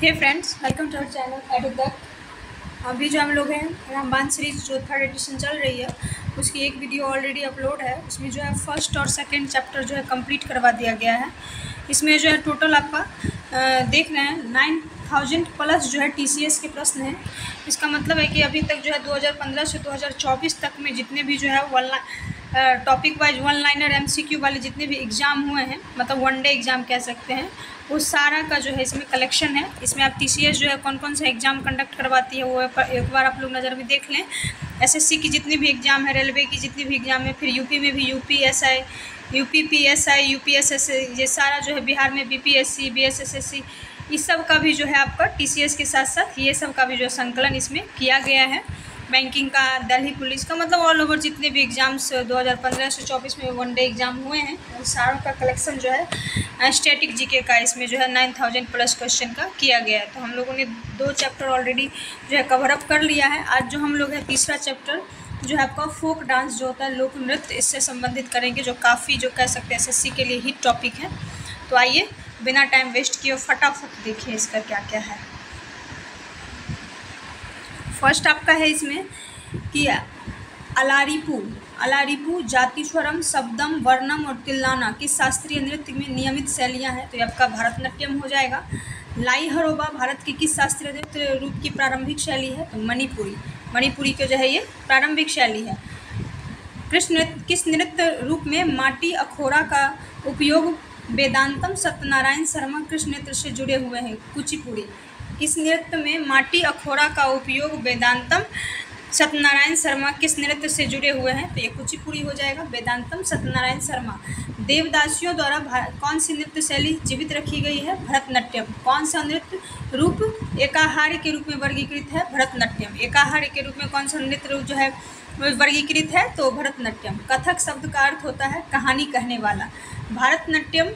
Hey friends, welcome to our channel Edutak. अभी जो हम लोग हैं रामबाण सीरीज जो 3rd एडिशन चल रही है उसकी एक वीडियो ऑलरेडी अपलोड है। उसमें जो है फर्स्ट और सेकंड चैप्टर जो है कंप्लीट करवा दिया गया है। इसमें जो है टोटल आपका देख रहे हैं 9000 प्लस जो है TCS के प्रश्न हैं। इसका मतलब है कि अभी तक जो है 2015 से 2024 तक में जितने भी जो है topic wise one liner MCQ वाले जितने भी एग्ज़ाम हुए हैं, मतलब वन डे एग्ज़ाम कह सकते हैं, वो सारा का जो है इसमें कलेक्शन है। इसमें आप TCS जो है कौन कौन सा एग्ज़ाम कंडक्ट करवाती है वो एक बार आप लोग नज़र में देख लें। SSC की जितनी भी एग्ज़ाम है, रेलवे की जितनी भी एग्ज़ाम है, फिर यूपी में भी UPSI, UPPSI, UPSSI, ये सारा जो है बिहार में BPSC, BSSSC, इस सब का भी जो है आपका TCS के साथ साथ ये सब का भी जो संकलन इसमें किया गया है। बैंकिंग का, दिल्ली पुलिस का, मतलब ऑल ओवर जितने भी एग्ज़ाम्स 2015 से 24 में वन डे एग्ज़ाम हुए हैं उन सारों का कलेक्शन जो है स्टैटिक जीके का इसमें जो है 9000 प्लस क्वेश्चन का किया गया है। तो हम लोगों ने 2 चैप्टर ऑलरेडी जो है कवर अप कर लिया है। आज जो हम लोग है तीसरा चैप्टर जो है आपका फोक डांस जो होता है, लोक नृत्य, इससे संबंधित करेंगे, जो काफ़ी जो कह सकते हैं SSC के लिए हिट टॉपिक है। तो आइए बिना टाइम वेस्ट किए फटाफट देखिए इसका क्या क्या है। फर्स्ट आपका है इसमें कि अलारिपू जातिस्वरम, शब्दम, वर्णम और तिल्लाना किस शास्त्रीय नृत्य में नियमित शैलियाँ हैं। तो ये आपका भरतनाट्यम हो जाएगा। लाई हरोबा भारत की किस शास्त्रीय नृत्य रूप की प्रारंभिक शैली है। तो मणिपुरी के जो है ये प्रारंभिक शैली है। किस नृत्य रूप में माटी अखोरा का उपयोग वेदांतम सत्यनारायण शर्मा कृष्ण नृत्य से जुड़े हुए हैं। कुचिपुड़ी। किस नृत्य में माटी अखोरा का उपयोग वेदांतम सत्यनारायण शर्मा किस नृत्य से जुड़े हुए हैं। तो ये कुचिपुड़ी हो जाएगा। वेदांतम सत्यनारायण शर्मा। देवदासियों द्वारा कौन सी नृत्य शैली जीवित रखी गई है। भरतनाट्यम। कौन सा नृत्य रूप एकाहार्य के रूप में वर्गीकृत है। भरतनाट्यम। एकाहार्य के रूप में कौन सा नृत्य रूप जो है वर्गीकृत है। तो भरतनाट्यम। कथक शब्द का अर्थ होता है कहानी कहने वाला। भरतनाट्यम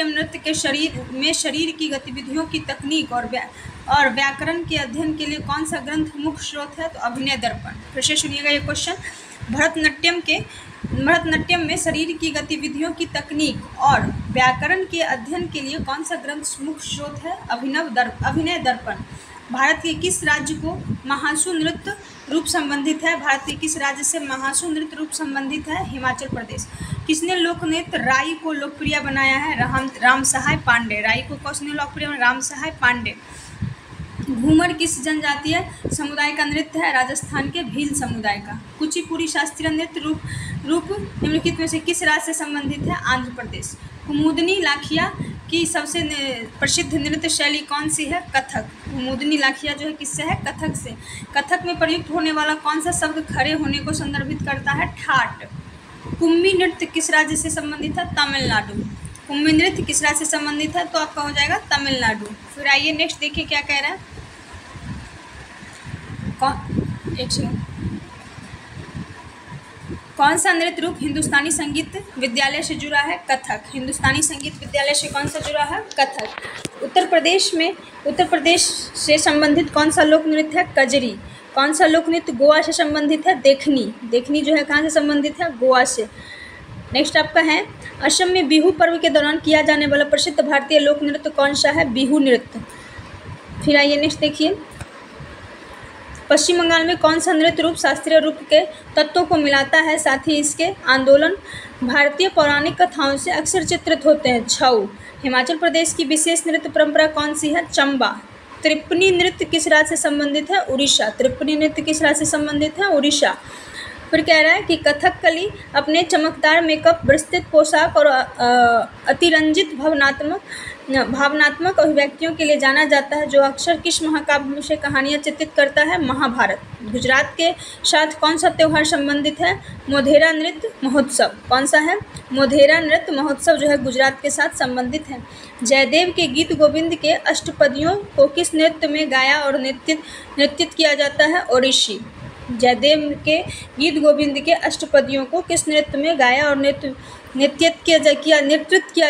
नृत्य के शरीर की गतिविधियों की तकनीक और व्याकरण के अध्ययन के लिए कौन सा ग्रंथ मुख्य स्रोत है। तो अभिनय दर्पण। फिर से सुनिएगा ये क्वेश्चन। भरतनाट्यम में शरीर की गतिविधियों की तकनीक और व्याकरण के अध्ययन के लिए कौन सा ग्रंथ मुख्य स्रोत है। अभिनय दर्पण। भारत के किस राज्य को महासु नृत्य रूप संबंधित है। भारत के किस राज्य से महासु नृत्य रूप संबंधित है। हिमाचल प्रदेश। किसने लोक नृत्य राई को लोकप्रिय बनाया है। राम सहाय पांडे। राई को किसने लोकप्रिय बनाया। राम सहाय पांडे। घूमर किस जनजातीय समुदाय का नृत्य है। राजस्थान के भील समुदाय का। कुचिपुड़ी शास्त्रीय नृत्य रूप निम्नलिखित में से किस राज्य से संबंधित है। आंध्र प्रदेश। कुमुदनी लाखिया की सबसे प्रसिद्ध नृत्य शैली कौन सी है। कथक। कुमुदनी लाखिया जो है किससे है। कथक से। कथक में प्रयुक्त होने वाला कौन सा शब्द खड़े होने को संदर्भित करता है। ठाट। कुम्मी नृत्य किस राज्य से संबंधित है। तमिलनाडु। कुम्मी नृत्य किस राज्य से संबंधित है। तो आपका हो जाएगा तमिलनाडु। फिर आइए नेक्स्ट देखिए क्या कह रहा है। कौन सा नृत्य रूप हिंदुस्तानी संगीत विद्यालय से जुड़ा है। कथक। हिंदुस्तानी संगीत विद्यालय से कौन सा जुड़ा है। कथक। उत्तर प्रदेश से संबंधित कौन सा लोक नृत्य है। कजरी। कौन सा लोक नृत्य गोवा से संबंधित है। देखनी जो है कहाँ से संबंधित है। गोवा से। नेक्स्ट आपका है असम में बिहू पर्व के दौरान किया जाने वाला प्रसिद्ध भारतीय लोक नृत्य कौन सा है। बिहू नृत्य। फिर आइए नेक्स्ट देखिए। पश्चिम बंगाल में कौन सा नृत्य रूप शास्त्रीय रूप के तत्वों को मिलाता है, साथ ही इसके आंदोलन भारतीय पौराणिक कथाओं से अक्सर चित्रित होते हैं। छऊ। हिमाचल प्रदेश की विशेष नृत्य परंपरा कौन सी है। चंबा। त्रिपनी नृत्य किस राज्य से संबंधित है। उड़ीसा। त्रिपनी नृत्य किस राज्य से संबंधित है। उड़ीसा। फिर कह रहा है कि कथकली अपने चमकदार मेकअप, विस्तृत पोशाक और अतिरंजित भावनात्मक अभिव्यक्तियों के लिए जाना जाता है, जो अक्सर किस महाकाव्य से कहानियाँ चित्रित करता है। महाभारत। गुजरात के साथ कौन सा त्यौहार संबंधित है। मोढेरा नृत्य महोत्सव। कौन सा है। मोढेरा नृत्य महोत्सव जो है गुजरात के साथ संबंधित है। जयदेव के गीत गोविंद के अष्टपदियों को किस नृत्य में गाया और नृत्यित किया जाता है। ओडिसी। जयदेव के गीत गोविंद के अष्टपदियों को किस नृत्य में गाया और नृत्यित किया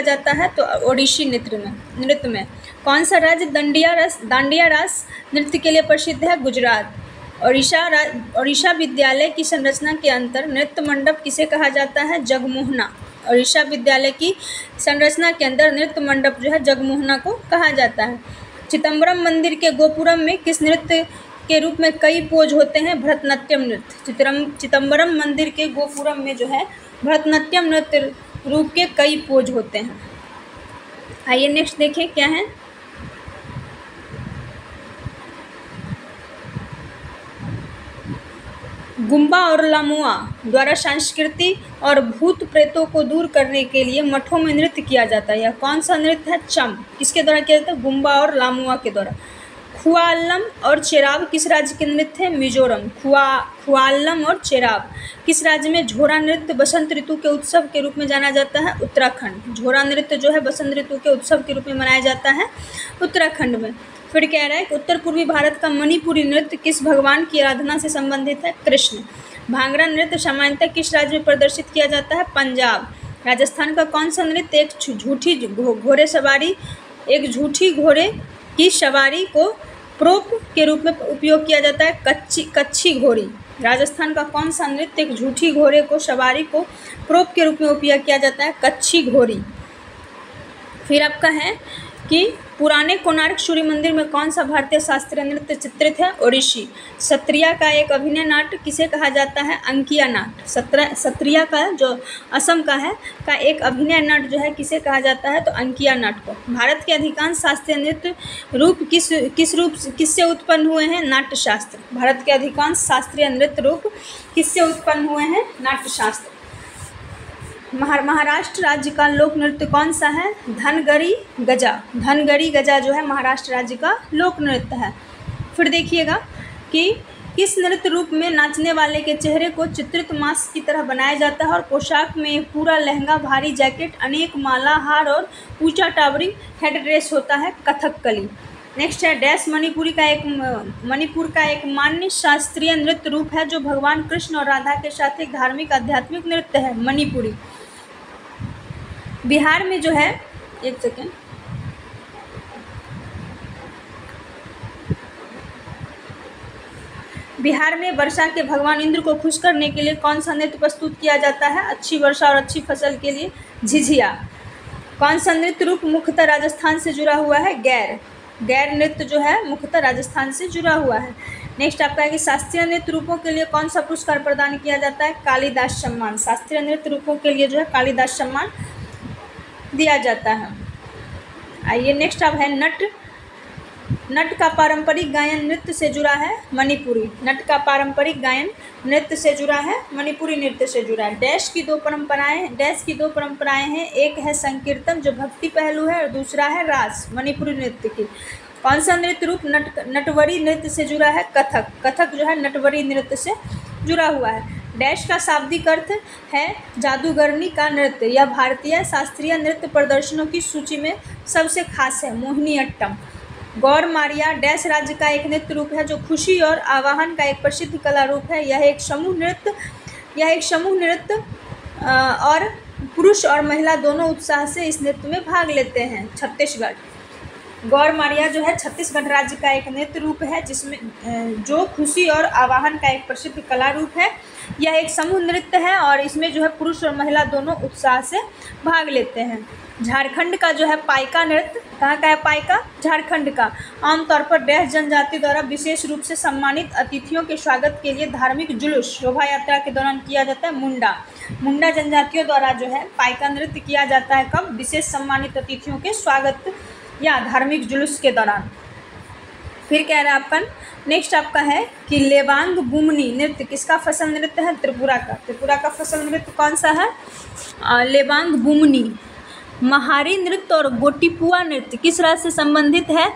जाता है। तो ओडिसी नृत्य में। कौन सा राज्य दांडिया रास नृत्य के लिए प्रसिद्ध है। गुजरात। ओडिशा विद्यालय की संरचना के अंतर नृत्य मंडप किसे कहा जाता है। जगमोहना। ओडिशा विद्यालय की संरचना के अंदर नृत्य मंडप जो है जगमोहना को कहा जाता है। चिदम्बरम मंदिर के गोपुरम में किस नृत्य के रूप में कई पोज होते हैं? भरतनाट्यम नृत्य। चिदम्बरम मंदिर के गोपुरम में जो है भरतनाट्यम नृत्य रूप के कई पोज होते हैं। आइए नेक्स्ट देखें क्या है। गुम्बा और लामुआ द्वारा संस्कृति और भूत प्रेतों को दूर करने के लिए मठों में नृत्य किया जाता है। यह कौन सा नृत्य है? चम। किसके द्वारा किया जाता है? गुम्बा और लामुआ के द्वारा। खुआल्लम और चेराब किस राज्य के नृत्य है? मिजोरम। खुआल्लम और चेराब किस राज्य में? झोरा नृत्य बसंत ऋतु के उत्सव के रूप में जाना जाता है? उत्तराखंड। झोरा नृत्य जो है बसंत ऋतु के उत्सव के रूप में मनाया जाता है उत्तराखंड में। फिर कह रहा है कि उत्तर पूर्वी भारत का मणिपुरी नृत्य किस भगवान की आराधना से संबंधित है? कृष्ण। भांगड़ा नृत्य सामान्यतः किस राज्य में प्रदर्शित किया जाता है? पंजाब। राजस्थान का कौन सा नृत्य एक झूठी घोड़े की सवारी को प्रोप के रूप में उपयोग किया जाता है? कच्छी घोड़ी। राजस्थान का कौन सा नृत्य एक झूठी घोड़े को सवारी को प्रोप के रूप में उपयोग किया जाता है? कच्छी घोड़ी। फिर आपका है कि पुराने कोणार्क सूर्य मंदिर में कौन सा भारतीय शास्त्रीय नृत्य चित्रित है? ओडिसी। सत्रिया का एक अभिनय नाट्य किसे कहा जाता है? अंकिया नाट्य। सत्रिया का जो असम का है का एक अभिनय नाट्य जो है किसे कहा जाता है? तो अंकिया नाट्य को। भारत के अधिकांश शास्त्रीय नृत्य रूप किससे उत्पन्न हुए हैं? नाट्यशास्त्र। भारत के अधिकांश शास्त्रीय नृत्य रूप किससे उत्पन्न हुए हैं? नाट्यशास्त्र। महाराष्ट्र राज्य का लोक नृत्य कौन सा है? धनगरी गजा। धनगरी गजा जो है महाराष्ट्र राज्य का लोक नृत्य है। फिर देखिएगा कि किस नृत्य रूप में नाचने वाले के चेहरे को चित्रित मास्क की तरह बनाया जाता है और पोशाक में एक पूरा लहंगा, भारी जैकेट, अनेक माला, हार और ऊंचा टावरी हेड ड्रेस होता है? कथकली। नेक्स्ट है डैश मणिपुर का एक मान्य शास्त्रीय नृत्य रूप है जो भगवान कृष्ण और राधा के साथ एक धार्मिक आध्यात्मिक नृत्य है? मणिपुरी। बिहार में जो है एक सेकेंड, बिहार में वर्षा के भगवान इंद्र को खुश करने के लिए कौन सा नृत्य प्रस्तुत किया जाता है? अच्छी वर्षा और अच्छी फसल के लिए झिझिया। कौन सा नृत्य रूप मुख्यतः राजस्थान से जुड़ा हुआ है? गैर नृत्य जो है मुख्यतः राजस्थान से जुड़ा हुआ है। नेक्स्ट आपका है कि शास्त्रीय नृत्य रूपों के लिए कौन सा पुरस्कार प्रदान किया जाता है? कालिदास सम्मान। शास्त्रीय नृत्य रूपों के लिए जो है कालिदास सम्मान दिया जाता है। आइए नेक्स्ट अब है नट का पारंपरिक गायन नृत्य से जुड़ा है? मणिपुरी। नट का पारंपरिक गायन नृत्य से जुड़ा है? मणिपुरी नृत्य से जुड़ा है। डैश की दो परंपराएं हैं, एक है संकीर्तन जो भक्ति पहलू है और दूसरा है रास मणिपुरी नृत्य की। कौन सा नृत्य रूप नटवरी नृत्य से जुड़ा है? कथक जो है नटवरी नृत्य से जुड़ा हुआ है। डैश का शाब्दिक अर्थ है जादूगरनी का नृत्य। यह भारतीय शास्त्रीय नृत्य प्रदर्शनों की सूची में सबसे खास है? मोहिनीअट्टम। गौर मारिया डैश राज्य का एक नृत्य रूप है जो खुशी और आवाहन का एक प्रसिद्ध कला रूप है? यह एक समूह नृत्य और पुरुष और महिला दोनों उत्साह से इस नृत्य में भाग लेते हैं। छत्तीसगढ़। गौर मारिया जो है छत्तीसगढ़ राज्य का एक नृत्य रूप है जिसमें जो खुशी और आवाहन का एक प्रसिद्ध कला रूप है। यह एक समूह नृत्य है और इसमें जो है पुरुष और महिला दोनों उत्साह से भाग लेते हैं। झारखंड का जो है पाइका नृत्य, कहाँ का है पाइका? झारखंड का। आमतौर पर डैश जनजाति द्वारा विशेष रूप से सम्मानित अतिथियों के स्वागत के लिए धार्मिक जुलूस शोभा यात्रा के दौरान किया जाता है? मुंडा जनजातियों द्वारा जो है पाइका नृत्य किया जाता है कब? विशेष सम्मानित अतिथियों के स्वागत या धार्मिक जुलूस के दौरान। फिर कह रहा है आपका नेक्स्ट आपका है कि लेबांग बुमनी नृत्य किसका फसल नृत्य है? त्रिपुरा का फसल नृत्य कौन सा है? लेबांग बुमनी। महारी नृत्य और गोटीपुआ नृत्य किस राज्य से संबंधित है?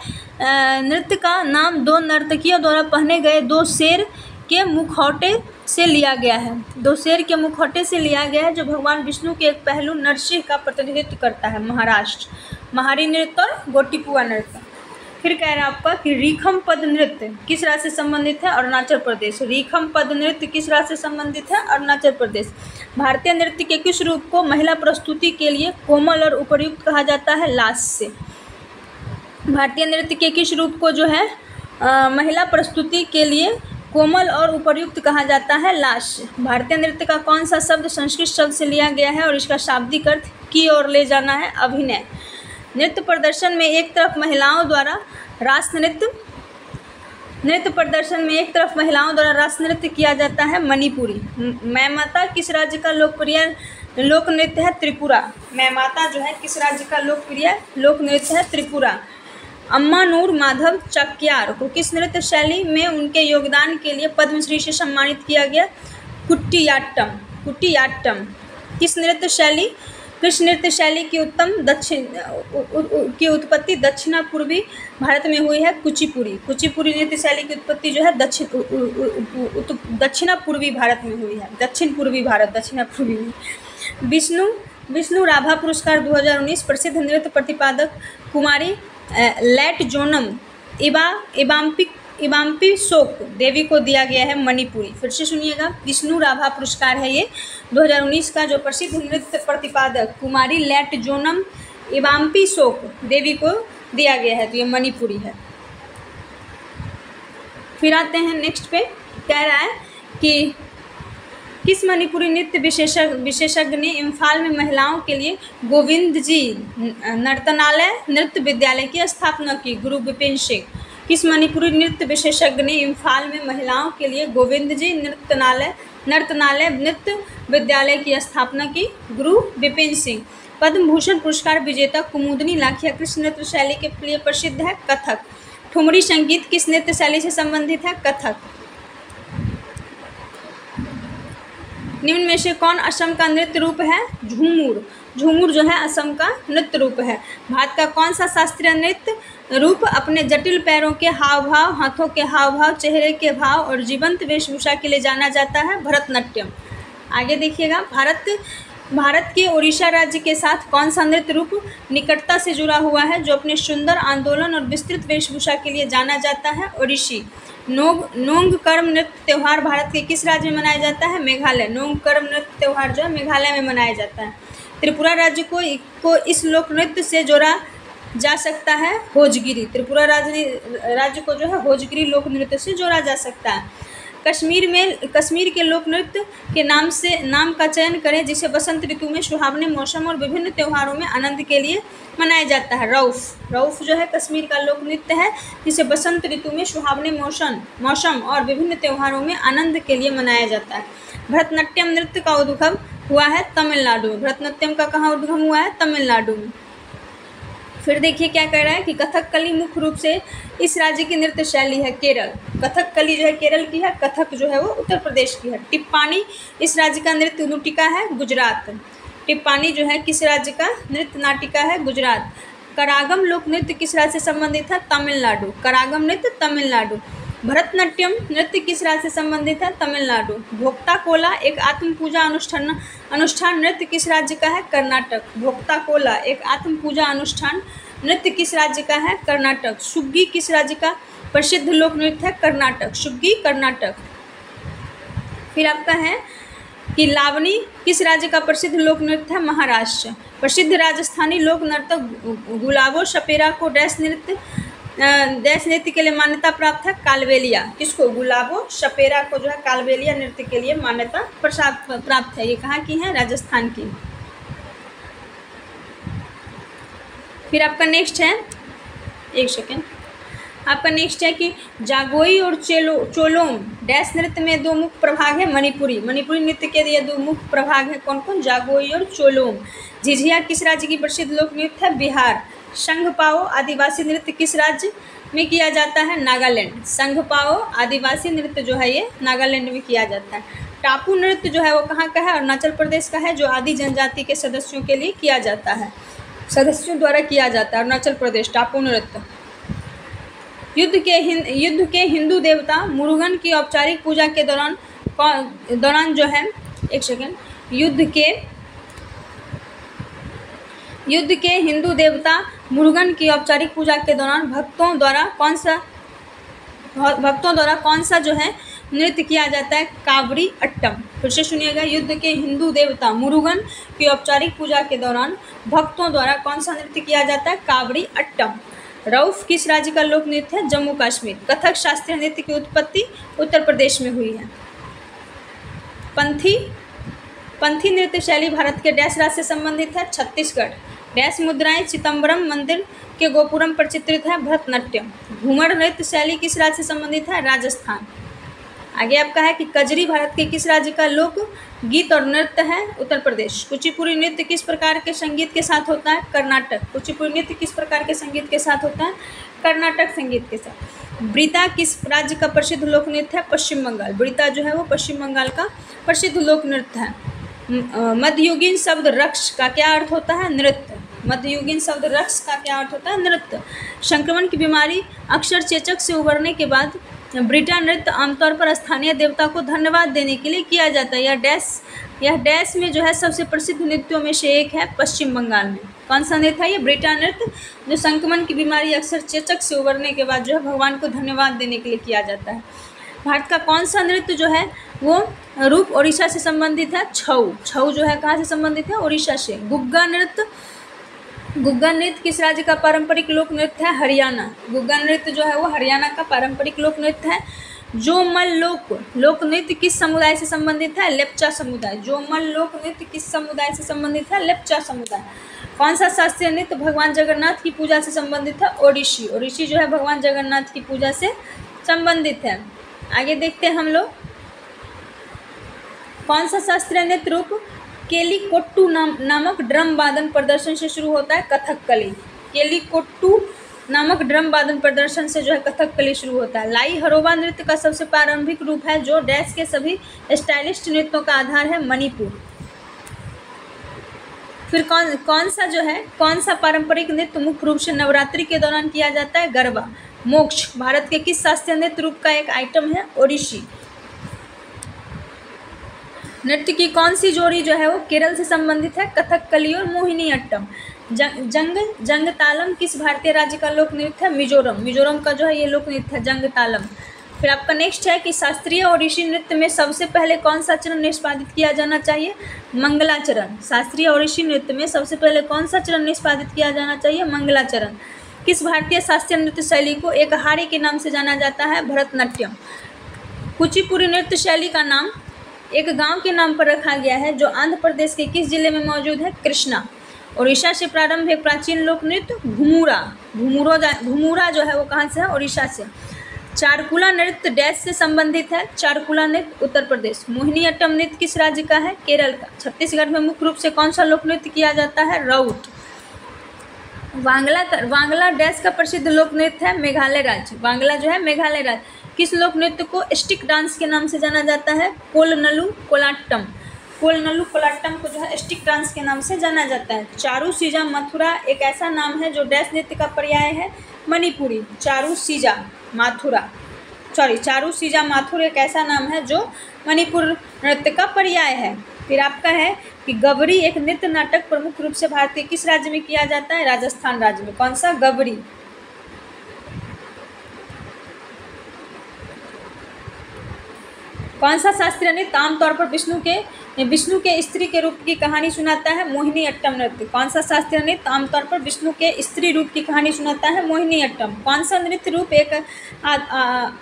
नृत्य का नाम दो नर्तकियों द्वारा पहने गए दो शेर के मुखौटे से लिया गया है। दो शेर के मुखौटे से लिया गया है जो भगवान विष्णु के एक पहलू नरसिंह का प्रतिनिधित्व करता है। महाराष्ट्र। महारी नृत्य और गोटीपुआ नृत्य। फिर कह रहा है आपका कि रीखम पद नृत्य किस राज्य से संबंधित है? अरुणाचल प्रदेश। रीखम पद नृत्य किस राज्य से संबंधित है? अरुणाचल प्रदेश। भारतीय नृत्य के किस रूप को महिला प्रस्तुति के लिए कोमल और उपयुक्त कहा जाता है? लास्य। भारतीय नृत्य के किस रूप को जो है महिला प्रस्तुति के लिए कोमल और उपयुक्त कहा जाता है? लास्य। भारतीय नृत्य का कौन सा शब्द संस्कृत शब्द से लिया गया है और इसका शाब्दिक अर्थ की ओर ले जाना है? अभिनय। नृत्य प्रदर्शन में एक तरफ महिलाओं द्वारा रास नृत्य किया जाता है मणिपुरी। मैमाता किस राज्य का लोकप्रिय लोक नृत्य है? त्रिपुरा। मैमाता जो है किस राज्य का लोकप्रिय लोक नृत्य है? त्रिपुरा। अम्मानूर माधव चक्यार को किस नृत्य शैली में उनके योगदान के लिए पद्मश्री से सम्मानित किया गया? कुटियाट्टम। किस नृत्य शैली की उत्पत्ति दक्षिण पूर्वी भारत में हुई है? कुचिपुड़ी नृत्य शैली की उत्पत्ति जो है दक्षिण पूर्वी भारत में हुई है। दक्षिण पूर्वी में। विष्णु राभा पुरस्कार 2019 प्रसिद्ध नृत्य प्रतिपादक कुमारी लैटजोनम इबाम्पी सोक देवी को दिया गया है मणिपुरी। फिर से सुनिएगा, विष्णु राभा पुरस्कार है ये 2019 का, जो प्रसिद्ध नृत्य प्रतिपादक कुमारी लैटजोनम इबाम्पी सोक देवी को दिया गया है, तो ये मणिपुरी है। फिर आते हैं नेक्स्ट पे, कह रहा है कि किस मणिपुरी नृत्य विशेषज्ञ ने इम्फाल में महिलाओं के लिए गोविंद जी नर्तनालय नृत्य विद्यालय की स्थापना की? गुरु विपिन सिंह। किस मणिपुरी नृत्य विशेषज्ञ ने इम्फाल में महिलाओं के लिए गोविंद जी नर्तनालय नृत्य विद्यालय की स्थापना की? गुरु विपिन सिंह। पद्म भूषण पुरस्कार विजेता कुमुदनी लाखिया किस नृत्य शैली के लिए प्रसिद्ध है? कथक। ठुमरी संगीत किस नृत्य शैली से संबंधित है? कथक। निम्न में से कौन असम का नृत्य रूप है? झूमुर जो है असम का नृत्य रूप है। भारत का कौन सा शास्त्रीय नृत्य रूप अपने जटिल पैरों के हाव भाव, हाथों के हाव भाव, चेहरे के भाव और जीवंत वेशभूषा के लिए जाना जाता है? भरतनाट्यम। आगे देखिएगा, भारत के ओडिशा राज्य के साथ कौन सा नृत्य रूप निकटता से जुड़ा हुआ है जो अपने सुंदर आंदोलन और विस्तृत वेशभूषा के लिए जाना जाता है? ओडिसी। नोंग कर्म नृत्य त्यौहार भारत के किस राज्य में मनाया जाता है? मेघालय। नोंग कर्म नृत्य त्यौहार जो है मेघालय में मनाया जाता है। त्रिपुरा राज्य को इस लोक नृत्य से जोड़ा जा सकता है? होजगिरी। त्रिपुरा राज्य को जो है होजगिरी लोक नृत्य से जोड़ा जा सकता है। कश्मीर के लोक नृत्य के नाम का चयन करें जिसे बसंत ऋतु में सुहावने मौसम और विभिन्न त्योहारों में आनंद के लिए मनाया जाता है। रऊफ जो है कश्मीर का लोक नृत्य है जिसे बसंत ऋतु में सुहावने मौसम और विभिन्न त्योहारों में आनंद के लिए मनाया जाता है। भरतनाट्यम नृत्य का उद्गम हुआ है तमिलनाडु में। भरतनाट्यम का कहाँ उद्गम हुआ है? तमिलनाडु में। फिर देखिए क्या कह रहा है कि कथकली मुख्य रूप से इस राज्य की नृत्य शैली है? केरल। कथकली जो है केरल की है, कथक जो है वो उत्तर प्रदेश की है। टिप्पानी इस राज्य का नृत्य नाटिका है? गुजरात। टिप्पानी जो है किस राज्य का नृत्य नाटिका है? गुजरात। करागम लोक नृत्य किस राज्य से संबंधित है? तमिलनाडु। करागम नृत्य तमिलनाडु। भरतनाट्यम नृत्य किस राज्य से संबंधित है? तमिलनाडु। भोक्ता कोला एक आत्म पूजा अनुष्ठान नृत्य किस राज्य का है? कर्नाटक। भोक्ता कोला एक आत्म पूजा अनुष्ठान नृत्य किस राज्य का है? कर्नाटक। सुग्गी किस राज्य का प्रसिद्ध लोक नृत्य है? कर्नाटक। सुग्गी कर्नाटक। फिर आपका है कि लावनी किस राज्य का प्रसिद्ध लोक नृत्य है? महाराष्ट्र। प्रसिद्ध राजस्थानी लोक नर्तक गुलाबो सपेरा को डैश नृत्य के लिए मान्यता प्राप्त है? कालबेलिया। किसको? गुलाबो सपेरा को जो है कालबेलिया नृत्य के लिए मान्यता प्राप्त है। ये कहाँ की है? राजस्थान की। फिर आपका नेक्स्ट है, एक सेकेंड, आपका नेक्स्ट है कि जागोई और चोलोम डैश नृत्य में दो मुख्य प्रभाग है? मणिपुरी नृत्य के लिए दो मुख्य प्रभाग है कौन कौन? जागोई और चोलोम। झिझिया किस राज्य की प्रसिद्ध लोक नृत्य है? बिहार। संघपाओ आदिवासी नृत्य किस राज्य में किया जाता है? नागालैंड। संघपाओ आदिवासी नृत्य जो है ये नागालैंड में किया जाता है। टापू नृत्य जो है वो कहाँ का है? अरुणाचल प्रदेश का है, जो आदि जनजाति के सदस्यों के लिए किया जाता है, सदस्यों द्वारा किया जाता है। अरुणाचल प्रदेश टापू नृत्य। युद्ध के हिंदू देवता मुरुगन की औपचारिक पूजा के दौरान जो है, एक सेकेंड, युद्ध के हिंदू देवता मुरुगन की औपचारिक पूजा के दौरान भक्तों द्वारा कौन सा जो है नृत्य किया जाता है? कावड़ी अट्टम। फिर से सुनिएगा, युद्ध के हिंदू देवता मुरुगन की औपचारिक पूजा के दौरान भक्तों द्वारा कौन सा नृत्य किया जाता है? कावड़ी अट्टम। रऊफ किस राज्य का लोक नृत्य है? जम्मू कश्मीर। कथक शास्त्रीय नृत्य की उत्पत्ति उत्तर प्रदेश में हुई है। पंथी नृत्य शैली भारत के डैश राज्य से संबंधित है? छत्तीसगढ़। डैश मुद्राएं चिदम्बरम मंदिर के गोपुरम पर चित्रित है भरतनाट्यम। घूमर नृत्य शैली किस राज्य से संबंधित है? राजस्थान। आगे आपका है कि कजरी भारत के किस राज्य का लोक गीत और नृत्य है? उत्तर प्रदेश। कुचिपुड़ी नृत्य किस प्रकार के संगीत के साथ होता है? कर्नाटक। कुचिपुड़ी नृत्य किस प्रकार के संगीत के साथ होता है? कर्नाटक संगीत के साथ। ब्रिता किस राज्य का प्रसिद्ध लोक नृत्य है? पश्चिम बंगाल। ब्रिता जो है वो पश्चिम बंगाल का प्रसिद्ध लोक नृत्य है। मध्ययुगीन शब्द रक्ष का क्या अर्थ होता है? नृत्य। मध्ययुगीन शब्द रक्ष का क्या अर्थ होता है? नृत्य। संक्रमण की बीमारी अक्सर चेचक से उबरने के बाद ब्रिटा नृत्य आमतौर पर स्थानीय देवता को धन्यवाद देने के लिए किया जाता है। यह डैश में जो है सबसे प्रसिद्ध नृत्यों में से एक है पश्चिम बंगाल में। कौन सा नृत्य है ये? ब्रिटा नृत्य, जो संक्रमण की बीमारी अक्सर चेचक से उबरने के बाद जो है भगवान को धन्यवाद देने के लिए किया जाता है। भारत का कौन सा नृत्य जो है वो रूप ओडिशा से संबंधित है? छऊ। छऊ जो है कहाँ से संबंधित है? ओडिशा से। गुग्गा नृत्य किस राज्य का पारंपरिक लोक नृत्य है? हरियाणा। गुग्गा नृत्य जो है वो हरियाणा का पारंपरिक लोक नृत्य है। जोमल लोक नृत्य किस समुदाय से संबंधित है? लेप्चा समुदाय। जोमल लोक नृत्य किस समुदाय से संबंधित है? लेप्चा समुदाय। कौन सा शास्त्रीय नृत्य भगवान जगन्नाथ की पूजा से संबंधित है? ओडिसी। ओडिसी जो है भगवान जगन्नाथ की पूजा से संबंधित है। आगे देखते हैं हम लोग, कौन सा शास्त्रीय नृत्य रूप केलिकोट्टू नामक ड्रम वादन प्रदर्शन से शुरू होता है? कथकली। केलिकोट्टू नामक ड्रम वादन प्रदर्शन से जो है कथकली शुरू होता है। लाई हरोबा नृत्य का सबसे प्रारंभिक रूप है जो डैश के सभी स्टाइलिस्ट नृत्यों का आधार है? मणिपुर। फिर कौन सा पारंपरिक नृत्य मुख्य रूप से नवरात्रि के दौरान किया जाता है? गरबा। मोक्ष भारत के किस शास्त्रीय नृत्य रूप का एक आइटम है? ओडिसी। नृत्य की कौन सी जोड़ी जो है वो केरल से संबंधित है? कथकली और मोहिनीअट्टम। जंग तालम किस भारतीय राज्य का लोक नृत्य है? मिजोरम। मिजोरम का जो है ये लोक नृत्य है जंग तालम। फिर आपका नेक्स्ट है कि शास्त्रीय ओडिसी नृत्य में सबसे पहले कौन सा चरण निष्पादित किया जाना चाहिए? मंगलाचरण। शास्त्रीय ओडिसी नृत्य में सबसे पहले कौन सा चरण निष्पादित किया जाना चाहिए? मंगलाचरण। किस भारतीय शास्त्रीय नृत्य शैली को एकहारी के नाम से जाना जाता है? भरतनाट्यम। कुचिपुड़ी नृत्य शैली का नाम एक गांव के नाम पर रखा गया है जो आंध्र प्रदेश के किस जिले में मौजूद है? कृष्णा। ओडिशा से प्रारंभ है प्राचीन लोक नृत्य घुमुरा। घुमुरा जो है वो कहाँ से है? ओडिशा से। चारकुला नृत्य डैश से संबंधित है? चारकुला नृत्य उत्तर प्रदेश। मोहिनीअट्टम नृत्य किस राज्य का है? केरल का। छत्तीसगढ़ में मुख्य रूप से कौन सा लोक नृत्य किया जाता है? राउत। वांगला डैश का प्रसिद्ध लोक नृत्य है? मेघालय राज्य। वांगला जो है मेघालय राज्य। किस लोक नृत्य को स्टिक डांस के नाम से जाना जाता है? कोलनलु कोलाट्टम। कोलनलु कोलाट्टम को जो है स्टिक डांस के नाम से जाना जाता है। चारू सीजा माथुरा एक ऐसा नाम है जो डैश नृत्य का पर्याय है? मणिपुरी। चारू सीजा माथुर एक ऐसा नाम है जो मणिपुर नृत्य का पर्याय है। फिर आपका है कि गबरी एक नृत्य नाटक प्रमुख रूप से भारतीय किस राज्य में किया जाता है? राजस्थान राज्य में। कौन सा? गबरी। कौन सा शास्त्रीय नृत्य आमतौर पर विष्णु के स्त्री के रूप की कहानी सुनाता है? मोहिनीअट्टम नृत्य। कौन सा शास्त्रीय नृत्य आमतौर पर विष्णु के स्त्री रूप की कहानी सुनाता है? मोहिनीअट्टम। कौन सा नृत्य रूप एक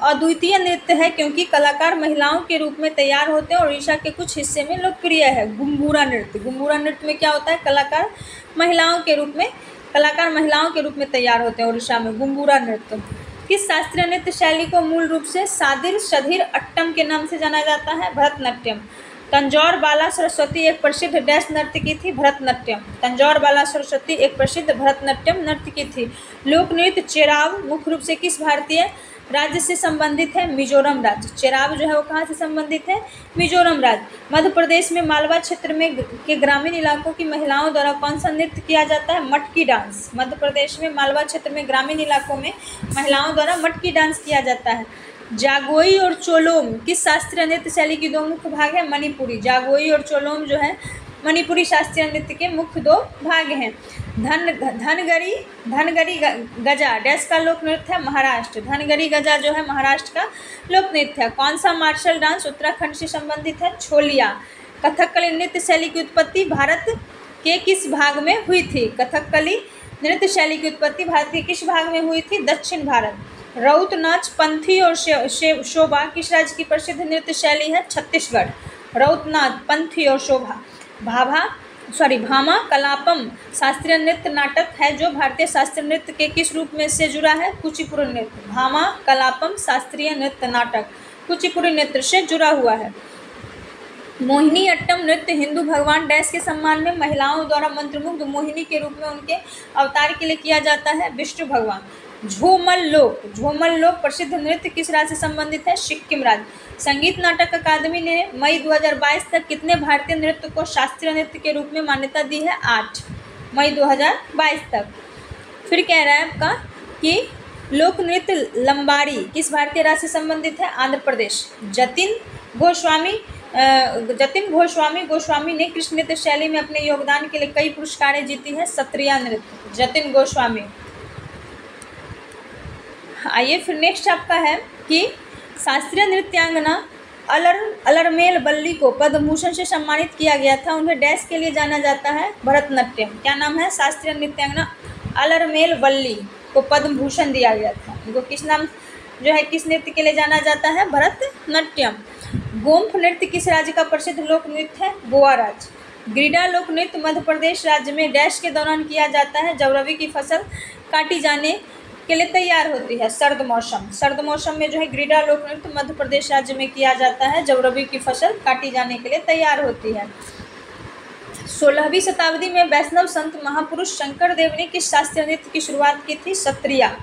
अद्वितीय नृत्य है क्योंकि कलाकार महिलाओं के रूप में तैयार होते हैं और ओडिशा के कुछ हिस्से में लोकप्रिय है? गुम्बूरा नृत्य। गुम्बूरा नृत्य में क्या होता है? कलाकार महिलाओं के रूप में तैयार होते हैं ओडिशा में। गुम्बूरा नृत्य। किस शास्त्रीय नृत्य शैली को मूल रूप से सादिर शधीर अट्टम के नाम से जाना जाता है? भरतनाट्यम। तंजौर बाला सरस्वती एक प्रसिद्ध डैश नृत्य की थी? भरतनाट्यम। तंजौर बाला सरस्वती एक प्रसिद्ध भरतनाट्यम नृत्य की थी। लोक नृत्य चेराव मुख्य रूप से किस भारतीय राज्य से संबंधित है? मिजोरम राज्य। चेराव जो है वो कहाँ से संबंधित है? मिजोरम राज्य। मध्य प्रदेश में मालवा क्षेत्र में के ग्रामीण इलाकों की महिलाओं द्वारा कौन सा नृत्य किया जाता है? मटकी डांस। मध्य प्रदेश में मालवा क्षेत्र में ग्रामीण इलाकों में महिलाओं द्वारा मटकी डांस किया जाता है। जागोई और चोलोम किस शास्त्रीय नृत्य शैली की दो मुख्य भाग है? मणिपुरी। जागोई और चोलोम जो है मणिपुरी शास्त्रीय नृत्य के मुख्य दो भाग हैं। धनगरी गजा डैश का लोक नृत्य है? महाराष्ट्र। धनगरी गजा जो है महाराष्ट्र का लोक नृत्य है। कौन सा मार्शल डांस उत्तराखंड से संबंधित है? छोलिया। कथकली नृत्य शैली की उत्पत्ति भारत के किस भाग में हुई थी? कथकली नृत्य शैली की उत्पत्ति भारत के किस भाग में हुई थी? दक्षिण भारत। राउत नाच पंथी और शोभा किस राज्य की प्रसिद्ध नृत्य शैली है? छत्तीसगढ़। राउत नाच पंथी और शोभा। भाभा भामा कलापम शास्त्रीय नृत्य नाटक है जो भारतीय शास्त्रीय नृत्य के किस रूप में से जुड़ा है? कुचिपुड़ी नृत्य। भामा कलापम शास्त्रीय नृत्य नाटक कुचिपुड़ी नृत्य से जुड़ा हुआ है। मोहिनी अट्टम नृत्य हिंदू भगवान डैश के सम्मान में महिलाओं द्वारा मंत्रमुग्ध मोहिनी के रूप में उनके अवतार के लिए किया जाता है? विष्णु भगवान। झूमर लोक प्रसिद्ध नृत्य किस राज्य से संबंधित है? सिक्किम राज्य। संगीत नाटक अकादमी ने मई 2022 तक कितने भारतीय नृत्य को शास्त्रीय नृत्य के रूप में मान्यता दी है? 8 मई 2022 तक। फिर कह रहा है आपका कि लोक नृत्य लंबाड़ी किस भारतीय राज्य से संबंधित है? आंध्र प्रदेश। जतिन गोस्वामी ने किस नृत्य शैली में अपने योगदान के लिए कई पुरस्कारें जीती है? सत्रिया नृत्य। जतिन गोस्वामी। आइए फिर नेक्स्ट आपका है कि शास्त्रीय नृत्यांगना अलरमेल वल्ली को पद्म भूषण से सम्मानित किया गया था। उन्हें डैश के लिए जाना जाता है? भरतनाट्यम। क्या नाम है? शास्त्रीय नृत्यांगना अलरमेल वल्ली को पद्म भूषण दिया गया था। इनको किस नाम जो है किस नृत्य के लिए जाना जाता है? भरतनाट्यम। गोम्फ नृत्य किस राज्य का प्रसिद्ध लोक नृत्य है? गोवा राज्य। गिरिडा लोक नृत्य मध्य प्रदेश राज्य में डैश के दौरान किया जाता है जब रबी की फसल काटी जाने के लिए तैयार होती है? सर्द मौसम में जो है गिरिडा लोक नृत्य मध्य प्रदेश राज्य में किया जाता है जब रबी की फसल काटी जाने के लिए तैयार होती है। 16वीं शताब्दी में वैष्णव संत महापुरुष शंकर देव ने किस शास्त्रीय नृत्य की शुरुआत की थी? सत्रिया।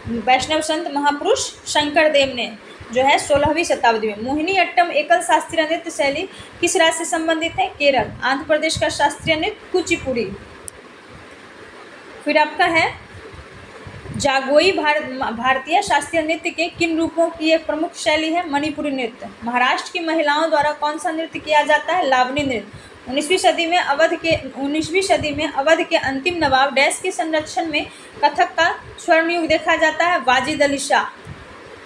वैष्णव संत महापुरुष शंकर देव ने जो है 16वीं शताब्दी में। मोहिनी अट्टम एकल शास्त्रीय नृत्य शैली किस राज्य से संबंधित है? केरल। आंध्र प्रदेश का शास्त्रीय नृत्य कुचिपुड़ी। फिर आपका है जागोई भारतीय शास्त्रीय नृत्य के किन रूपों की एक प्रमुख शैली है? मणिपुरी नृत्य। महाराष्ट्र की महिलाओं द्वारा कौन सा नृत्य किया जाता है? लावनी नृत्य। 19वीं सदी में अवध के अंतिम नवाब डैश के संरक्षण में कथक का स्वर्ण युग देखा जाता है? वाजिद अली शाह।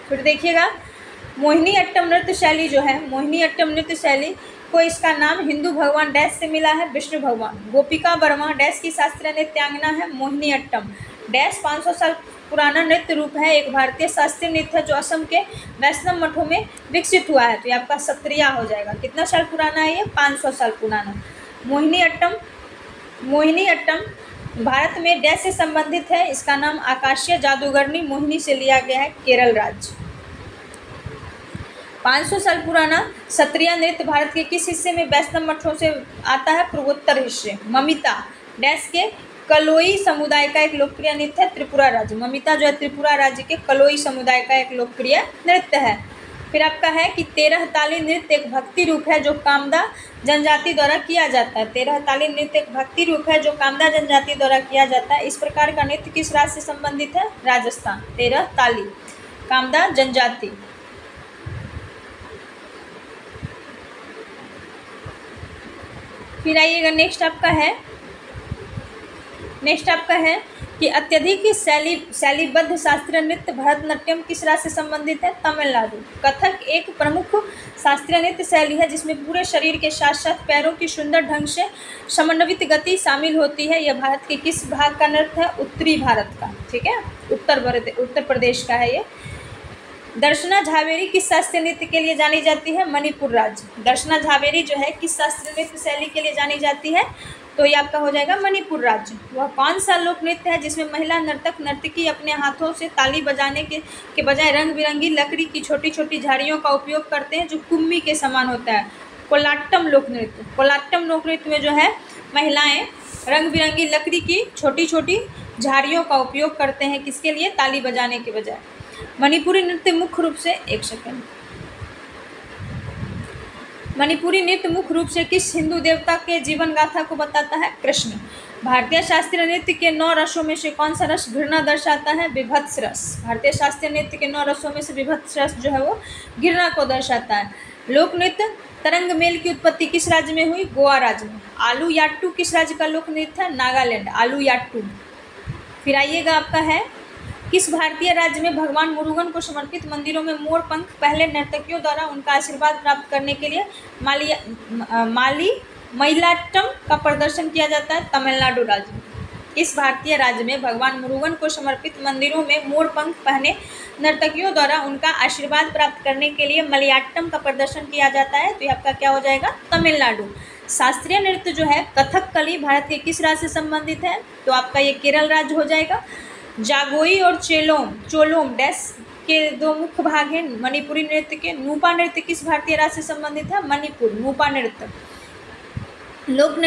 फिर देखिएगा मोहिनी अट्टम नृत्य शैली जो है, मोहिनी अट्टम नृत्य शैली को इसका नाम हिंदू भगवान डैश से मिला है? विष्णु भगवान। गोपिका वर्मा डैश की शास्त्रीय नृत्यांगना है? मोहिनी अट्टम। डैश 500 साल पुराना नृत्य रूप है, एक भारतीय शास्त्रीय नृत्य है जो असम के वैष्णव मठों में विकसित हुआ है। तो ये आपका सत्रिया हो जाएगा। कितना साल पुराना है ये? 500 साल पुराना। मोहिनी अट्टम भारत में डैश से संबंधित है? इसका नाम आकाशीय जादूगरनी मोहिनी से लिया गया है? केरल राज्य। 500 साल पुराना सत्रिया नृत्य भारत के किस हिस्से में वैष्णव मठों से आता है? पूर्वोत्तर हिस्से। ममिता डैश के कलोई समुदाय का एक लोकप्रिय नृत्य है? त्रिपुरा राज्य। ममिता जो है त्रिपुरा राज्य के कलोई समुदाय का एक लोकप्रिय नृत्य है। फिर आपका है कि 13 ताली नृत्य एक भक्ति रूप है जो कामदा जनजाति द्वारा किया जाता है। 13 ताली नृत्य एक भक्ति रूप है जो कामदा जनजाति द्वारा किया जाता है। इस प्रकार का नृत्य किस राज्य से संबंधित है? राजस्थान। 13 ताली कामदा जनजाति। फिर आइएगा नेक्स्ट आपका है कि अत्यधिक शैलीबद्ध शास्त्रीय नृत्य भरतनाट्यम किस राज्य से संबंधित है? तमिलनाडु। कथक एक प्रमुख शास्त्रीय नृत्य शैली है जिसमें पूरे शरीर के साथ साथ पैरों की सुंदर ढंग से समन्वित गति शामिल होती है। यह भारत के किस भाग का नृत्य है? उत्तरी भारत का। ठीक है, उत्तर प्रदेश का है ये। दर्शना झावेरी किस शास्त्रीय नृत्य के लिए जानी जाती है? मणिपुर राज्य। दर्शना झावेरी जो है किस शास्त्रीय नृत्य शैली के लिए जानी जाती है? तो ये आपका हो जाएगा मणिपुर राज्य। वह कौन सा लोक नृत्य है जिसमें महिला नर्तकी अपने हाथों से ताली बजाने के बजाय रंग बिरंगी लकड़ी की छोटी छोटी झाड़ियों का उपयोग करते हैं जो कुम्मी के समान होता है? कोलाट्टम लोक नृत्य। कोलाट्टम लोक नृत्य में जो है महिलाएं रंग बिरंगी लकड़ी की छोटी छोटी झाड़ियों का उपयोग करते हैं किसके लिए? ताली बजाने के बजाय। मणिपुरी नृत्य मुख्य रूप से किस हिंदू देवता के जीवन गाथा को बताता है? कृष्ण। भारतीय शास्त्रीय नृत्य के 9 रसों में से कौन सा रस घृणा दर्शाता है? विभत्स रस। भारतीय शास्त्रीय नृत्य के 9 रसों में से विभत्स रस जो है वो घृणा को दर्शाता है। लोक नृत्य तरंग मेल की उत्पत्ति किस राज्य में हुई? गोवा राज्य में। आलू याट्टू किस राज्य का लोक नृत्य है? नागालैंड। आलू याट्टू। फिर आइएगा आपका है किस भारतीय राज्य में भगवान मुरुगन को समर्पित मंदिरों में मोर पंख पहले नर्तकियों द्वारा उनका आशीर्वाद प्राप्त करने के लिए मयिलाट्टम का प्रदर्शन किया जाता है? तमिलनाडु राज्य में। किस भारतीय राज्य में भगवान मुरुगन को समर्पित मंदिरों में मोर पंख पहने नर्तकियों द्वारा उनका आशीर्वाद प्राप्त करने के लिए मलयाट्टम का प्रदर्शन किया जाता है? तो ये आपका क्या हो जाएगा? तमिलनाडु। शास्त्रीय नृत्य जो है कथकली भारत के किस राज्य से संबंधित है? तो आपका ये केरल राज्य हो जाएगा। जागोई और चोलोम डैश के दो मुख्य भाग हैं मणिपुरी नृत्य के। नूपा नृत्य किस भारतीय राज्य से संबंधित है? मणिपुर, नूपा नृत्य। लोक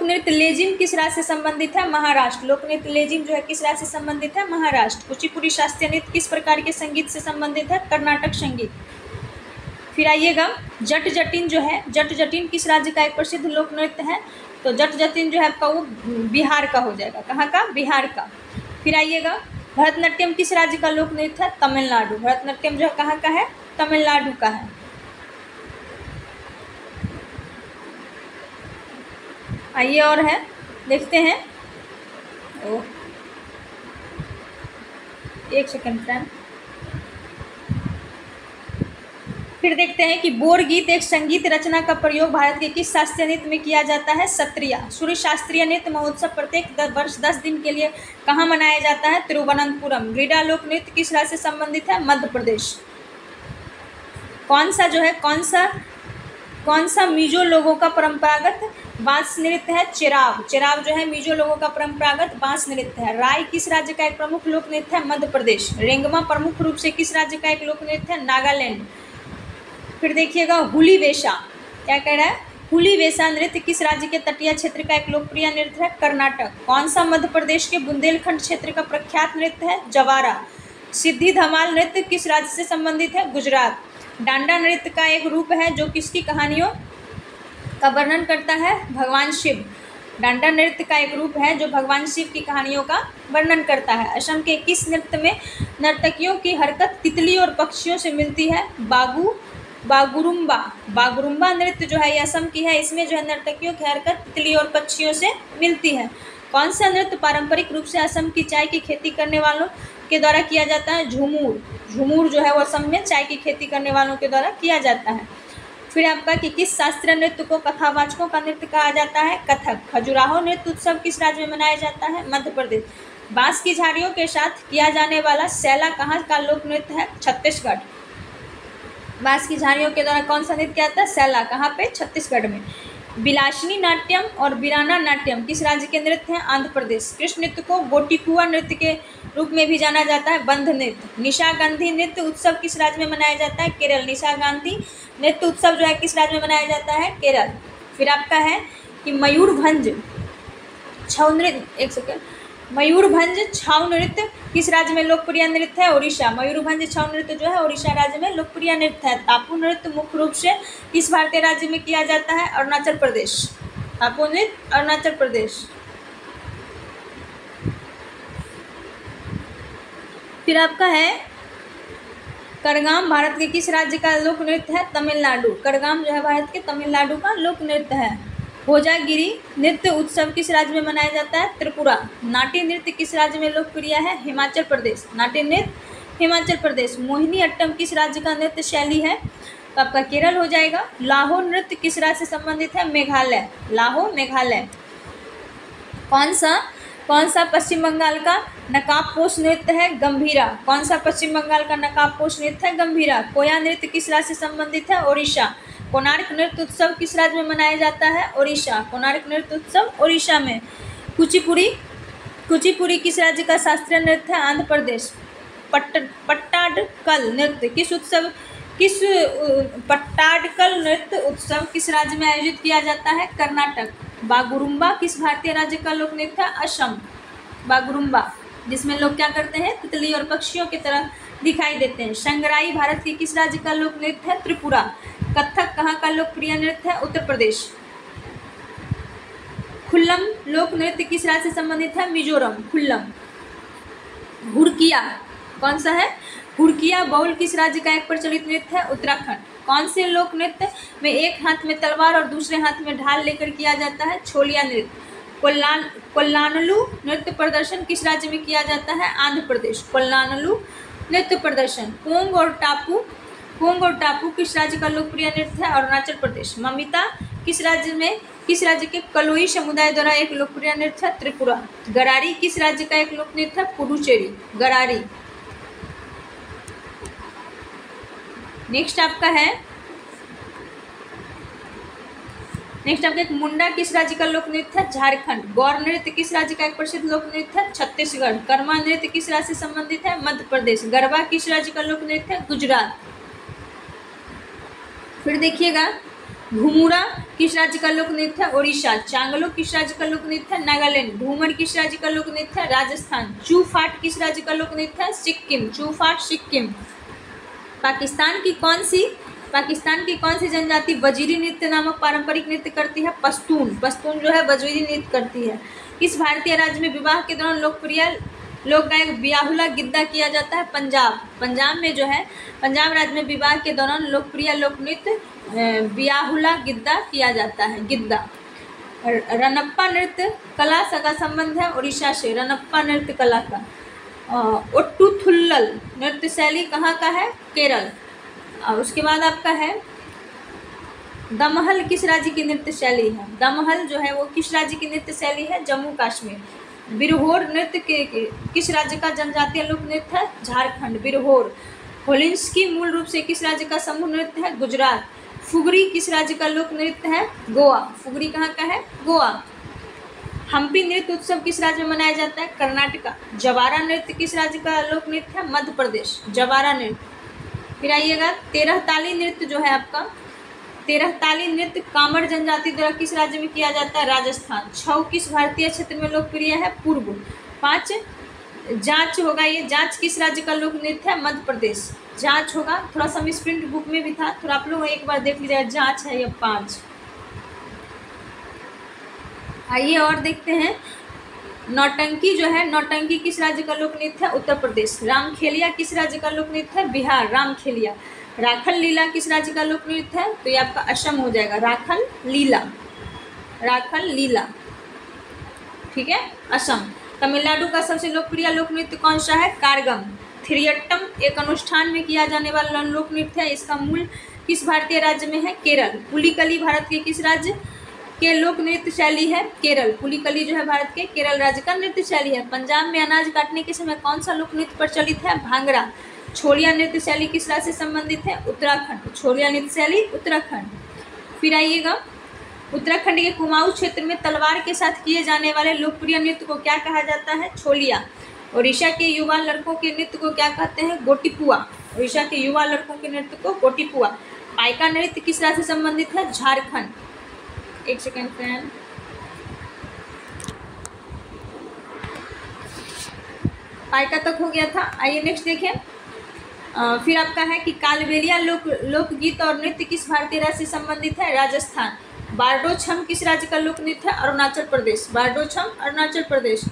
नृत्य लेजिम किस राज्य से संबंधित है? महाराष्ट्र। लोक नृत्य लेजिम जो है किस राज्य से संबंधित है? महाराष्ट्र। कुचिपुड़ी शास्त्रीय नृत्य किस प्रकार के संगीत से संबंधित है? कर्नाटक संगीत। फिर आइएगा जट जटिन जो है, जट जटिन किस राज्य का एक प्रसिद्ध लोक नृत्य है? तो जट जटिन जो है आपका वो बिहार का हो जाएगा। कहाँ का? बिहार का। फिर आइएगा भरतनाट्यम किस राज्य का लोक नृत्य है? तमिलनाडु। भरतनाट्यम जो है कहाँ का है? तमिलनाडु का है। आइए और है देखते हैं। एक सेकंड फ्रेंड। फिर देखते हैं कि बोर गीत एक संगीत रचना का प्रयोग भारत के किस शास्त्रीय नृत्य में किया जाता है? सत्रिया। सूर्य शास्त्रीय नृत्य महोत्सव प्रत्येक वर्ष 10 दिन के लिए कहाँ मनाया जाता है? तिरुवनंतपुरम। ग्रीडा लोक नृत्य किस राज्य से संबंधित है? मध्य प्रदेश। कौन सा मिजो लोगों का परंपरागत बांस नृत्य है? चेराव। चेराव जो है मिजो लोगों का परंपरागत बांस नृत्य है। राय किस राज्य का एक प्रमुख लोक नृत्य है? मध्य प्रदेश। रेंगमा प्रमुख रूप से किस राज्य का एक लोक नृत्य है? नागालैंड। फिर देखिएगा हुली वेशा, क्या कह रहा है? हुली वेशा नृत्य किस राज्य के तटीय क्षेत्र का एक लोकप्रिय नृत्य है? कर्नाटक। कौन सा मध्य प्रदेश के बुंदेलखंड क्षेत्र का प्रख्यात नृत्य है? जवारा। सिद्धि धमाल नृत्य किस राज्य से संबंधित है? गुजरात। डांडा नृत्य का एक रूप है जो किसकी कहानियों का वर्णन करता है? भगवान शिव। डांडा नृत्य का एक रूप है जो भगवान शिव की कहानियों का वर्णन करता है। असम के किस नृत्य में नर्तकियों की हरकत तितली और पक्षियों से मिलती है? बागुरुम्बा। बागुरुम्बा नृत्य जो है ये असम की है। इसमें जो है नर्तकियों की हरकत तितली और पक्षियों से मिलती है। कौन सा नृत्य पारंपरिक रूप से असम की चाय की खेती करने वालों के द्वारा किया जाता है? झूमूर। झूमूर जो है वो असम में चाय की खेती करने वालों के द्वारा किया जाता है। फिर आपका कि किस शास्त्रीय नृत्य को कथावाचकों का नृत्य कहा जाता है? कथक। खजुराहो नृत्य उत्सव किस राज्य में मनाया जाता है? मध्य प्रदेश। बांस की झाड़ियों के साथ किया जाने वाला सैला कहाँ का लोक नृत्य है? छत्तीसगढ़। बांस की झाड़ियों के द्वारा कौन सा नृत्य किया जाता है? सैला। कहाँ पे? छत्तीसगढ़ में। बिलासिनी नाट्यम और बिराना नाट्यम किस राज्य के नृत्य हैं? आंध्र प्रदेश। कृष्ण नृत्य को गोटिकुआ नृत्य के रूप में भी जाना जाता है। बंध नृत्य। निशा गांधी नृत्य उत्सव किस राज्य में मनाया जाता है? केरल। निशा गांधी नृत्य उत्सव जो है किस राज्य में मनाया जाता है? केरल। फिर आपका है कि मयूरभंज छऊ नृत्य, एक सेकेंड, मयूरभंज छऊ नृत्य किस राज्य में लोकप्रिय नृत्य है? उड़ीसा। मयूरभंज छऊ नृत्य जो है उड़ीसा राज्य में लोकप्रिय नृत्य है। तापू नृत्य मुख्य रूप से किस भारतीय राज्य में किया जाता है? अरुणाचल प्रदेश। तापू नृत्य अरुणाचल प्रदेश। फिर आपका है करगाम भारत के किस राज्य का लोक नृत्य है? तमिलनाडु। करगाम जो है भारत के तमिलनाडु का लोक नृत्य है। भोजागिरी नृत्य उत्सव किस राज्य में मनाया जाता है? त्रिपुरा। नाट्य नृत्य किस राज्य में लोकप्रिय है? हिमाचल प्रदेश। नाट्य नृत्य हिमाचल प्रदेश। मोहिनी अट्टम किस राज्य का नृत्य शैली है? तो आपका केरल हो जाएगा। लाहो नृत्य किस राज्य से संबंधित है? मेघालय। लाहो मेघालय। कौन सा पश्चिम बंगाल का नकाबपोश नृत्य है? गंभीरा। कौन सा पश्चिम बंगाल का नकाबपोश नृत्य है? गंभीरा। कोया नृत्य किस राज्य से संबंधित है? ओडिशा। कोणार्क नृत्य उत्सव किस राज्य में मनाया जाता है? ओडिशा। कोणार्क नृत्य उत्सव ओडिशा में। कुचिपुड़ी किस राज्य का शास्त्रीय नृत्य है? आंध्र प्रदेश। पट्टाडकल नृत्य पट्टाडकल नृत्य उत्सव किस राज्य में आयोजित किया जाता है? कर्नाटक। बागुरुम्बा किस भारतीय राज्य का लोक नृत्य है? असम। बागुरुम्बा जिसमें लोग क्या करते हैं? तितली और पक्षियों की तरह दिखाई देते हैं। शंगराई भारत के किस राज्य का लोक नृत्य है? त्रिपुरा। कथक कहाँ का लोकप्रिय नृत्य है? उत्तर प्रदेश। खुल्लम लोक नृत्य किस राज्य से संबंधित है? मिजोरम। खुल्लम। हुड़किया कौन सा है? हुड़किया बाउल किस राज्य का एक प्रचलित नृत्य है? उत्तराखंड। कौन से लोक नृत्य में एक हाथ में तलवार और दूसरे हाथ में ढाल लेकर किया जाता है? छोलिया नृत्य। कोल्लानलू नृत्य प्रदर्शन किस राज्य में किया जाता है? आंध्र प्रदेश। कोल्लानलू नृत्य प्रदर्शन। पोंग और टापू किस राज्य का लोकप्रिय नृत्य है? अरुणाचल प्रदेश। ममिता किस राज्य के कलोई समुदाय द्वारा एक लोकप्रिय नृत्य है? त्रिपुरा। गरारी किस राज्य का एक लोक नृत्य है? पुडुचेरी। गरारी। नेक्स्ट आपका है नेक्स्ट आपका एक मुंडा किस राज्य का लोक नृत्य है? झारखंड। गौर नृत्य किस राज्य का एक प्रसिद्ध लोक नृत्य है? छत्तीसगढ़। कर्मा नृत्य किस राज्य से संबंधित है? मध्य प्रदेश। गरबा किस राज्य का लोक नृत्य है? गुजरात। फिर देखिएगा, घुमुरा किस राज्य का लोक नृत्य है? ओडिशा। चांगलो किस राज्य का लोक नृत्य है? नागालैंड। घूमर किस राज्य का लोक नृत्य है? राजस्थान। चूफाट किस राज्य का लोक नृत्य है? सिक्किम। चूफाट सिक्किम। पाकिस्तान की कौन सी जनजाति बजीरी नृत्य नामक पारंपरिक नृत्य करती है? पश्तून जो है बजीरी नृत्य करती है। किस भारतीय राज्य में विवाह के दौरान लोकप्रिय लोक गायक बियाहुला गिद्दा किया जाता है? पंजाब में जो है, पंजाब राज्य में विवाह के दौरान लोकप्रिय लोक नृत्य बियाहुला गिद्दा किया जाता है। गिद्दा। रनप्पा नृत्य कला का संबंध है उड़ीसा से। रनप्पा नृत्य कला का। ओट्टुथुल्लल नृत्य शैली कहाँ का है? केरल। और उसके बाद आपका है दमहल किस राज्य की नृत्य शैली है? दमहल जो है वो किस राज्य की नृत्य शैली है? जम्मू कश्मीर। बिरहोर नृत्य किस राज्य का जनजातीय लोक नृत्य है? झारखंड। बिरहोर। होलिंस्की मूल रूप से किस राज्य का समूह नृत्य है? गुजरात। फुगड़ी किस राज्य का लोक नृत्य है? गोवा। फुगड़ी कहाँ का है? गोवा। हम्पी नृत्य उत्सव किस राज्य में मनाया जाता है? कर्नाटका। जवारा नृत्य किस राज्य का लोक नृत्य है? मध्य प्रदेश। जवारा नृत्य। फिर आइएगा, तेरह ताली नृत्य जो है आपका, तेरह ताली नृत्य कामड़ जनजाति द्वारा किस राज्य में किया जाता है? राजस्थान। छौ किस भारतीय क्षेत्र में लोकप्रिय है? पूर्व। 5 जांच होगा, ये जांच किस राज्य का लोक नृत्य है? मध्य प्रदेश। जांच होगा, थोड़ा सा मिस प्रिंट बुक में भी था, थोड़ा आप लोग एक बार देख लीजिएगा। जांच है ये 5। आइए और देखते हैं, नौटंकी जो है, नौटंकी किस राज्य का लोक नृत्य है? उत्तर प्रदेश। रामखेलिया किस राज्य का लोक नृत्य है? बिहार। रामखेलिया। राखल लीला किस राज्य का लोक नृत्य है? तो ये आपका असम हो जाएगा। राखल लीला। राखल लीला, ठीक है, असम। तमिलनाडु का सबसे लोकप्रिय लोक नृत्य कौन सा है? कारगम। थिरियट्टम एक अनुष्ठान में किया जाने वाला लोक नृत्य है। इसका मूल किस भारतीय राज्य में है? केरल। पुलिकली भारत के किस राज्य के लोक नृत्य शैली है? केरल। पुलिकली जो है भारत के केरल राज्य का नृत्य शैली है। पंजाब में अनाज काटने के समय कौन सा लोक नृत्य प्रचलित है? भांगड़ा। छोलिया नृत्य शैली किस राज्य से संबंधित है? उत्तराखंड। छोलिया नृत्य शैली उत्तराखंड। फिर आइएगा, उत्तराखंड के कुमाऊं क्षेत्र में तलवार के साथ किए जाने वाले लोकप्रिय नृत्य को क्या कहा जाता है? छोलिया। ओडिशा के युवा लड़कों के नृत्य को क्या कहते हैं? गोटीपुआ। ओडिशा के युवा लड़कों के नृत्य को गोटीपुआ। पाइका नृत्य किस राज्य से संबंधित है? झारखंड। एक सेकेंड फ्रेंड, पाइका तक हो गया था। आइए नेक्स्ट देखें। फिर आपका है कि कालबेलिया लोकगीत और नृत्य किस भारतीय राज्य से संबंधित है? राजस्थान। बारडो छम किस राज्य का लोक नृत्य है? अरुणाचल प्रदेश। बारडो छम अरुणाचल प्रदेश।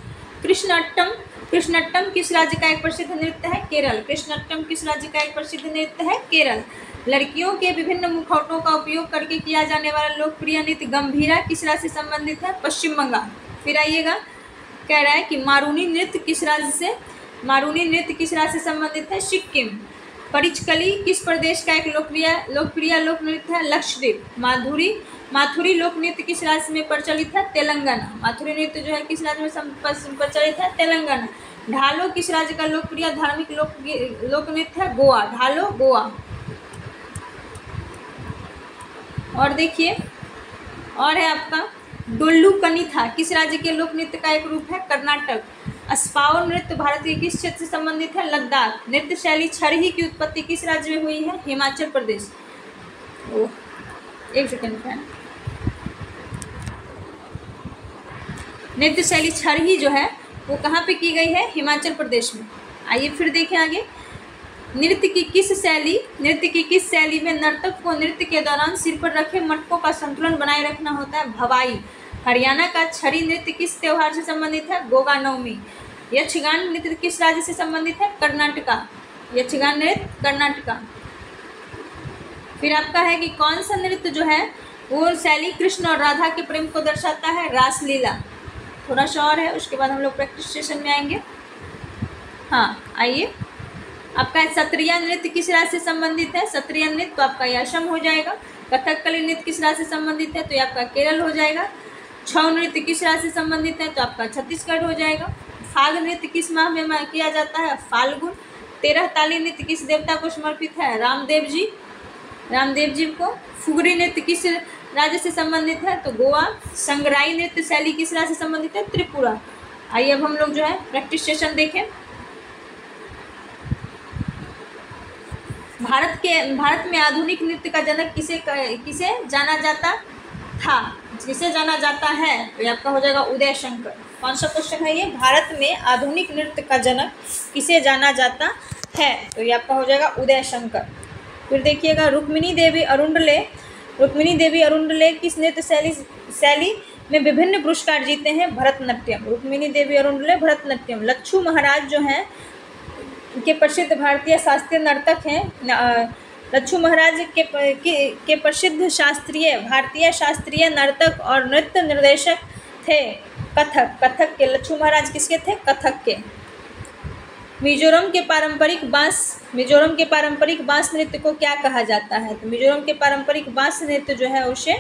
कृष्णट्टम किस राज्य का एक प्रसिद्ध नृत्य है? केरल। कृष्णट्टम किस राज्य का एक प्रसिद्ध नृत्य है? केरल। लड़कियों के विभिन्न मुखौटों का उपयोग करके किया जाने वाला लोकप्रिय नृत्य गंभीरा किस राज्य से संबंधित है? पश्चिम बंगाल। फिर आइएगा, कह रहा है कि मारूनी नृत्य किस राज्य से संबंधित है? सिक्किम। परिचकली किस प्रदेश का एक लोकप्रिय लोक नृत्य है? लक्षद्वीप। माथुरी लोक नृत्य किस राज्य में प्रचलित है? तेलंगाना। माथुरी नृत्य जो है किस राज्य में प्रचलित है? तेलंगाना। ढालो किस राज्य का लोकप्रिय धार्मिक लोक नृत्य है? गोवा। ढालो गोवा। और देखिए, और है आपका डोल्लू कनिथा किस राज्य के लोक नृत्य का एक रूप है? कर्नाटक। अस्पाव नृत्य भारत के किस क्षेत्र से संबंधित है? लद्दाख। नृत्य शैली छरही की उत्पत्ति किस राज्य में हुई है? हिमाचल प्रदेश। एक सेकेंड फ्रेंड, नृत्य शैली छरही जो है वो कहाँ पे की गई है? हिमाचल प्रदेश में। आइए फिर देखें आगे। नृत्य की किस शैली में नर्तक को नृत्य के दौरान सिर पर रखे मटकों का संतुलन बनाए रखना होता है? भवाई। हरियाणा का छड़ी नृत्य किस त्योहार से संबंधित है? गोगा नवमी। यक्षगान नृत्य किस राज्य से संबंधित है? कर्नाटका। यक्षगान नृत्य कर्नाटका। फिर आपका है कि कौन सा नृत्य जो है वो शैली कृष्ण और राधा के प्रेम को दर्शाता है? रासलीला। थोड़ा सा और है, उसके बाद हम लोग प्रैक्टिस सेशन में आएंगे। हाँ, आइए। आपका सत्रिय नृत्य किस राज्य से संबंधित है? सत्रिय नृत्य तो आपका ये असम हो जाएगा। कथकली नृत्य किस राज्य से संबंधित है? तो ये आपका केरल हो जाएगा। छऊ नृत्य किस राज्य से संबंधित है? तो आपका छत्तीसगढ़ हो जाएगा। फाग नृत्य किस माह में किया जाता है? फाल्गुन। 13 ताली नृत्य किस देवता को समर्पित है? रामदेव जी को। फुगड़ी नृत्य किस राज्य से संबंधित है? तो गोवा। संगराई नृत्य शैली किस राज्य से संबंधित है? त्रिपुरा। आइए अब हम लोग जो है प्रैक्टिस सेशन देखें। भारत में आधुनिक नृत्य का जनक किसे जाना जाता था? किसे जाना जाता है? तो ये आपका हो जाएगा उदय शंकर। कौन सा क्वेश्चन है ये? भारत में आधुनिक नृत्य का जनक किसे जाना जाता है? तो ये आपका हो जाएगा उदय शंकर। फिर देखिएगा रुक्मिणी देवी अरुंडले किस नृत्य शैली में विभिन्न पुरस्कार जीते हैं? भरतनाट्यम। रुक्मिणी देवी अरुंडले भरतनाट्यम। लच्छू महाराज जो हैं के प्रसिद्ध भारतीय शास्त्रीय नर्तक हैं। लच्छू महाराज के प्रसिद्ध भारतीय शास्त्रीय नर्तक और नृत्य निर्देशक थे कथक के। लच्छू महाराज किसके थे? कथक के। मिजोरम के पारंपरिक बांस नृत्य को क्या कहा जाता है? तो मिजोरम के पारंपरिक बांस नृत्य जो है उसे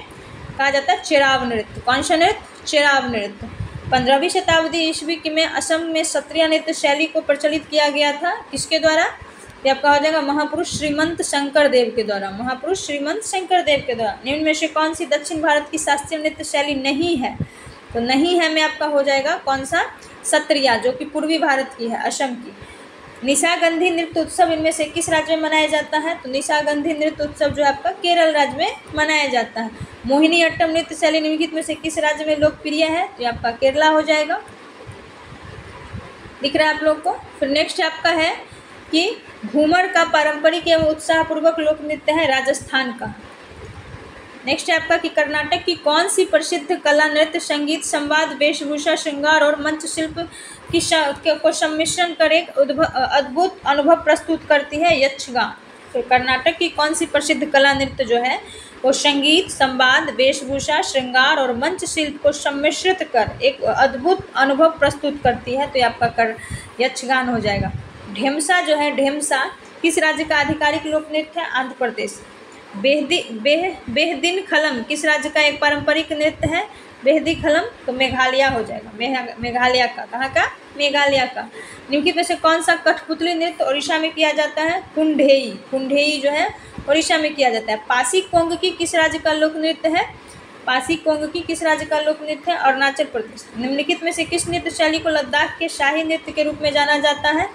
कहा जाता है चेराव नृत्य। कौन सा नृत्य? चेराव नृत्य। 15वीं शताब्दी ईस्वी में असम में क्षत्रिय नृत्य शैली को प्रचलित किया गया था। किसके द्वारा? ये आपका हो जाएगा महापुरुष श्रीमंत शंकर देव के द्वारा। महापुरुष श्रीमंत शंकर देव के द्वारा। निम्न में से कौन सी दक्षिण भारत की शास्त्रीय नृत्य शैली नहीं है? तो नहीं है में आपका हो जाएगा कौन सा? सत्रिया, जो कि पूर्वी भारत की है, असम की। निशागंधी नृत्य उत्सव इनमें से किस राज्य में मनाया जाता है? तो निशागंधी नृत्य उत्सव जो है आपका केरल राज्य में मनाया जाता है। मोहिनी अट्टम नृत्य शैली निम्नलिखित में से किस राज्य में लोकप्रिय है? तो आपका केरला हो जाएगा। दिख रहा है आप लोग को? फिर नेक्स्ट आपका है कि घूमर का पारंपरिक एवं उत्साहपूर्वक लोक नृत्य है राजस्थान का। नेक्स्ट है आपका कि कर्नाटक की कौन सी प्रसिद्ध कला नृत्य, संगीत, संवाद, वेशभूषा, श्रृंगार और मंच शिल्प को सम्मिश्रण कर एक अद्भुत अनुभव प्रस्तुत करती है? यक्षगान। तो कर्नाटक की कौन सी प्रसिद्ध कला नृत्य जो है वो संगीत, संवाद, वेशभूषा, श्रृंगार और मंच शिल्प को सम्मिश्रित कर एक अद्भुत अनुभव प्रस्तुत करती है? तो ये आपका यक्षगान हो जाएगा। ढेमसा जो है, ढेमसा किस राज्य का आधिकारिक लोक नृत्य है? आंध्र प्रदेश। बेहदिन खलम किस राज्य का एक पारंपरिक नृत्य है? बेहदी खलम। तो मेघालय हो जाएगा। मेघालय का। कहाँ का? मेघालय का। निम्नलिखित में से कौन सा कठपुतली नृत्य ओडिशा में किया जाता है? कुंढेई जो है ओडिशा में किया जाता है। पासी कोंगकी किस राज्य का लोक नृत्य है? पासी कोंगकी किस राज्य का लोक नृत्य है? अरुणाचल प्रदेश। निम्नलिखित में से किस नृत्य शैली को लद्दाख के शाही नृत्य के रूप में जाना जाता है?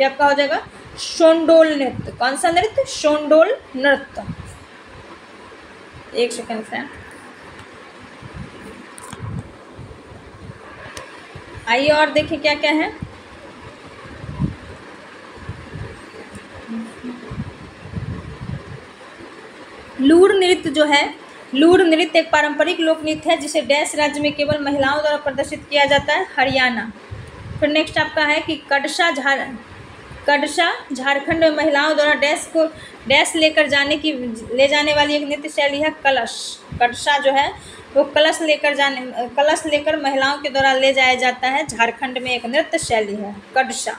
ये आपका हो जाएगा शोंडोल नृत्य। कौन सा नृत्य? शोंडोल नृत्य। एक सेकंड फ्रेंड, आइए और देखिए क्या क्या है। लूर नृत्य जो है, लूर नृत्य एक पारंपरिक लोक नृत्य है जिसे डैश राज्य में केवल महिलाओं द्वारा प्रदर्शित किया जाता है? हरियाणा। फिर नेक्स्ट आपका है कि कड़सा झारखंड में महिलाओं द्वारा डैश ले जाने वाली एक नृत्य शैली है? कलश। कड़सा जो है वो कलश लेकर महिलाओं के द्वारा ले जाया जाता है। झारखंड में एक नृत्य शैली है कड़सा।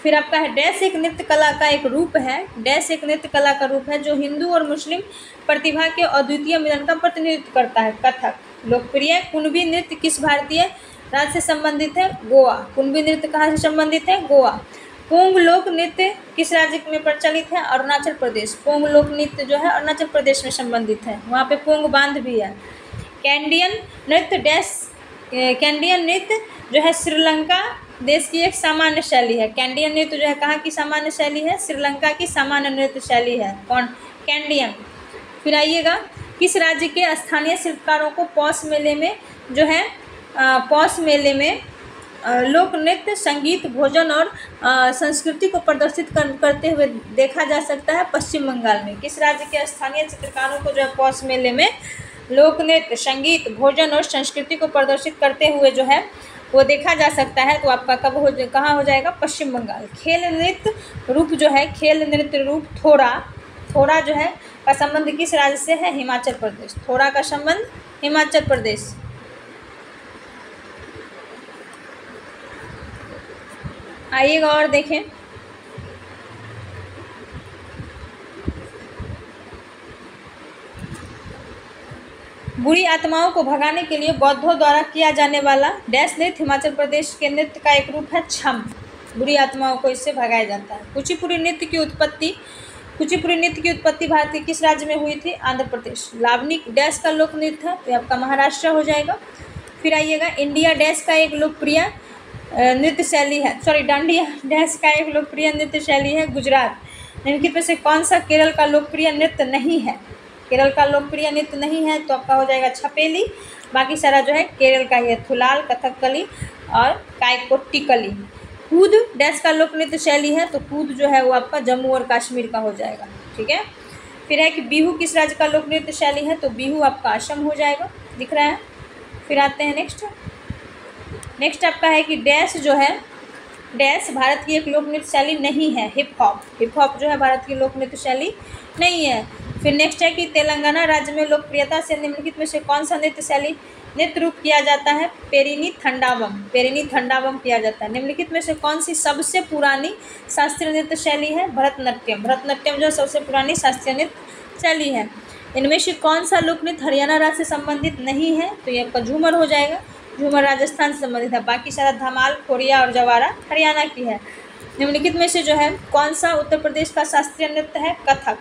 फिर आपका है डैश एक नृत्य कला का एक रूप है। डैश एक नृत्य कला का रूप है जो हिंदू और मुस्लिम प्रतिभा के अद्वितीय मिलन का प्रतिनिधित्व करता है? कथक। लोकप्रिय कुणबी नृत्य किस भारतीय राज्य से संबंधित है? गोवा। कुणबी नृत्य कहाँ से संबंधित है? गोवा। पोंग लोक नृत्य किस राज्य में प्रचलित है? अरुणाचल प्रदेश। पोंग लोक नृत्य जो है अरुणाचल प्रदेश में संबंधित है, वहाँ पे पोंग बांध भी है। कैंडियन नृत्य जो है श्रीलंका देश की एक सामान्य शैली है। कैंडियन नृत्य जो है कहाँ की सामान्य शैली है? श्रीलंका की सामान्य नृत्य शैली है। कौन? कैंडियन। फिर आइएगा, किस राज्य के स्थानीय शिल्पकारों को पौष मेले में लोक नृत्य, संगीत, भोजन और संस्कृति को प्रदर्शित करते हुए देखा जा सकता है? पश्चिम बंगाल में। किस राज्य के स्थानीय चित्रकारों को जो है पौष मेले में लोक नृत्य, संगीत, भोजन और संस्कृति को प्रदर्शित करते हुए जो है वो देखा जा सकता है? तो आपका कहाँ हो जाएगा? पश्चिम बंगाल। खेल नृत्य रूप जो है, खेल नृत्य रूप थोड़ा जो है का संबंध किस राज्य से है? हिमाचल प्रदेश। थोड़ा का संबंध हिमाचल प्रदेश। आइएगा और देखें, बुरी आत्माओं को भगाने के लिए बौद्धों द्वारा किया जाने वाला डैश नृत्य हिमाचल प्रदेश के नृत्य का एक रूप है? छम। बुरी आत्माओं को इससे भगाया जाता है। कुचिपुड़ी नृत्य की कुचिपुड़ी नृत्य की उत्पत्ति भारत के किस राज्य में हुई थी? आंध्र प्रदेश। लावनी डैश का लोक नृत्य है, तो आपका महाराष्ट्र हो जाएगा। फिर आइएगा, इंडिया डैश का एक लोकप्रिय नृत्य शैली है, सॉरी डांडिया डैश का एक लोकप्रिय नृत्य शैली है, गुजरात। निम्नलिखित में से कौन सा केरल का लोकप्रिय नृत्य नहीं है? केरल का लोकप्रिय नृत्य नहीं है तो आपका हो जाएगा छपेली। बाकी सारा जो है केरल का ही है, थुलाल, कथकली और कायकोट्टिकली। कूद डैश का लोक नृत्य शैली है, तो कूद जो है वो आपका जम्मू और कश्मीर का हो जाएगा, ठीक है। फिर है कि बिहू किस राज्य का लोक नृत्य शैली है? तो बिहू आपका असम हो जाएगा, दिख रहा है। फिर आते हैं नेक्स्ट आपका है कि डैश जो है, डैश भारत की एक लोक नृत्य शैली नहीं है, हिप हॉप जो है भारत की लोक नृत्य शैली नहीं है। फिर नेक्स्ट है कि तेलंगाना राज्य में लोकप्रियता से निम्नलिखित में से कौन सा नृत्य रूप किया जाता है? पेरिनी थंडावम किया जाता है। निम्नलिखित में से कौन सी सबसे पुरानी शास्त्रीय नृत्य शैली है? भरतनाट्यम जो सबसे पुरानी शास्त्रीय नृत्य शैली है। इनमें से कौन सा लोक नृत्य हरियाणा राज्य से संबंधित नहीं है? तो ये आपका झूमर हो जाएगा, झूमर राजस्थान से संबंधित है। बाकी सारा धमाल, खोरिया और जवारा हरियाणा की है। निम्नलिखित में से जो है कौन सा उत्तर प्रदेश का शास्त्रीय नृत्य है? कथक।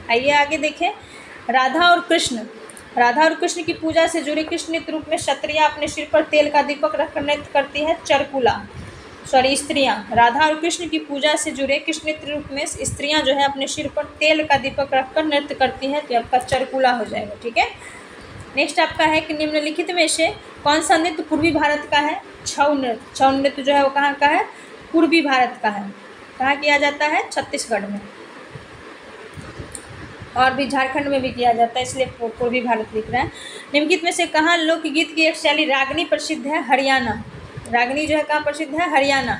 आइए आगे देखें, राधा और कृष्ण की पूजा से जुड़े किस नृत्य रूप में क्षत्रिया अपने सिर पर तेल का दीपक रखकर नृत्य करती है? चरकुला। स्त्रियां राधा और कृष्ण की पूजा से जुड़े किस नृत्य रूप में स्त्रियां जो है अपने सिर पर तेल का दीपक रखकर नृत्य करती हैं? तो आपका चरकुला हो जाएगा, ठीक है। नेक्स्ट आपका है कि निम्नलिखित में से कौन सा नृत्य पूर्वी भारत का है? छऊ नृत्य जो है वो कहाँ का है? पूर्वी भारत का है। कहाँ किया जाता है? छत्तीसगढ़ में, और भी झारखंड में भी किया जाता है, इसलिए पूर्वी भारत लिख रहा है। निम्नलिखित में से कहाँ लोकगीत की एक शैली रागनी प्रसिद्ध है? हरियाणा। रागनी जो है कहाँ प्रसिद्ध है? हरियाणा।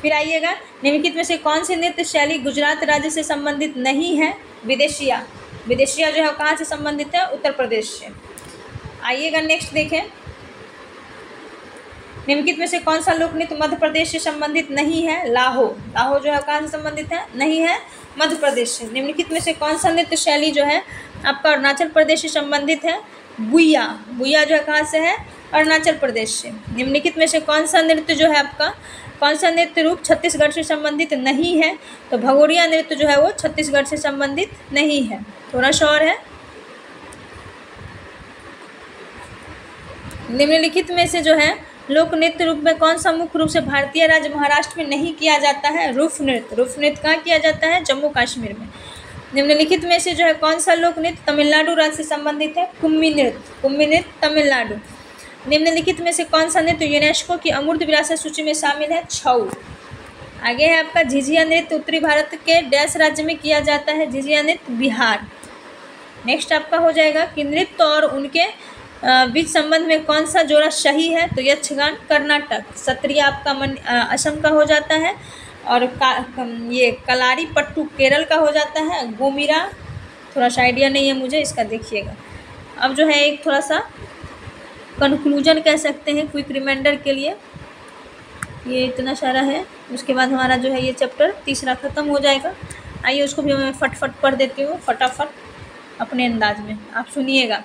फिर आइएगा, निम्नलिखित में से कौन सी नृत्य शैली गुजरात राज्य से संबंधित नहीं है? विदेशिया जो है कहाँ से संबंधित है? उत्तर प्रदेश से। आइएगा नेक्स्ट देखें, निम्नलिखित में से कौन सा लोक नृत्य मध्य प्रदेश से संबंधित नहीं है? लाहो जो है कहाँ से संबंधित है? नहीं है, मध्य प्रदेश से। निम्नलिखित में से कौन सा नृत्य शैली जो है आपका अरुणाचल प्रदेश से संबंधित है? बुइया जो है कहाँ से है? अरुणाचल प्रदेश से। निम्नलिखित में से कौन सा नृत्य जो है आपका, कौन सा नृत्य रूप छत्तीसगढ़ से संबंधित नहीं है? तो भगोरिया नृत्य जो है वो छत्तीसगढ़ से संबंधित नहीं है। थोड़ा सा और है, निम्नलिखित में से जो है लोक नृत्य रूप में कौन सा मुख्य रूप से भारतीय राज्य महाराष्ट्र में नहीं किया जाता है? रूफ नृत्य कहाँ किया जाता है? जम्मू कश्मीर में। निम्नलिखित में से जो है कौन सा लोक नृत्य तमिलनाडु राज्य से संबंधित है? कुम्मी नृत्य तमिलनाडु। निम्नलिखित में से कौन सा नृत्य यूनेस्को की अमूर्त विरासत सूची में शामिल है? छऊ। आगे है आपका झिझिया नृत्य उत्तरी भारत के डैश राज्य में किया जाता है? झिझिया नृत्य बिहार। नेक्स्ट आपका हो जाएगा कि नृत्य और उनके बीच संबंध में कौन सा जोड़ा सही है? तो यक्षगान कर्नाटक, सत्रिया आपका असम का हो जाता है, और ये कलारी पट्टू केरल का हो जाता है। गोमीरा थोड़ा सा आइडिया नहीं है मुझे इसका, देखिएगा। अब जो है एक थोड़ा सा कंक्लूजन कह सकते हैं, क्विक रिमाइंडर के लिए, ये इतना सारा है। उसके बाद हमारा जो है ये चैप्टर तीसरा ख़त्म हो जाएगा। आइए उसको भी मैं फटफट पढ़ देती हूँ, फटाफट अपने अंदाज में, आप सुनिएगा।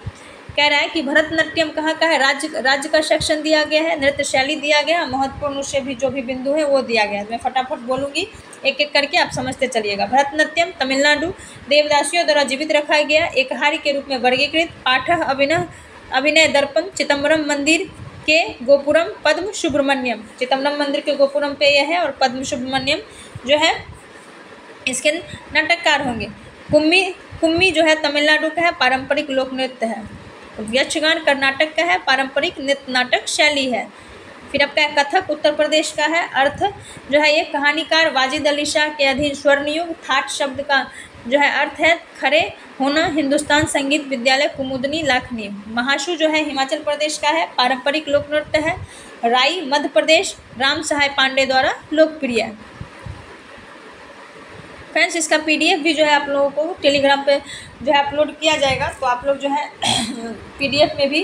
कह रहा है कि भरतनाट्यम कहाँ का है? राज्य का सेक्शन दिया गया है, नृत्य शैली दिया गया, महत्वपूर्ण उससे भी जो भी बिंदु है वो दिया गया है। मैं फटाफट बोलूँगी, एक एक करके आप समझते चलिएगा। भरतनाट्यम तमिलनाडु देवदासियों द्वारा जीवित रखा गया, एक हारी के रूप में वर्गीकृत। पाठक अभिनय दर्पण चिदम्बरम मंदिर के गोपुरम पद्म सुब्रमण्यम। चिदम्बरम मंदिर के गोपुरम पे यह है, और पद्म सुब्रमण्यम जो है इसके नाटककार होंगे। कुम्मी जो है तमिलनाडु का है, पारंपरिक लोक नृत्य है। यक्षगान कर्नाटक का है, पारंपरिक नृत्य नाटक शैली है। फिर आपका कथक उत्तर प्रदेश का है। अर्थ जो है ये कहानीकार वाजिद अली शाह के अधीन स्वर्णयुग। थाट शब्द का जो है अर्थ है खड़े होना। हिंदुस्तान संगीत विद्यालय कुमुदनी लाखनी। महाशु जो है हिमाचल प्रदेश का है, पारंपरिक लोक नृत्य है। राई मध्य प्रदेश, राम सहाय पांडे द्वारा लोकप्रिय है। फ्रेंड्स इसका पीडीएफ भी जो है आप लोगों को टेलीग्राम पे जो है अपलोड किया जाएगा, तो आप लोग जो है पीडीएफ में भी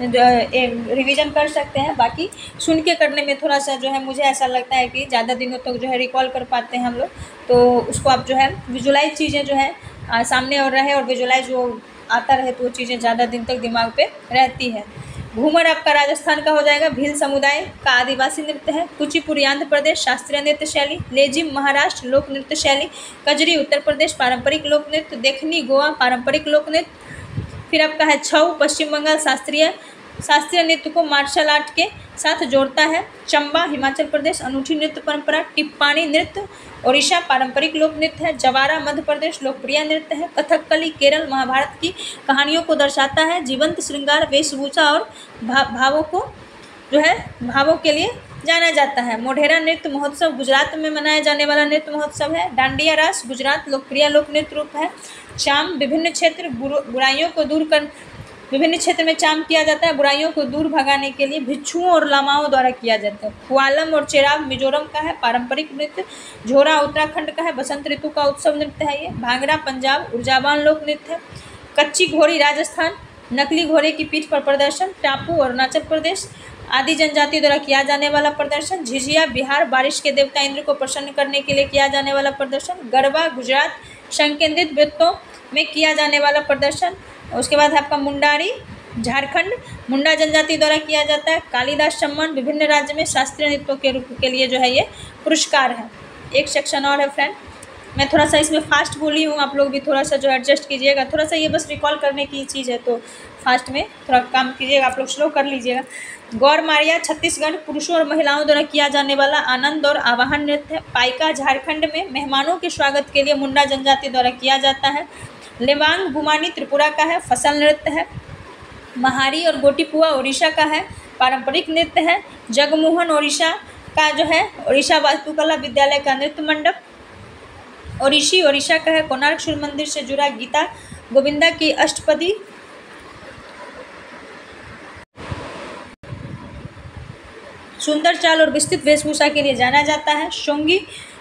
जो रिवीजन कर सकते हैं। बाकी सुन के करने में थोड़ा सा जो है मुझे ऐसा लगता है कि ज़्यादा दिनों तक जो है रिकॉल कर पाते हैं हम लोग, तो उसको आप जो है विजुलाइज चीज़ें जो है सामने और रहे, और विजुलाइज जो आता रहे तो वो चीज़ें ज़्यादा दिन तक दिमाग पे रहती है। घूमर आपका राजस्थान का हो जाएगा, भील समुदाय का आदिवासी नृत्य है। कुचिपुड़ी आंध्र प्रदेश शास्त्रीय नृत्य शैली, लेजिम महाराष्ट्र लोक नृत्य शैली, कजरी उत्तर प्रदेश पारंपरिक लोक नृत्य, देखनी गोवा पारंपरिक लोक नृत्य। फिर आपका है छऊ पश्चिम बंगाल शास्त्रीय नृत्य को मार्शल आर्ट के साथ जोड़ता है। चंबा हिमाचल प्रदेश अनूठी नृत्य परंपरा। टिप्पाणी नृत्य ओडिशा पारंपरिक लोक नृत्य है। जवारा मध्य प्रदेश लोकप्रिय नृत्य है। कथकली केरल महाभारत की कहानियों को दर्शाता है। जीवंत श्रृंगार वेशभूषा और भावों को जो है भावों के लिए जाना जाता है। मोढेरा नृत्य महोत्सव गुजरात में मनाया जाने वाला नृत्य महोत्सव है। डांडिया रास गुजरात लोकप्रिय लोक नृत्य रूप है। चाम विभिन्न क्षेत्र बुराइयों को दूर कर विभिन्न क्षेत्र में चाम किया जाता है। बुराइयों को दूर भगाने के लिए भिक्षुओं और लामाओं द्वारा किया जाता है। खुआलम और चेराव मिजोरम का है पारंपरिक नृत्य। झोरा उत्तराखंड का है बसंत ऋतु का उत्सव नृत्य है ये। भांगड़ा पंजाब ऊर्जावान लोक नृत्य है। कच्ची घोड़ी राजस्थान नकली घोड़े की पीठ पर प्रदर्शन। टापू अरुणाचल प्रदेश आदि जनजाति द्वारा किया जाने वाला प्रदर्शन। झिझिया बिहार बारिश के देवता इंद्र को प्रसन्न करने के लिए किया जाने वाला प्रदर्शन। गरबा गुजरात संकेंद्रित वृत्तों में किया जाने वाला प्रदर्शन। उसके बाद है आपका मुंडारी झारखंड मुंडा जनजाति द्वारा किया जाता है। कालिदास सम्मान विभिन्न राज्य में शास्त्रीय नृत्यों के रूप के लिए जो है ये पुरस्कार है। एक सेक्शन और है फ्रेंड, मैं थोड़ा सा इसमें फास्ट बोली हूँ, आप लोग भी थोड़ा सा जो एडजस्ट कीजिएगा। थोड़ा सा ये बस रिकॉल करने की चीज़ है तो फास्ट में थोड़ा काम कीजिएगा, आप लोग स्लो कर लीजिएगा। गौर मारिया छत्तीसगढ़ पुरुषों और महिलाओं द्वारा किया जाने वाला आनंद और आवाहन नृत्य है। पाइका झारखंड में मेहमानों के स्वागत के लिए मुंडा जनजाति द्वारा किया जाता है। लेवांग गुमानी त्रिपुरा का है फसल नृत्य है। महारी और गोटीपुआ ओडिशा का है पारंपरिक नृत्य है। जगमोहन ओडिशा का जो है ओडिशा वास्तुकला विद्यालय का नृत्य मंडप। ओडिशी ओडिशा का है कोणार्क सूर्य मंदिर से जुड़ा गीता गोविंदा की अष्टपदी। सुंदर चाल और विस्तृत वेशभूषा के लिए जाना जाता है।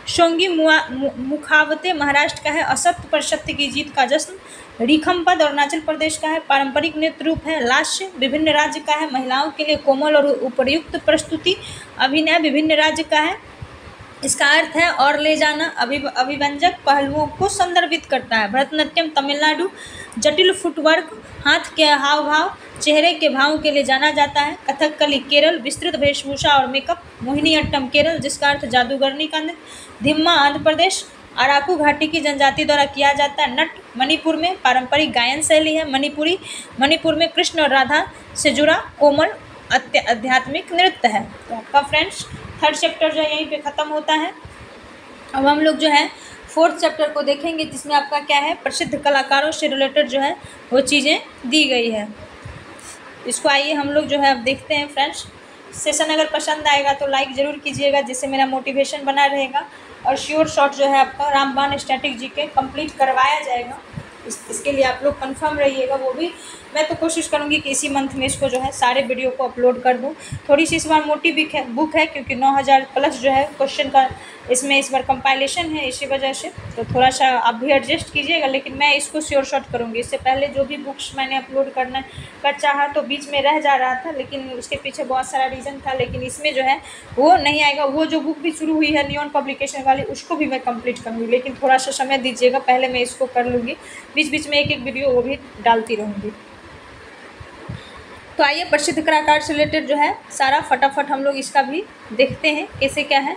शोंगी मुखावते महाराष्ट्र का है असत्य पर सत्य की जीत का जश्न। रीखमपद अरुणाचल प्रदेश का है पारंपरिक नृत्य रूप है। लास्य विभिन्न राज्य का है महिलाओं के लिए कोमल और उपयुक्त प्रस्तुति। अभिनय विभिन्न राज्य का है, इसका अर्थ है और ले जाना अभिव्यंजक पहलुओं को संदर्भित करता है। भरतनाट्यम तमिलनाडु जटिल फुटवर्क हाथ के हाव भाव चेहरे के भावों के लिए जाना जाता है। कथकली केरल विस्तृत वेशभूषा और मेकअप। मोहिनीअट्टम केरल जिसका अर्थ जादूगरनी का नृत्य। धिम्मा आंध्र प्रदेश अराकू घाटी की जनजाति द्वारा किया जाता है। नट मणिपुर में पारंपरिक गायन शैली है। मणिपुर में कृष्ण और राधा से जुड़ा कोमल आध्यात्मिक नृत्य है। तो आपका फ्रेंड्स थर्ड चैप्टर जो है यहीं पे ख़त्म होता है। अब हम लोग जो है फोर्थ चैप्टर को देखेंगे जिसमें आपका क्या है प्रसिद्ध कलाकारों से रिलेटेड जो है वो चीज़ें दी गई है। इसको आइए हम लोग जो है अब देखते हैं फ्रेंड्स। सेशन अगर पसंद आएगा तो लाइक ज़रूर कीजिएगा जिससे मेरा मोटिवेशन बना रहेगा। और श्योर शॉट जो है आपका रामबाण स्टैटिक जीके कंप्लीट करवाया जाएगा, इसके लिए आप लोग कंफर्म रहिएगा। वो भी मैं तो कोशिश करूँगी कि इसी मंथ में इसको जो है सारे वीडियो को अपलोड कर दूँ। थोड़ी सी इस बार मोटी बुक है क्योंकि 9000 प्लस जो है क्वेश्चन का इसमें इस बार कंपाइलेशन है, इसी वजह से तो थोड़ा सा आप भी एडजस्ट कीजिएगा। लेकिन मैं इसको श्योर शॉट करूँगी। इससे पहले जो भी बुक्स मैंने अपलोड करना का चाहा तो बीच में रह जा रहा था, लेकिन उसके पीछे बहुत सारा रीज़न था। लेकिन इसमें जो है वो नहीं आएगा। वो जो बुक भी शुरू हुई है नियॉन पब्लिकेशन वाली उसको भी मैं कंप्लीट करूँगी, लेकिन थोड़ा सा समय दीजिएगा। पहले मैं इसको कर लूँगी, बीच बीच में एक एक वीडियो वो भी डालती रहूँगी। तो आइए प्रसिद्ध कलाकार से रिलेटेड जो है सारा फटाफट हम लोग इसका भी देखते हैं कैसे क्या है।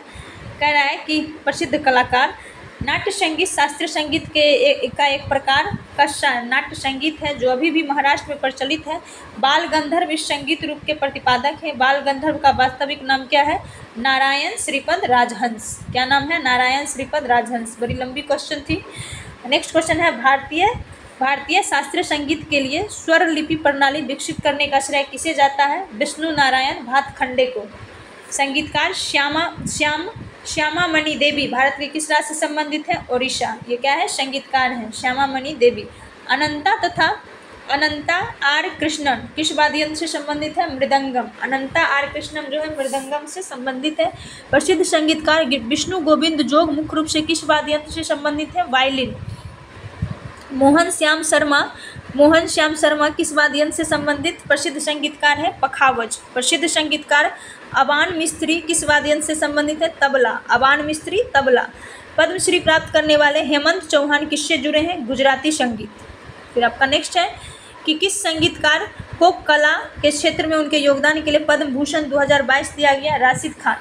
कह रहा है कि प्रसिद्ध कलाकार नाट्य संगीत शास्त्रीय संगीत के एक प्रकार का नाट्य संगीत है जो अभी भी महाराष्ट्र में प्रचलित है। बाल गंधर्व इस संगीत रूप के प्रतिपादक है। बाल गंधर्व का वास्तविक नाम क्या है? नारायण श्रीपद राजहंस। क्या नाम है? नारायण श्रीपद राजहंस। बड़ी लंबी क्वेश्चन थी। नेक्स्ट क्वेश्चन है भारतीय शास्त्रीय संगीत के लिए स्वर लिपि प्रणाली विकसित करने का श्रेय किसे जाता है? विष्णु नारायण भातखंडे को। संगीतकार श्यामा मणि देवी भारत के किस राज्य से संबंधित है? ओडिशा। ये क्या है? संगीतकार हैं श्यामा मणि देवी। अनंता आर कृष्णन किस वाद्य यंत्र से संबंधित है? मृदंगम। अनंता आर कृष्णन जो है मृदंगम से संबंधित है। प्रसिद्ध संगीतकार विष्णु गोविंद जोग मुख्य रूप से किस वाद्य यंत्र से संबंधित है? वायलिन। मोहन श्याम शर्मा किस वाद्य यंत्र से संबंधित प्रसिद्ध संगीतकार है? पखावज। प्रसिद्ध संगीतकार अबान मिस्त्री किस वाद्य यंत्र से संबंधित है? तबला। अबान मिस्त्री तबला। पद्मश्री प्राप्त करने वाले हेमंत चौहान किससे जुड़े हैं? गुजराती संगीत। फिर आपका नेक्स्ट है कि किस संगीतकार फोक कला के क्षेत्र में उनके योगदान के लिए पद्म भूषण 2022 दिया गया। राशिद खान,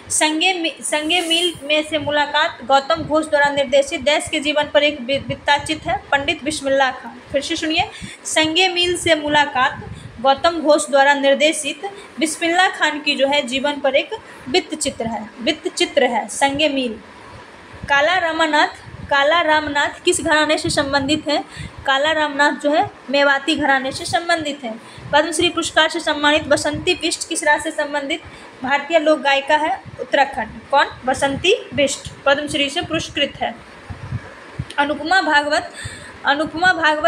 संगे मील में से मुलाकात गौतम घोष द्वारा निर्देशित देश के जीवन पर एक वृत्ताचित्र है। पंडित बिस्मिल्लाह खान, फिर से सुनिए, संगे मील से मुलाकात गौतम घोष द्वारा निर्देशित बिस्मिल्लाह खान की जो है जीवन पर एक वृत्तचित्र है संगे मील। काला रामनाथ किस घराने से संबंधित है? काला रामनाथ जो है मेवाती घराने से संबंधित है। पद्मश्री पुरस्कार से सम्मानित बसंती बिष्ट किस राज्य से संबंधित? भारतीय लोक गायिका है उत्तराखंड। कौन? बसंती बिष्ट पद्मश्री से पुरस्कृत है। अनुपमा भागवत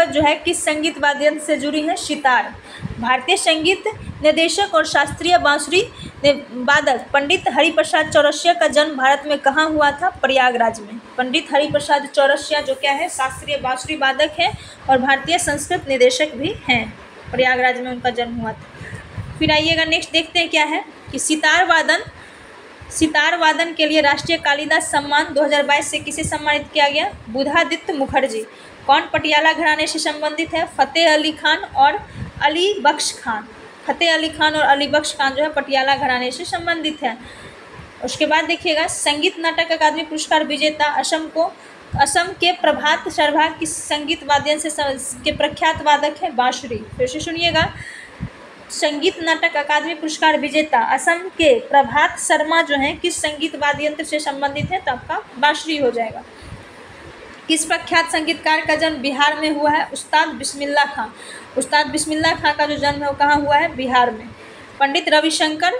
जो है किस संगीत वाद्य यंत्र से जुड़ी है? सितार। भारतीय संगीत निर्देशक और शास्त्रीय बांसुरी वादक पंडित हरिप्रसाद चौरसिया का जन्म भारत में कहाँ हुआ था? प्रयागराज में। पंडित हरिप्रसाद चौरसिया जो क्या है? शास्त्रीय बांसुरी वादक है और भारतीय संस्कृत निदेशक भी हैं। प्रयागराज में उनका जन्म हुआ था। फिर आइएगा नेक्स्ट देखते हैं क्या है कि सितार वादन के लिए राष्ट्रीय कालिदास सम्मान 2022 से किसे सम्मानित किया गया? बुधादित्य मुखर्जी। कौन पटियाला घराने से संबंधित है? फतेह अली खान और अली बख्श खान। फतेह अली खान और अली बख्श खान जो है पटियाला घराने से संबंधित है। उसके बाद देखिएगा संगीत नाटक अकादमी पुरस्कार विजेता असम के प्रभात शर्मा किस संगीत वाद्य से के प्रख्यात वादक है? बांसुरी। फिर से सुनिएगा, संगीत नाटक अकादमी पुरस्कार विजेता असम के प्रभात शर्मा जो है किस संगीत वाद्य यंत्र से संबंधित है? तो आपका बांसुरी हो जाएगा। किस प्रख्यात संगीतकार का जन्म बिहार में हुआ है? उस्ताद बिस्मिल्लाह खां। उस्ताद बिस्मिल्लाह खां का जो जन्म है वो कहाँ हुआ है? बिहार में। पंडित रविशंकर,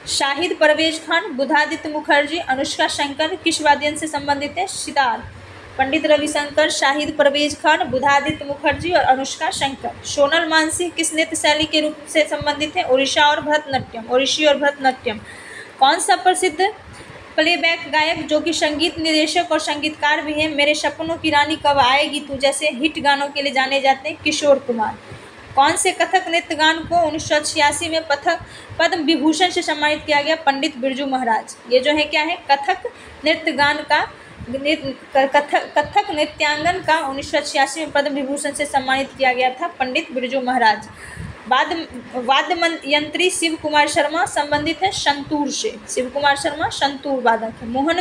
शाहिद परवेज खान, बुधादित्य मुखर्जी, अनुष्का शंकर किस वाद्य यंत्र से संबंधित है? सितार। पंडित रविशंकर, शाहिद परवेज खान, बुधादित्य मुखर्जी और अनुष्का शंकर। सोनल मानसिंह किस नृत्य शैली के रूप से संबंधित है? ओडिशा और भरतनाट्यम। ओडिशी और भरतनाट्यम। कौन सा प्रसिद्ध प्लेबैक गायक जो कि संगीत निर्देशक और संगीतकार भी हैं मेरे सपनों की रानी कब आएगी तू जैसे हिट गानों के लिए जाने जाते हैं? किशोर कुमार। कौन से कथक नृत्य गान को 1986 में पद्म विभूषण से सम्मानित किया गया? पंडित बिरजू महाराज। ये जो है क्या है? कथक नृत्य गान का कथक नृत्यांगन का 1986 में पद्म विभूषण से सम्मानित किया गया था पंडित बिरजू महाराज। वाद्य यंत्री शिव कुमार शर्मा संबंधित है संतूर से। शिव कुमार शर्मा संतूर वादक है। मोहन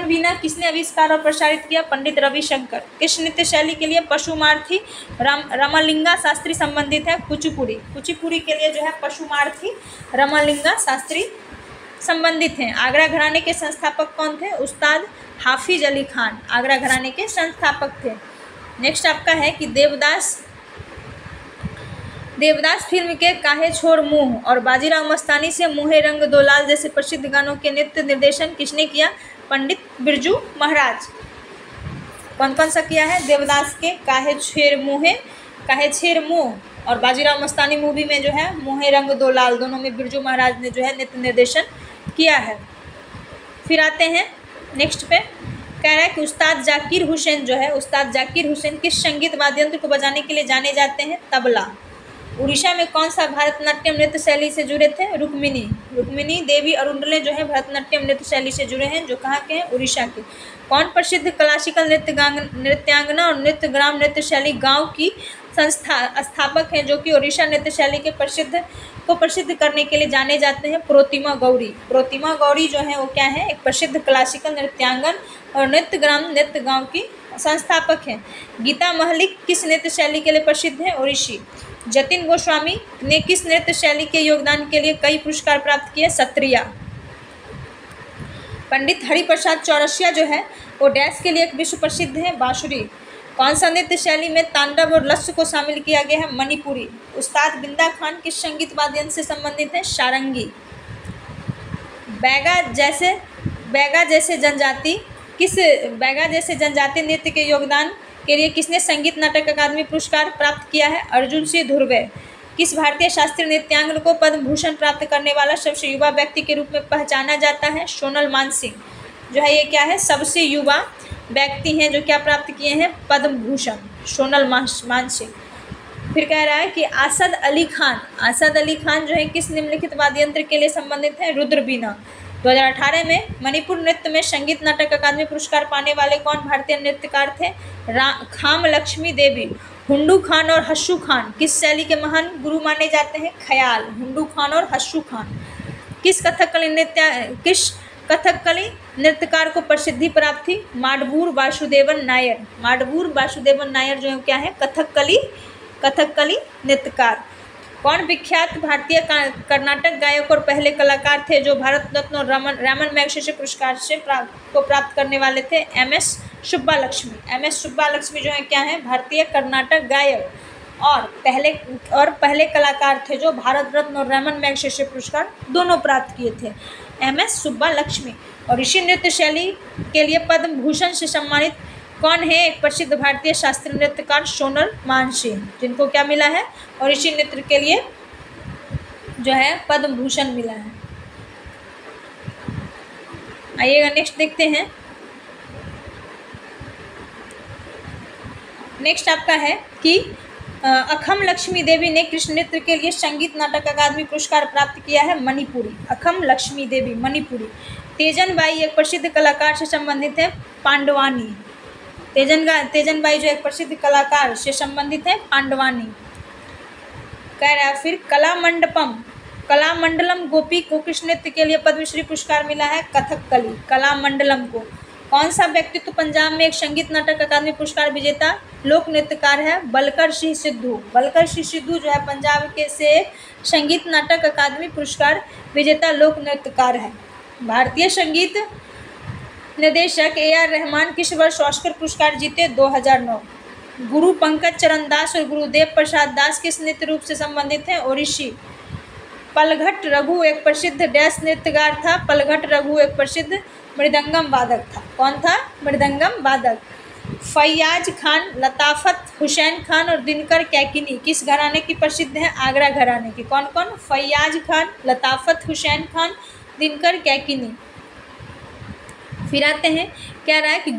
वीणा किसने आविष्कार और प्रसारित किया? पंडित रविशंकर। किस नृत्य शैली के लिए पशुमार्थी रामलिंगा शास्त्री संबंधित है? कुचिपुड़ी के लिए जो है पशुमार्थी रामलिंगा शास्त्री संबंधित हैं। आगरा घराने के संस्थापक कौन थे? उस्ताद हाफिज अली खान आगरा घराने के संस्थापक थे। नेक्स्ट आपका है कि देवदास फिल्म के काहे छोड़ मुँह और बाजीराव मस्तानी से मुँहे रंग दो लाल जैसे प्रसिद्ध गानों के नृत्य निर्देशन किसने किया? पंडित बिरजू महाराज। कौन कौन सा किया है? देवदास के काहे छेड़ मुँह और बाजीराव मस्तानी मूवी में जो है मुँहे रंग दो लाल, दोनों में बिरजू महाराज ने जो है नृत्य निर्देशन किया है। फिर आते हैं नेक्स्ट पे, कह रहा है कि उस्ताद जाकिर हुसैन किस संगीत वाद्य यंत्र को बजाने के लिए जाने जाते हैं? तबला। उड़ीसा में कौन सा भरतनाट्यम नृत्य शैली से जुड़े थे? रुक्मिणी देवी अरुंडले जो है भरतनाट्यम नृत्य शैली से जुड़े हैं, जो कहाँ के हैं? उड़ीसा के। कौन प्रसिद्ध क्लासिकल नृत्यांगना और नृत्य ग्राम नृत्य शैली गाँव की स्थापक हैं जो कि ओडिशा नृत्य शैली के प्रसिद्ध करने के लिए जाने जाते हैं? प्रोतिमा गौरी जो है वो क्या है? एक प्रसिद्ध क्लासिकल नृत्यांगन और नृत्य ग्राम नृत्य गाँव की संस्थापक हैं। गीता महलिक किस नृत्य शैली के लिए प्रसिद्ध है? ओडिसी। जतिन गोस्वामी ने किस नृत्य शैली के योगदान के लिए कई पुरस्कार प्राप्त किए? सत्रिया। पंडित हरिप्रसाद चौरसिया जो है वो डैश के लिए एक विश्व प्रसिद्ध है? बांसुरी। कौन सा नृत्य शैली में तांडव और लस्य को शामिल किया गया है? मणिपुरी। उस्ताद बिंदा खान किस संगीत वाद्य यंत्र से संबंधित है? सारंगी। बैगा जैसे जनजाति नृत्य के योगदान के लिए किसने संगीत नाटक अकादमी पुरस्कार प्राप्त किया है? अर्जुन सिंह धुर्वे। किस भारतीय शास्त्रीय नृत्यांगन को पद्म भूषण प्राप्त करने वाला सबसे युवा व्यक्ति के रूप में पहचाना जाता है? सोनल मानसिंह जो है ये क्या है? सबसे युवा व्यक्ति हैं जो क्या प्राप्त किए हैं? पद्म भूषण, सोनल मानसिंह। फिर कह रहा है कि आसद अली खान जो है किस निम्नलिखित वाद्य यंत्र के लिए संबंधित है? रुद्र बीना। 2018 में मणिपुर नृत्य में संगीत नाटक अकादमी पुरस्कार पाने वाले कौन भारतीय नृत्यकार थे? खाम लक्ष्मी देवी। हुंडू खान और हस्सू खान किस शैली के महान गुरु माने जाते हैं? ख्याल। हुंडू खान और हस्सू खान। किस कथकली नृत्यकार को प्रसिद्धि प्राप्त थी? माडबूर वासुदेवन नायर। माडबूर वासुदेवन नायर जो है क्या है? कथकली नृत्यकार। कौन विख्यात भारतीय कर्नाटक गायक और पहले कलाकार थे जो भारत रत्न और रामन मैगसेसे पुरस्कार को प्राप्त करने वाले थे? MS सुब्बालक्ष्मी। MS सुब्बालक्ष्मी जो है क्या है? भारतीय कर्नाटक गायक और पहले कलाकार थे जो भारत रत्न और रामन मैगसेसे पुरस्कार दोनों प्राप्त किए थे। MS सुब्बालक्ष्मी। और ऋषि नृत्य शैली के लिए पद्म भूषण से सम्मानित कौन है? एक प्रसिद्ध भारतीय शास्त्रीय नृत्यकार सोनल मानसिंह, जिनको क्या मिला है? और ऋषि नृत्य के लिए जो है पद्म भूषण मिला है। आइएगा नेक्स्ट देखते हैं। नेक्स्ट आपका है कि अखम लक्ष्मी देवी ने किस नृत्य के लिए संगीत नाटक अकादमी पुरस्कार प्राप्त किया है? मणिपुरी। अखम लक्ष्मी देवी मणिपुरी। तेजन बाई एक प्रसिद्ध कलाकार से संबंधित है? पांडवानी। तेजन बाई जो एक प्रसिद्ध कलाकार से संबंधित है? पांडवानी। कह रहा है फिर कलामंडलम गोपी को किस नृत्य के लिए पद्मश्री पुरस्कार मिला है? कथकली। कलामंडलम को। कौन सा व्यक्तित्व पंजाब में एक संगीत नाटक अकादमी पुरस्कार विजेता लोक नृत्यकार है? बलकर सिंह सिद्धू। बलकर सिंह सिद्धू जो है पंजाब के से संगीत नाटक अकादमी पुरस्कार विजेता लोक नृत्यकार है। भारतीय संगीत निर्देशक AR रहमान किस वर्ष ऑस्कर पुरस्कार जीते? 2009। गुरु पंकज चरण दास और गुरुदेव प्रसाद दास किस नृत्य रूप से संबंधित हैं? ओडिसी। पलघट रघु एक प्रसिद्ध डैश नृत्यकार था? पलघट रघु एक प्रसिद्ध मृदंगम वादक था। कौन था? मृदंगम वादक। फैयाज खान, लताफत हुसैन खान और दिनकर कैकिनी किस घराने की प्रसिद्ध है? आगरा घराने की। कौन कौन? फैयाज खान, लताफत हुसैन खान, दिनकर कैकिनी। फिर आते हैं, कह रहा है कि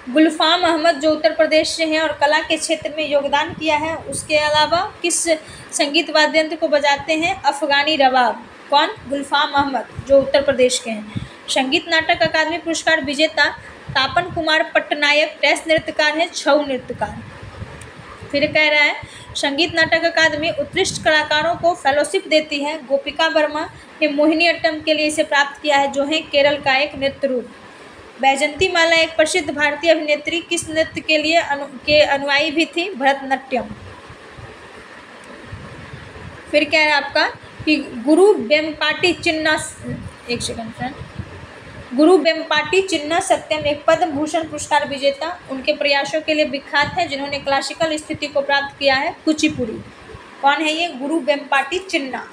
गुलफाम अहमद जो उत्तर प्रदेश से हैं और कला के क्षेत्र में योगदान किया है, उसके अलावा किस संगीत वाद्य यंत्र को बजाते हैं? अफगानी रबाब। कौन? गुलफाम अहमद जो उत्तर प्रदेश के हैं। संगीत नाटक अकादमी पुरस्कार विजेता तापन कुमार पट्टनायक टेस्ट नृत्यकार है? छऊ नृत्यकार। फिर कह रहा है संगीत नाटक अकादमी उत्कृष्ट कलाकारों को फेलोशिप देती है। गोपिका वर्मा ने मोहिनीअट्टम के लिए इसे प्राप्त किया है, जो है केरल का एक नृत्य रूप। बैजंती माला एक प्रसिद्ध भारतीय अभिनेत्री किस नृत्य के लिए अनुयायी भी थी? भरतनाट्यम। फिर कह रहा है आपका कि गुरु वेम्पाटी चिन्ना सत्यम एक पद्म भूषण पुरस्कार विजेता उनके प्रयासों के लिए विख्यात है जिन्होंने क्लासिकल स्थिति को प्राप्त किया है? कुचिपुड़ी। कौन है ये? गुरु वेम्पाटी चिन्ना।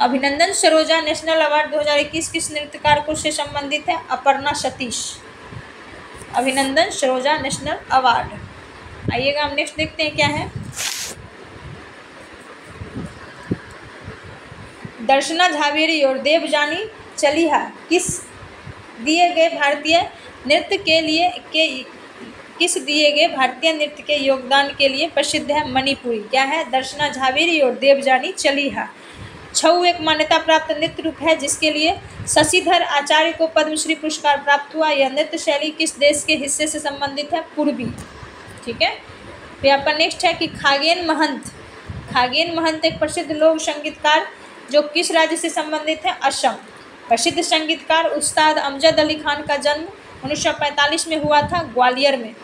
अभिनंदन सरोजा नेशनल अवार्ड 2021 किस नृत्यकार को से संबंधित है? अपर्णा सतीश। अभिनंदन सरोजा नेशनल अवार्ड। आइएगा हम नेक्स्ट देखते हैं क्या है। दर्शना झावेरी और देवजानी चलिहा किस दिए गए भारतीय नृत्य के योगदान के लिए प्रसिद्ध है? मणिपुरी। क्या है? दर्शना झावेरी और देवजानी चलिहा। छऊ एक मान्यता प्राप्त नृत्य रूप है जिसके लिए शशिधर आचार्य को पद्मश्री पुरस्कार प्राप्त हुआ। यह नृत्य शैली किस देश के हिस्से से संबंधित है? पूर्वी। ठीक है। फिर आपका नेक्स्ट है कि खागेन महंत एक प्रसिद्ध लोक संगीतकार जो किस राज्य से संबंधित है? असम। प्रसिद्ध संगीतकार उस्ताद अमजद अली खान का जन्म 1945 में हुआ था ग्वालियर में।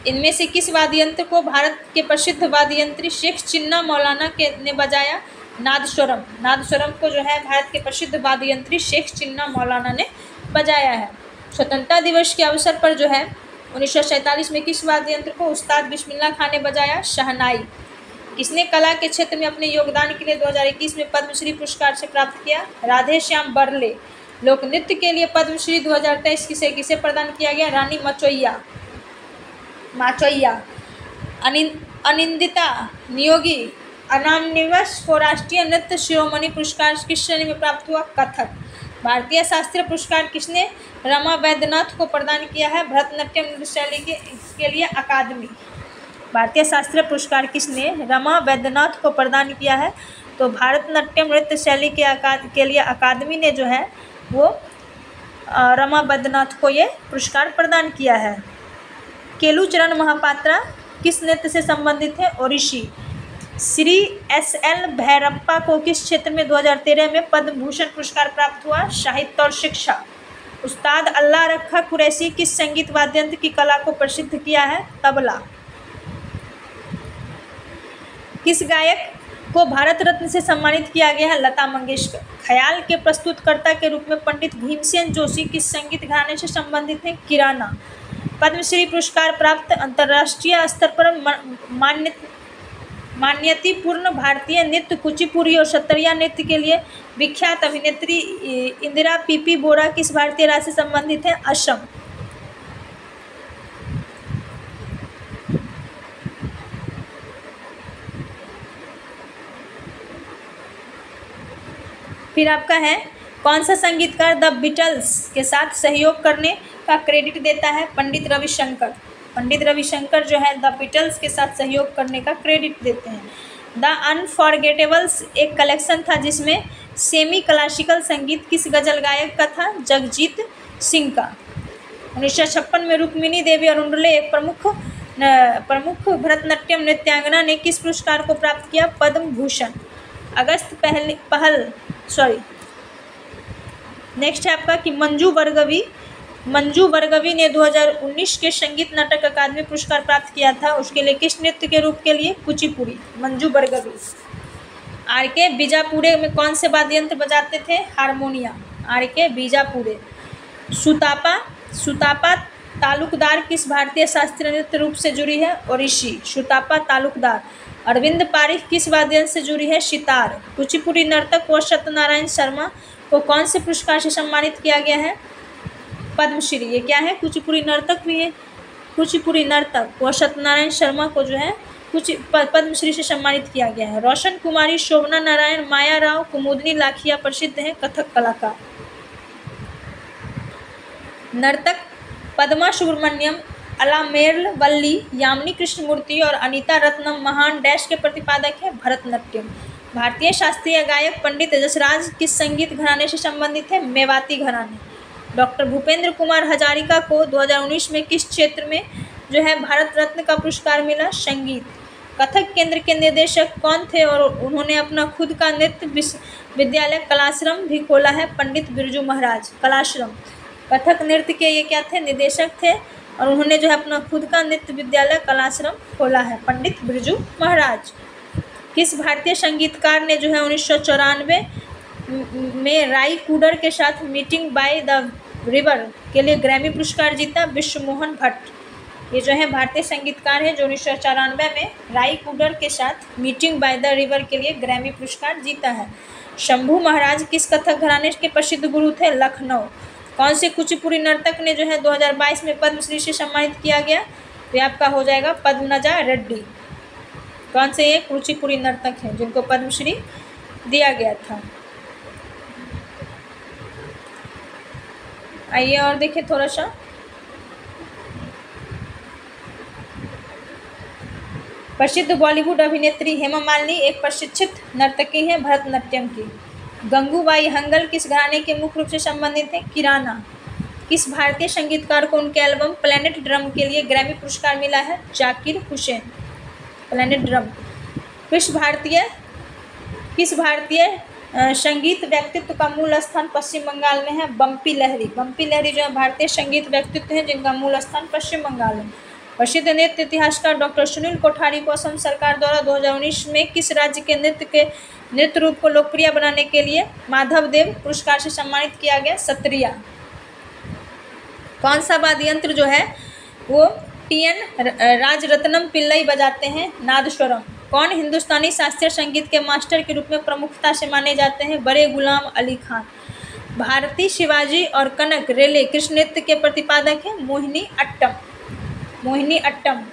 इनमें से किस वाद्य यंत्र को भारत के प्रसिद्ध वाद्य यंत्री शेख चिन्ना मौलाना ने बजाया? नादस्वरम। नादस्वरम को जो है भारत के प्रसिद्ध वाद्य यंत्री शेख चिन्ना मौलाना ने बजाया है। स्वतंत्रता दिवस के अवसर पर जो है 1947 में किस वाद्य यंत्र को उस्ताद बिस्मिल्लाह खान ने बजाया? शहनाई। किसने कला के क्षेत्र में अपने योगदान के लिए 2021 में पद्मश्री पुरस्कार से प्राप्त किया? राधे श्याम बर्ले। लोक नृत्य के लिए पद्मश्री 2023 किसे प्रदान किया गया? रानी माचोइया। अनिंदिता नियोगी अनामनिवस को राष्ट्रीय नृत्य शिरोमणि पुरस्कार किस श्रेणी में प्राप्त हुआ? कथक। भारतीय शास्त्रीय पुरस्कार किसने रमा वैद्यनाथ को प्रदान किया है? भरतनाट्यम नृत्य शैली के लिए अकादमी। भारतीय शास्त्रीय पुरस्कार किसने रमा वैद्यनाथ को प्रदान किया है? तो भारतनाट्यम नृत्य शैली के लिए अकादमी ने जो है वो रमा बैद्यनाथ को ये पुरस्कार प्रदान किया है। केलुचरण महापात्रा किस नृत्य से संबंधित है? ओडिसी। श्री SL भैरप्पा को किस क्षेत्र में 2013 में पद्म भूषण पुरस्कार प्राप्त हुआ? साहित्य और शिक्षा। उस्ताद अल्लाह रखा कुरैशी किस संगीत वाद्ययंत्र की कला को प्रसिद्ध किया है? तबला। किस गायक को भारत रत्न से सम्मानित किया गया है? लता मंगेशकर। ख्याल के प्रस्तुतकर्ता के रूप में पंडित भीमसेन जोशी किस संगीत घराने से संबंधित हैं? किराना। पद्मश्री पुरस्कार प्राप्त अंतर्राष्ट्रीय स्तर पर मान्यतापूर्ण भारतीय नृत्य कुचिपुड़ी और सत्रिया नृत्य के लिए विख्यात अभिनेत्री इंदिरा पीपी बोरा किस भारतीय राज्य से संबंधित है? असम। फिर आपका है कौन सा संगीतकार द बीटल्स के साथ सहयोग करने का क्रेडिट देता है? पंडित रविशंकर। पंडित रविशंकर जो है द बीटल्स के साथ सहयोग करने का क्रेडिट देते हैं। द अनफॉरगेटेबल्स एक कलेक्शन था जिसमें सेमी क्लासिकल संगीत किस गजल गायक का था? जगजीत सिंह का। 1956 में रुक्मिणी देवी अरुंडले एक प्रमुख भरतनाट्यम नृत्यांगना ने किस पुरस्कार को प्राप्त किया? पद्म भूषण। नेक्स्ट है आपका कि मंजू बरगवी ने 2019 के संगीत नाटक अकादमी पुरस्कार प्राप्त किया था। उसके लिए किस नृत्य के रूप के लिए? कुचिपुड़ी। मंजू बरगवी। RK बीजापुरे में कौन से वाद्य यंत्र बजाते थे? हारमोनियम। RK बीजापुरे। सुतापा तालुकदार किस भारतीय शास्त्रीय नृत्य रूप से जुड़ी है? ओडिसी। सुतापा तालुकदार। अरविंद पारिख किस वाद्य यंत्र से जुड़ी है? सितार। कुचिपुड़ी नर्तक व सत्यनारायण शर्मा को कौन से पुरस्कार से सम्मानित किया गया है? पद्मश्री। ये क्या है? कुचिपुड़ी नर्तक भी है। कुचिपुड़ी नर्तक व सत्यनारायण शर्मा को जो है पद्मश्री से सम्मानित किया गया है। रोशन कुमारी, शोभना नारायण, माया राव, कुमुदनी लाखिया प्रसिद्ध हैं कथक कलाकार। नर्तक पद्मा सुब्रमण्यम, अलामेर्ल वल्ली, यामिनी कृष्णमूर्ति और अनीता रत्नम महान डैश के प्रतिपादक हैं भरतनाट्यम। भारतीय शास्त्रीय गायक पंडित जसराज किस संगीत घराने से संबंधित है? मेवाती घराने। डॉक्टर भूपेंद्र कुमार हजारिका को 2019 में किस क्षेत्र में जो है भारत रत्न का पुरस्कार मिला? संगीत। कथक केंद्र के निदेशक कौन थे और उन्होंने अपना खुद का नृत्य विद्यालय कलाश्रम भी खोला है? पंडित बिरजू महाराज। कलाश्रम। कथक नृत्य के ये क्या थे? निदेशक थे और उन्होंने जो है अपना खुद का नृत्य विद्यालय कलाश्रम खोला है। पंडित बिरजू महाराज। किस भारतीय संगीतकार ने जो है 1994 में राई कुडर के साथ मीटिंग बाय द रिवर के लिए ग्रैमी पुरस्कार जीता? विश्वमोहन भट्ट। ये जो है भारतीय संगीतकार है जो 1994 में राई कुडर के साथ मीटिंग बाय द रिवर के लिए ग्रैमी पुरस्कार जीता है। शंभू महाराज किस कथक घराने के प्रसिद्ध गुरु थे? लखनऊ। कौन से कुचिपुड़ी नर्तक ने जो है 2022 में पद्मश्री से सम्मानित किया गया? तो आपका हो जाएगा पद्मजा रेड्डी। कौन से ये कुचिपुड़ी नर्तक हैं जिनको पद्मश्री दिया गया था? आइए और देखिए थोड़ा सा। प्रसिद्ध बॉलीवुड अभिनेत्री हेमा मालिनी एक प्रशिक्षित नर्तकी है भरतनाट्यम की। गंगूबाई हंगल किस घराने के मुख्य रूप से संबंधित है? किराना। किस भारतीय संगीतकार को उनके एल्बम प्लैनेट ड्रम के लिए ग्रैमी पुरस्कार मिला है? जाकिर हुसैन। Planet drum. किस भारतीय संगीत व्यक्तित्व का मूल स्थान पश्चिम बंगाल में है? बम्पी लहरी। बम्पी लहरी जो है भारतीय संगीत व्यक्तित्व हैं जिनका मूल स्थान पश्चिम बंगाल में। प्रसिद्ध नृत्य इतिहासकार डॉक्टर सुनील कोठारी को असम सरकार द्वारा 2019 में किस राज्य के नृत्य रूप को लोकप्रिय बनाने के लिए माधव देव पुरस्कार से सम्मानित किया गया? सत्रिया। कौन सा वाद्य यंत्र जो है वो TN राजरत्नम पिल्लई बजाते हैं? नादस्वरम। कौन हिंदुस्तानी शास्त्रीय संगीत के मास्टर के रूप में प्रमुखता से माने जाते हैं? बड़े गुलाम अली खान। भारती, शिवाजी और कनक रेले किस नृत्य के प्रतिपादक हैं? मोहिनी अट्टम। मोहिनी अट्टम।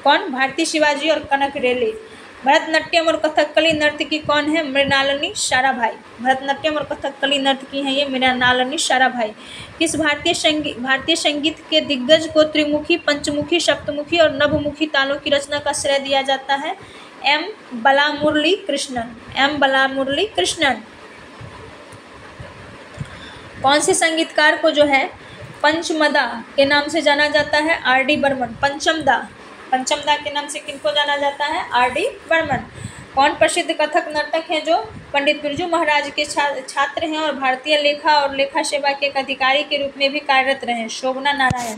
कौन? भारती, शिवाजी और कनक रेले। भरतनाट्यम और कथकली नर्तकी कौन है? मृणालिनी साराभाई। भरतनाट्यम और कथकली नर्तकी हैं ये मृणालिनी साराभाई। किस भारतीय संगीत के दिग्गज को त्रिमुखी, पंचमुखी, सप्तमुखी और नवमुखी तालों की रचना का श्रेय दिया जाता है? M Balamurali Krishnan, M Balamurali Krishnan. कौन से संगीतकार को जो है पंचमदा के नाम से जाना जाता है? R D Burman. पंचमदा, पंचमदा के नाम से किनको जाना जाता है? R D Burman. कौन प्रसिद्ध कथक नर्तक हैं जो पंडित बिरजू महाराज के छात्र हैं और भारतीय लेखा और लेखा सेवा के एक अधिकारी के रूप में भी कार्यरत रहे? शोभना नारायण।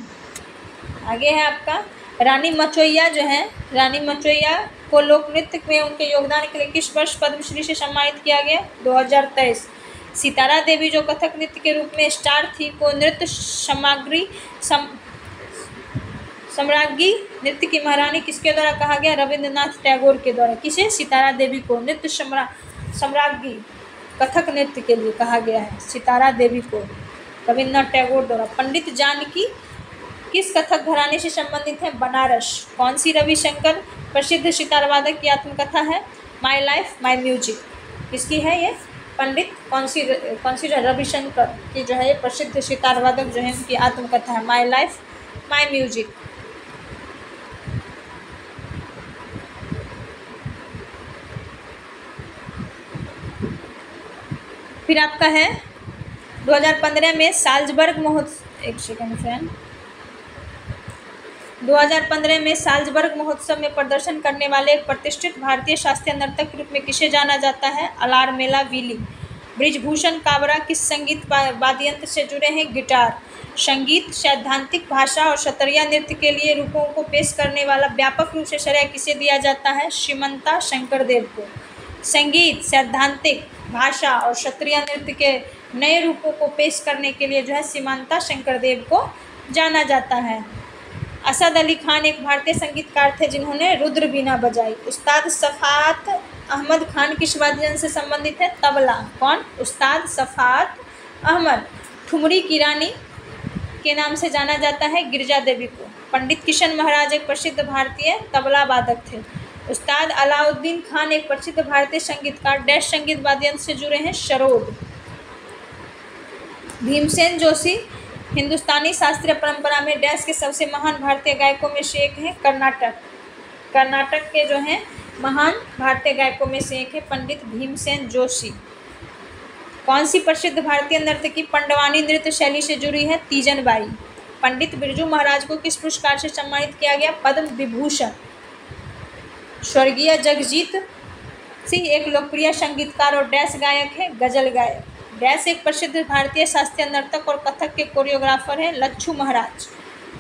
आगे है आपका रानी मचोइया जो है, रानी मचोइया को लोक नृत्य में उनके योगदान के लिए किस वर्ष पद्मश्री से सम्मानित किया गया? 2023। सितारा देवी जो कथक नृत्य के रूप में स्टार थी को नृत्य सम्राज्ञी, नृत्य की महारानी किसके द्वारा कहा गया? रविंद्रनाथ टैगोर के द्वारा। किसे? सितारा देवी को नृत्य सम्राज्ञी कथक नृत्य के लिए कहा गया है सितारा देवी को रविंद्रनाथ टैगोर द्वारा। पंडित जानकी किस कथक घराने से संबंधित है? बनारस। कौन सी रविशंकर प्रसिद्ध सितार वादक की आत्मकथा है? My life my music. किसकी है ये? पंडित कौन सी रविशंकर की जो है प्रसिद्ध सितार वादक जो है उनकी आत्मकथा है माई लाइफ माई म्यूजिक। फिर आपका है 2015 में साल्जबर्ग महोत्सव, एक सेकंड फ्रेंड, 2015 में साल्जबर्ग महोत्सव में प्रदर्शन करने वाले एक प्रतिष्ठित भारतीय शास्त्रीय नर्तक के रूप में किसे जाना जाता है? अलारमेला विली। ब्रिजभूषण काबरा किस संगीत वाद्य यंत्र से जुड़े हैं? गिटार। संगीत सैद्धांतिक भाषा और सतरिया नृत्य के लिए रूपों को पेश करने वाला व्यापक रूप से श्रेय किसे दिया जाता है? श्रीमंता शंकरदेव को। संगीत सैद्धांतिक भाषा और क्षत्रिय नृत्य के नए रूपों को पेश करने के लिए जो है सीमांता शंकरदेव को जाना जाता है। असद अली खान एक भारतीय संगीतकार थे जिन्होंने रुद्र बीना बजाई। उस्ताद सफ़ात अहमद खान किस वाद्य यंत्र से संबंधित है? तबला। कौन? उस्ताद सफ़ात अहमद। ठुमरी की रानी के नाम से जाना जाता है गिरजा देवी को। पंडित किशन महाराज एक प्रसिद्ध भारतीय तबला वादक थे। उस्ताद अलाउद्दीन खान एक प्रसिद्ध भारतीय संगीतकार डैश संगीत वाद्य यंत्र से जुड़े हैं? सरोद। भीमसेन जोशी हिंदुस्तानी शास्त्रीय परंपरा में डैश के सबसे महान भारतीय गायकों में से एक हैं? कर्नाटक। कर्नाटक के जो हैं महान भारतीय गायकों में से एक है पंडित भीमसेन जोशी। कौन सी प्रसिद्ध भारतीय नर्तकी पंडवानी नृत्य शैली से जुड़ी है? तीजन बाई। पंडित बिरजू महाराज को किस पुरस्कार से सम्मानित किया गया? पद्म विभूषण। स्वर्गीय जगजीत सिंह एक लोकप्रिय संगीतकार और डैश गायक है? गजल गायक। डैश एक प्रसिद्ध भारतीय शास्त्रीय नर्तक और कथक के कोरियोग्राफर हैं? लच्छू महाराज।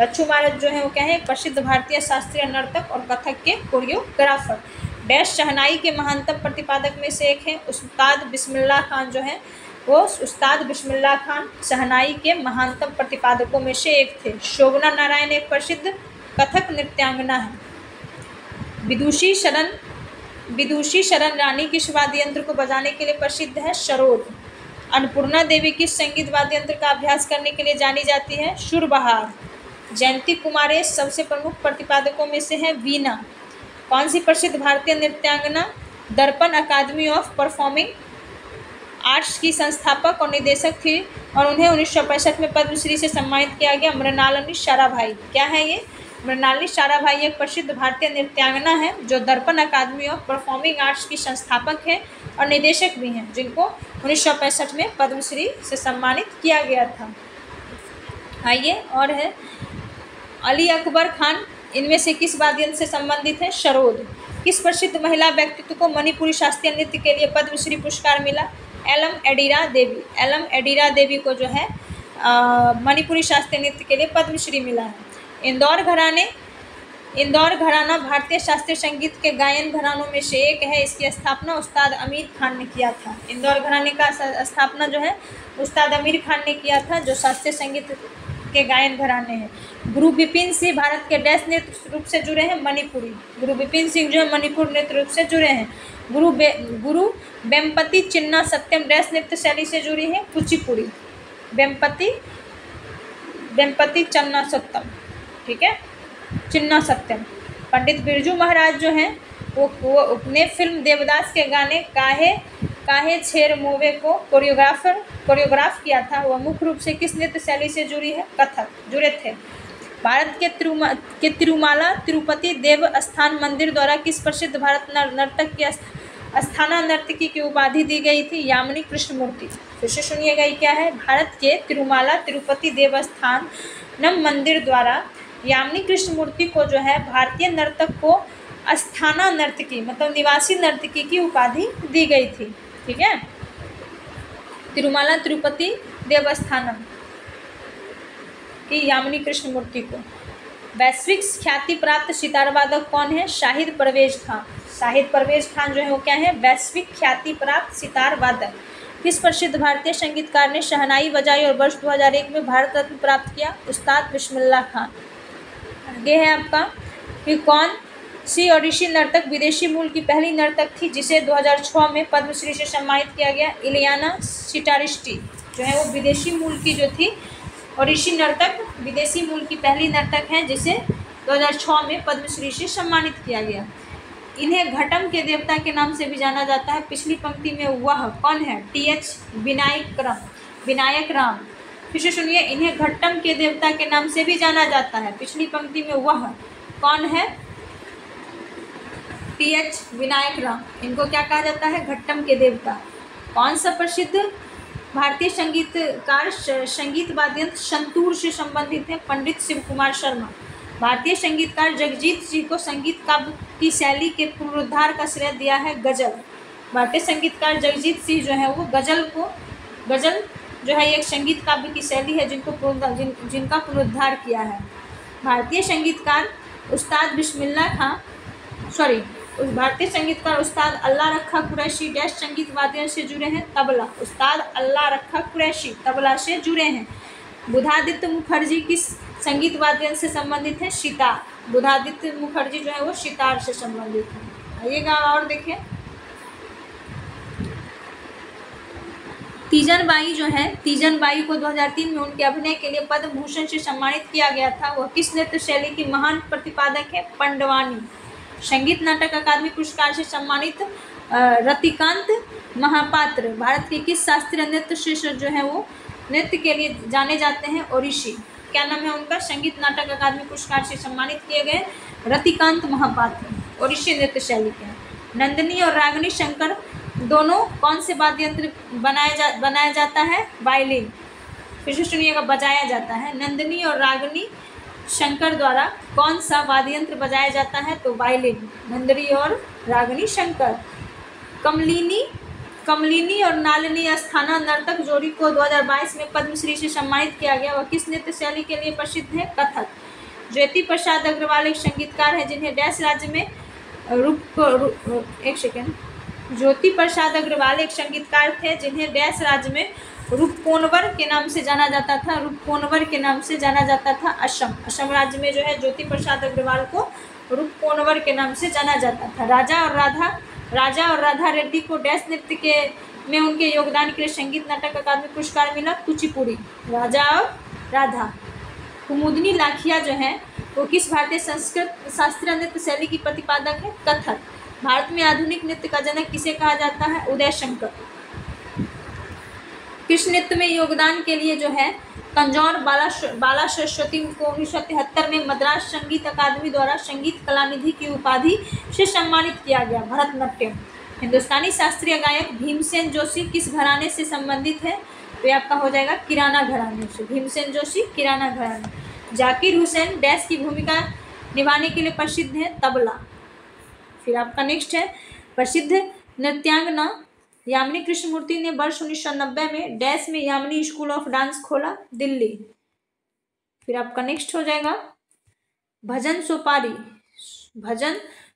लच्छू महाराज जो है वो क्या है? एक प्रसिद्ध भारतीय शास्त्रीय नर्तक और कथक के कोरियोग्राफर। डैश शहनाई के महानतम प्रतिपादक में से एक है? उस्ताद बिस्मिल्लाह खान जो है वो उस्ताद बिस्मिल्लाह खान शहनाई के महानतम प्रतिपादकों में से एक थे। शोभना नारायण एक प्रसिद्ध कथक नृत्यांगना है। विदुषी शरण रानी किस वाद्य यंत्र को बजाने के लिए प्रसिद्ध है? सरोद। अन्नपूर्णा देवी किस संगीत वाद्य यंत्र का अभ्यास करने के लिए जानी जाती है? सुरबहार। जयंती कुमारेश सबसे प्रमुख प्रतिपादकों में से है? वीणा। कौन सी प्रसिद्ध भारतीय नृत्यांगना दर्पण अकादमी ऑफ परफॉर्मिंग आर्ट्स की संस्थापक और निदेशक थी और उन्हें 1965 में पद्मश्री से सम्मानित किया गया? मृणालिनी साराभाई। क्या है ये? मृणालिनी साराभाई एक प्रसिद्ध भारतीय नृत्यांगना है जो दर्पण अकादमी ऑफ परफॉर्मिंग आर्ट्स की संस्थापक है और निदेशक भी हैं, जिनको 1965 में पद्मश्री से सम्मानित किया गया था। आइए और है अली अकबर खान इनमें से किस वाद्य यंत्र से संबंधित है? सरोद। किस प्रसिद्ध महिला व्यक्तित्व को मणिपुरी शास्त्रीय नृत्य के लिए पद्मश्री पुरस्कार मिला? एलम एडिरा देवी। एलम एडिरा देवी को जो है मणिपुरी शास्त्रीय नृत्य के लिए पद्मश्री मिला है। इंदौर घराना भारतीय शास्त्रीय संगीत के गायन घरानों में से एक है। इसकी स्थापना उस्ताद अमीर खान ने किया था। इंदौर घराने का स्थापना जो है उस्ताद अमीर खान ने किया था, जो शास्त्रीय संगीत के गायन घराने हैं। गुरु बिपिन सिंह भारत के डैश नृत्य रूप से जुड़े हैं? मणिपुरी। गुरु बिपिन सिंह जो है मणिपुर नृत्य रूप से जुड़े हैं। गुरु वेम्पति चिन्ना सत्यम डैश नृत्य शैली से जुड़ी है? कुचिपुड़ी। वेम्पति चन्ना सत्यम, ठीक है, चिन्ना सत्यम। पंडित बिरजू महाराज जो हैं वो ने फिल्म देवदास के गाने काहे छेर मोवे को कोरियोग्राफ किया था। वह मुख्य रूप से किस नृत्य शैली से जुड़ी है? कथक जुड़े थे। भारत के तिरुमाला तिरुपति देवस्थान मंदिर द्वारा किस प्रसिद्ध भारत नर्तक की अस्थाना नर्तकी की उपाधि दी गई थी? यामिनी कृष्णमूर्ति। फिर से सुनिएगा, ये क्या है? भारत के तिरुमाला तिरुपति देवस्थान मंदिर द्वारा यामिनी कृष्णमूर्ति को जो है भारतीय नर्तक को अस्थाना नर्तकी मतलब निवासी नर्तकी की उपाधि दी गई थी। ठीक है, तिरुमाला तिरुपति देवस्थानम की यामिनी कृष्णमूर्ति को। वैश्विक ख्याति प्राप्त सितार वादक कौन है? शाहिद परवेज खान। शाहिद परवेज खान जो है वो क्या है? वैश्विक ख्याति प्राप्त सितार वादक। किस प्रसिद्ध भारतीय संगीतकार ने शहनाई बजाई और वर्ष 2001 में भारत रत्न प्राप्त किया? उस्ताद बिस्मिल्लाह खान। आगे है आपका कि कौन सी ओडिसी नर्तक विदेशी मूल की पहली नर्तक थी जिसे 2006 में पद्मश्री से सम्मानित किया गया? इलियाना सिटारिस्टी जो है वो विदेशी मूल की जो थी ओडिसी नर्तक विदेशी मूल की पहली नर्तक है जिसे 2006 में पद्मश्री से सम्मानित किया गया। इन्हें घटम के देवता के नाम से भी जाना जाता है। पिछली पंक्ति में वह कौन है? टी.एच. विनायक राम। फिर से सुनिए, इन्हें घट्टम के देवता के नाम से भी जाना जाता है। पिछली पंक्ति में वह कौन है? टी.एच. विनायक राम। इनको क्या कहा जाता है? घट्टम के देवता। कौन सा प्रसिद्ध भारतीय संगीतकार संगीत वाद्ययंत्र संतूर से संबंधित है? पंडित शिव कुमार शर्मा। भारतीय संगीतकार जगजीत सिंह को संगीत काव्य की शैली के पुनरुद्धार का श्रेय दिया है गजल। भारतीय संगीतकार जगजीत सिंह जो है वो गजल जो है एक संगीत काव्य की शैली है जिनका पुनरुद्धार किया है। भारतीय संगीतकार भारतीय संगीतकार उस्ताद अल्लाह रखा कुरैशी डैश संगीत वाद्य से जुड़े हैं? तबला। उस्ताद अल्लाह रखा कुरैशी तबला से जुड़े हैं। बुधादित्य मुखर्जी किस संगीत वाद्य से संबंधित है? सितार। बुधादित्य मुखर्जी जो है वो सितार से संबंधित है। आइएगा और देखें, तीजन बाई को 2003 में उनके अभिनय के लिए पद्म भूषण से सम्मानित किया गया था। वह किस नृत्य शैली की महान प्रतिपादक है? पंडवानी। संगीत नाटक अकादमी पुरस्कार से सम्मानित रतिकांत महापात्र भारत के किस शास्त्रीय नृत्य से जो है वो नृत्य के लिए जाने जाते हैं? ओडिसी। क्या नाम है उनका? संगीत नाटक अकादमी पुरस्कार से सम्मानित किए गए रतिकांत महापात्र ओडिसी नृत्य शैली के हैं। नंदिनी और रागिनी शंकर दोनों कौन से वाद्य यंत्र बनाया जाता है? वायलिन। फिर से सुनिएगा, बजाया जाता है। नंदिनी और रागिनी शंकर द्वारा कौन सा वाद्य यंत्र बजाया जाता है? तो वायलिन। नंदिनी और रागिनी शंकर। कमलिनी और नालिनी अस्थाना नर्तक जोड़ी को 2022 में पद्मश्री से सम्मानित किया गया। वह किस नृत्य शैली के लिए प्रसिद्ध है? कथक। ज्योति प्रसाद अग्रवाल एक संगीतकार है जिन्हें डैश राज्य में ज्योति प्रसाद अग्रवाल एक संगीतकार थे जिन्हें डैश राज्य में रूपकोनवर के नाम से जाना जाता था। रूपकोनवर के नाम से जाना जाता था असम राज्य में जो है ज्योति प्रसाद अग्रवाल को रूपकोनवर के नाम से जाना जाता था। राजा और राधा रेड्डी को डैश नृत्य में उनके योगदान के लिए संगीत नाटक अकादमी पुरस्कार मिला? कुचिपुड़ी। राजा और राधा। कुमुदनी लाखिया जो है वो किस भारतीय संस्कृत शास्त्रीय नृत्य शैली की प्रतिपादक है? कथक। भारत में आधुनिक नृत्य का जनक किसे कहा जाता है? उदय शंकर। किस नृत्य में योगदान के लिए जो है तंजौर बाला सरस्वती को 1973 में मद्रास संगीत अकादमी द्वारा संगीत कलानिधि की उपाधि से सम्मानित किया गया? भरतनाट्यम। हिंदुस्तानी शास्त्रीय गायक भीमसेन जोशी किस घराने से संबंधित है? तो आपका हो जाएगा किराना घराने से। भीमसेन जोशी किराना घराना। जाकिर हुसैन डैश की भूमिका निभाने के लिए प्रसिद्ध है? तबला। फिर आपका नेक्स्ट है, प्रसिद्ध नृत्यांगना यामिनी कृष्णमूर्ति ने वर्ष 1990 में डैश में यामिनी स्कूल ऑफ डांस खोला? दिल्ली। फिर आपका नेक्स्ट हो जाएगा भजन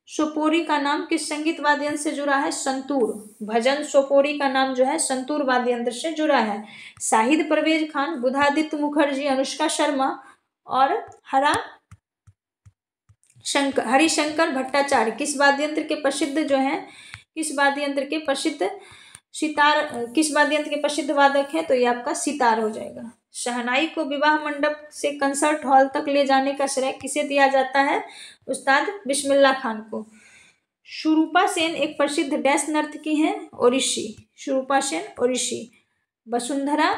सोपोरी का नाम किस संगीत वाद्य यंत्र से जुड़ा है? संतूर। भजन सोपोरी का नाम जो है संतूर वाद्य यंत्र से जुड़ा है। शाहिद परवेज खान, बुधादित्य मुखर्जी, अनुष्का शर्मा और हरिशंकर भट्टाचार्य किस वाद्य यंत्र के प्रसिद्ध वादक है? तो ये आपका सितार हो जाएगा। शहनाई को विवाह मंडप से कंसर्ट हॉल तक ले जाने का श्रेय किसे दिया जाता है? उस्ताद बिस्मिल्लाह खान को। शुरूपा सेन एक प्रसिद्ध डैश नर्तकी हैं? ओडिसी। शुरूपा सेन ओडिसी। वसुंधरा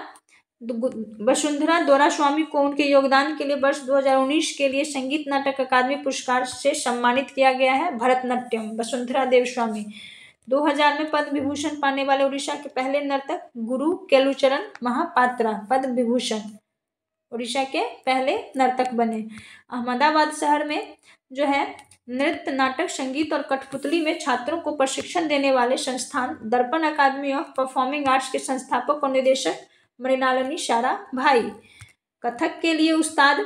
वसुंधरा दोरास्वामी को उनके योगदान के लिए वर्ष 2019 के लिए संगीत नाटक अकादमी पुरस्कार से सम्मानित किया गया है। भरतनाट्यम, वसुंधरा देवस्वामी। 2000 में पद्म विभूषण पाने वाले उड़ीसा के पहले नर्तक गुरु केलुचरण महापात्रा पद्म विभूषण उड़ीसा के पहले नर्तक बने। अहमदाबाद शहर में जो है नृत्य, नाटक, संगीत और कठपुतली में छात्रों को प्रशिक्षण देने वाले संस्थान दर्पण अकादमी ऑफ परफॉर्मिंग आर्ट्स के संस्थापक और निदेशक मृणालिनी सारा भाई। कथक के लिए उस्ताद